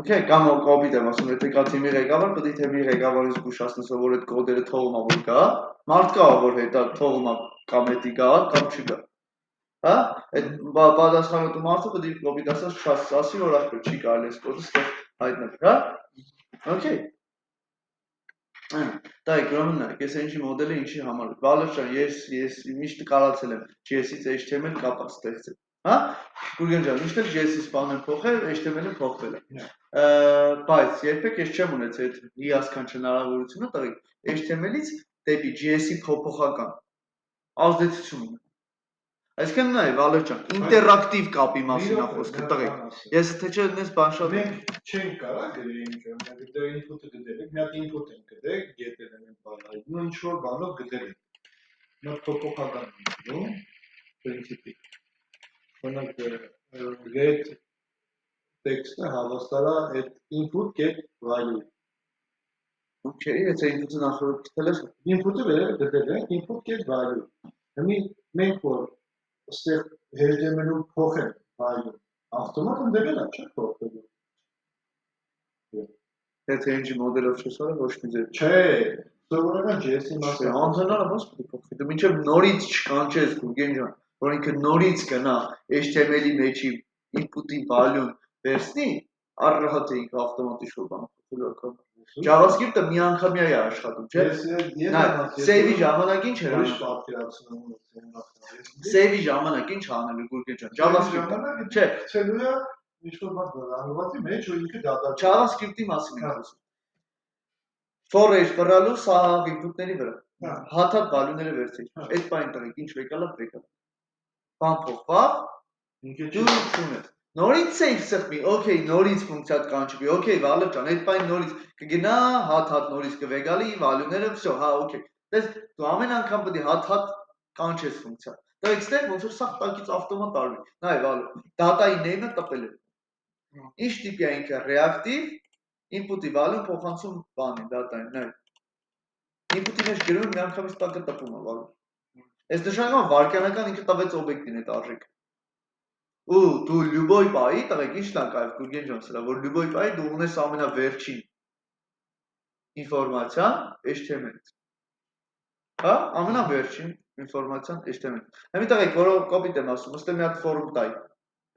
Okay, կամ կոպիտ եմ ասում, եթե կա թիմի ղեկավար, պետք է թիմի ղեկավարից զգուշացնես, որ այդ կոդերը թողումա որ կա, մարդ կա, որ հետա թողումա կամ էդի կա, կամ չկա։ Հա? Այդ պատասխանատու մարդը պետք է կոպիտ ասած չասի, որ ասպետ չի կարելի այս կոդը ստեղ հայտնվել, հա? Okay. Դայ գրոմն է, ես ինչի մոդելը ինչի համար։ Բալոջան, ես միշտ կարացել եմ JS-ից HTML կապած ստեղծել։ Հա? Գուրգեն ջան, միշտ էլ JS-ից բան եմ փոխել, HTML-ը փոխվել է։ Բայց երբեք ես չեմ ունեցել այդ հիասքանչ հնարավորությունը տղեկ HTML-ից դեպի JS-ի փոփոխական ազդեցություն ունի։ Այսինքն նայ, Վալոջան, ինտերակտիվ կապի մասին է խոսքը տղեկ։ Ես թե չէ դες բան շատ մենք չենք կարա գրեինք, դա input-ը գտել եք, մի հատ input ենք գտել, get element բանը, ու ինչ որ բանով գտել եք։ Նա փոփոխական է, principi։ Օրինակ get text-ը հավաստարա այդ input get value։ Okay, եթե ինքնություն նախորդ գտել ես, Input-ը գտել ենք, input get value։ Հիմա մենք որ ստեղ HTML-ում փոխենք value, ավտոմատ ընդդեմ է, չէ՞ փոխելու։ եթե ինչի մոդելով չես արել, ոչ մի ձև։ Չէ, սովորական JS-ի մասը։ Անձնարը ո՞նց պետք է փոխվի։ Դու մինչև նորից չկանչես Գուրգեն ջան, որ ինքը նորից գնա HTML-ի մեջի input-ի value-ն վերցնի, առհատ է ինքը ավտոմատիկ շոկ բան փոխելու ակա։ JavaScript-ը միանգամյա է աշխատում, չէ՞։ Save-ի ժամանակ ինչ էր անում։ Save-ի ժամանակ ինչ անելու Գուրգեն ջան։ JavaScript-ը։ Չէ, ցելույա ինչ-որ բան անվացի մեջ ու ինքը դատա։ JavaScript-ի մասին ենք խոսում։ For age բռալու սա input-ների վրա։ Հաթաթ value-ները վերցրի։ Այդ բանը տղեկ ինչ վեկալա վեկալ։ Բան փոխվավ, դու չունես։ Նորից save սխմի, okay, նորից ֆունկցիա կանչվի, okay, Վալեր ջան, այդ բանը նորից կգնա, հաթաթ նորից կվեկալի, value-ները, всё, հա, okay։ Դες դու ամեն անգամ պետք է հաթաթ կանչես ֆունկցիա։ Դա այստեղ ոնց որ սա տակից ավտոմատ արվի։ Նայ, Վալեր, data-ի name-ը տպել է։ Ինչ տիպի է ինքը reactive input-ի value փոխանցում բանի data-ին, նայ։ Input-ի մեջ գրում եմ միանգամից տակը տպում է, Վալեր։ Այս նշանակում վարքյանական ինքը տվեց օբյեկտին այդ արժեքը։ Ու դու լյուբոյ պայի, տղեկ ինչն է կայֆ Գուրգեն ջան, սրա որ լյուբոյ պայի դու ունես ամենավերջին ինֆորմացիան HTML-ից։ Հա, ամենավերջին ինֆորմացիան HTML-ից։ Հիմա տղեկ որով կոպիտ եմ ասում, ըստ մի հատ ֆորում տայ։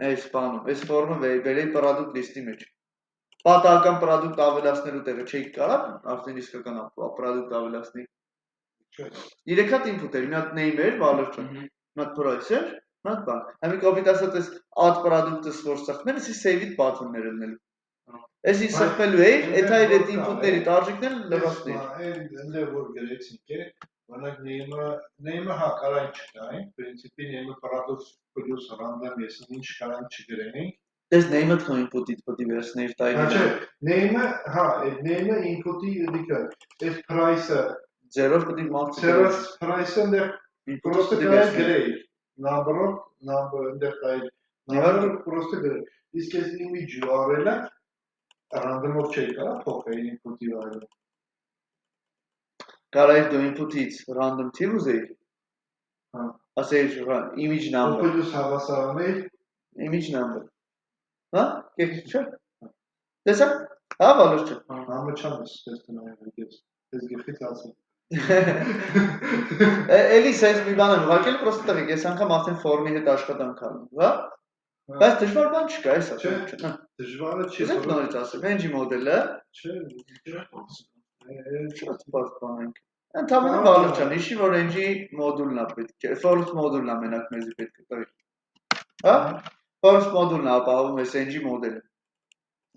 Այս բանում, այս ֆորումը վերել product list-ի մեջ։ Պատահական product ավելացնելու տեղը չէի կարա, արդեն իսկական product ավելացնի։ Չէ։ 3 հատ input էր, մի հատ name էր, Վալեր ջան, մի հատ price էր, մի հատ բան։ Հիմա կոպիտ ասած էս add product-ը որ սխմել, էսի save-it button-ներ ելնելու։ Էսի սխմելու էի, այդ այդ input-ների տարժիքները լրացնեի։ Այնտեղ որ գրեցինք է, բանակ name-ը հա կարա չտային, principi name-ը product plus random ես ինչ կարան չգրենք։ Դες name-ը քո input-ից պետք է վերցնեիր տայր։ Չէ, name-ը, հա, այդ name-ը input-ի դիկա, այս price-ը Zero-ով պետք է մաքսիմում։ Սերս price-ը այնտեղ պրոստը գրեի, number այնտեղ տայի, number-ը պրոստը գրեի, իսկ այս image URL-ը random-ով չէի կարա փոխեի input-ի value։ Կարայր դու input-ից random tip ուզեի։ Հա։ Ասեի image number։ Plus հավասարանել Image number։ Հա, կերպ չէ։ Տեսա՞։ Հա, Վալեր ջան։ համը չեմ էս նայել ես գլխից ասում։ Էլի sense մի բան եմ ուղարկել, պրոստը տղեկ, ես անգամ արդեն ֆորմի հետ աշխատանք անում, հա։ Բայց դժվար բան չկա, էս Չէ, ասում։ դժվարը չի, Իսկ նորից ասեմ, Engie մոդելը չէ, շատ բարձ բան ենք։ Ընդհանրապես Վալուչյան, իշի որ Engie մոդուլն է պետք է, Forest մոդուլն է մենակ մեզի պետք է տվի։ Հա? Forest մոդուլն է ապահովում էս Engie մոդելը։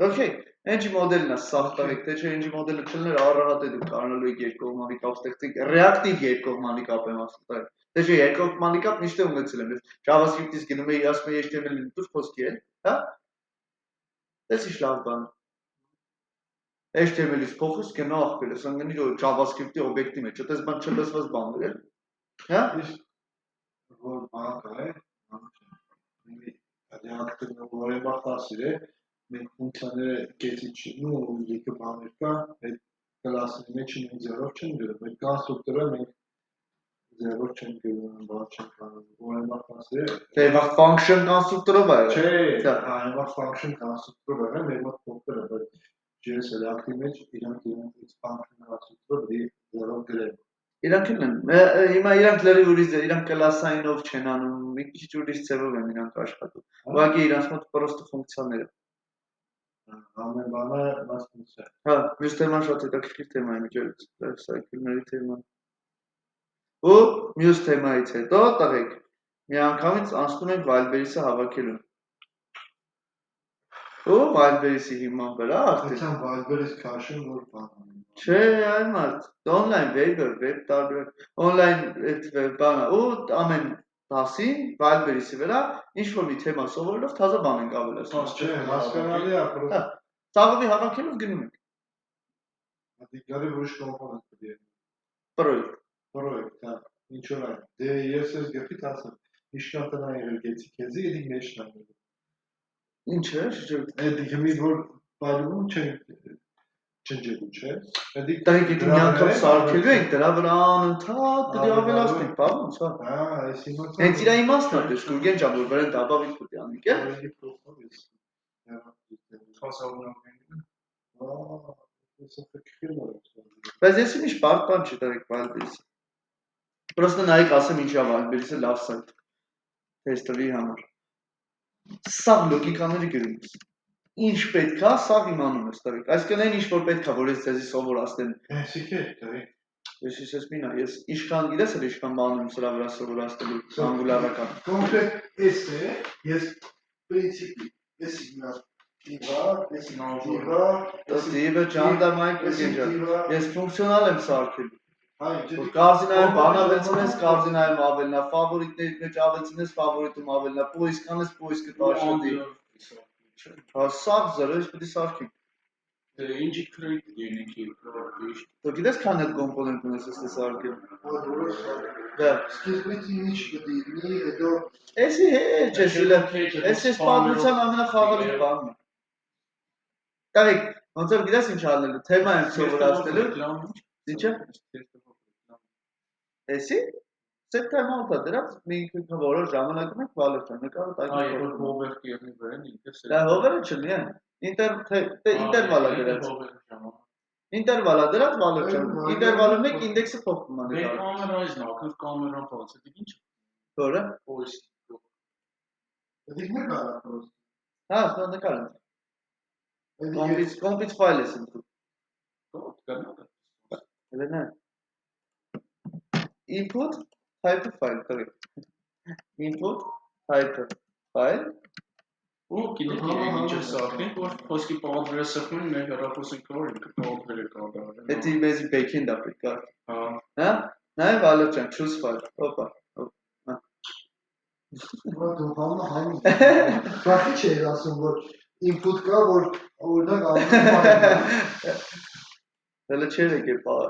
Okay, Engie մոդելն է սաղ տվեք, թե չէ Engie մոդելը չլներ առհատ է դուք կարողանալու եք երկկողմանի կապ ստեղծեք, reactive երկկողմանի կապ եմ ասում տվեք։ Թե չէ երկկողմանի կապ միշտ ունեցել եմ, JavaScript-ից գնում էի ասում էի HTML-ին դուր խոսքի է, հա? Դες ինչ լավ բան։ HTML-ից փոխես գնա ախպեր, ես անգնի որ JavaScript-ի օբյեկտի մեջ, այդպես բան չլսված բան էր, հա? Իսկ որ բան կա, reactive-ը որևէ տասիր է, մենք ֆունկցիաները կեցիչ ու եկը բաներ կա, այդ կլասի մեջ մենք զերով չեն գրում, այդ կոնստրուկտորը մենք զերով չեն գրում, բան չեն կանում, որևէ տասիր է։ Թե վաղ function կոնստրուկտորով է։ Չէ, այնվա function կոնստրուկտորը է, մեր մոտ փոքր է, բայց JS reactive մեջ իրանք function կոնստրուկտորը զերով գրել։ Իրանք են, հիմա իրանք լրի ուրիշ իրանք կլասայինով չեն անում, մի քիչ ուրիշ ձևով են իրանք աշխատում։ Ուղղակի իրանք մոտ պրոստը ֆունկցիաներ են։ Ամեն բանը մաս ֆունկցիա։ Հա, մյուս թեման շատ հետաքրքիր թեմա է միջերից, սայքլների թեման։ Ու մյուս թեմայից հետո տղեկ միանգամից անցնում ենք Wildberries-ը հավաքելուն։ Ու Wildberries-ի հիման վրա արդեն Այդքան Wildberries քաշեն որ բան։ Չէ, այ մարդ, online web-ը, web տարբեր, online այդ բանը, ու ամեն դասին Wildberries-ի վրա ինչ-որ մի թեմա սովորելով թազա բան ենք ավելացնում։ Չէ, հասկանալի է, Հա, ծաղովի հավաքելով գնում ենք։ Դիգարի ուրիշ կոմպոնենտ պետք է։ Պրոյեկտ։ Պրոյեկտ, հա, ինչ որ այն։ Դե ես ես գեփիտ ասեմ, իշքան տնա եղել գեցի քեզի, էդի մեջն անում։ Ինչ է, շուտ։ Էդի հիմի որ բայում չնջելու, չէ։ Էդի Տղեկ եթե մի անգամ սարքելու ենք, դրա վրա անընդհատ պետք է ավելացնենք, բա ոնց հա։ Հա, այս հիմա Հենց իր իմաստն է, դες Գուրգեն ջան, որ վրան դաբավից պետք է անենք, է։ Բայց ես ինչ բարդ բան չի տալիք Wildberries-ը։ Պրոստը նայեք ասեմ ինչի է Wildberries-ը լավ սայթ թեստերի համար։ Սաղ լոգիկաների գրում ես։ Ինչ պետք է, սաղ իմանում ես տղեկ։ Այսինքն այն ինչ որ պետք է, որ ես ձեզի սովորացնեմ։ Այսիք է, դե։ Ես մինա, ես ինչքան գիտես, ինչքան բան եմ սրա վրա սովորացնելու անգուլարական։ Կոնկրետ էս է, ես պրինցիպի, ես իգնա Diva, Diva ճանդա մայքրոջան։ Ես ֆունկցիոնալ եմ սարքել։ Որ կարդինայում բան ավելցնես, կարդինայում ավելնա, ֆավորիտների մեջ ավելցնես, ֆավորիտում ավելնա, պոիսկ անես, պոիսկը տաշտի։ Հա, սաղ զրո, ես պետք է սարքենք։ Դե ինչի քրեյտ դինենք իհարկե։ Դու գիտես քան այդ կոմպոնենտ ունես ես սարքել։ Դա սկիզբից ինչ կդինի, հետո էսի հեչ է շիլը։ Էսի պատմության ամենախաղալի բանն է։ Տղեկ, ոնց որ գիտես ինչ անելու, թեմա եմ սովորացնելու։ Ինչը։ Էսի։ Սեփ թեմա ուտա դրանց մի որոշ ժամանակում ենք վալուտա նկարը տակի։ Այո, հովեր կերնի վրան ինքս։ Դա հովերը չլինի, ինտերվալ է դրանց։ Ինտերվալ է դրանց վալուտա։ Ինտերվալում եք ինդեքսը փոխվում է Դե նկարը։ կամերայից նակր կամերան բաց է, դե ինչ։ Որը։ Պոյս։ դիգ նկարը պրոս։ Հա, սա նկարը։ Կոմպիտ ֆայլ ես ընտրում։ Կոդ կանա։ Լենա։ Input type file տղեկ։ Input type file Ու գիտեք ինչ է սարքենք, որ խոսքի պատվերը սխմեն մեր հեռախոսին կորին, կպատվերը կատարեն։ Դա մեզի backend-ա պետք է։ Հա։ Հա։ Նաև ալոճան choose file։ Օպա։ Դու բանը համ։ Բախի չէ ասում որ input կա որ օրինակ անում։ Հələ չեր եկե պա։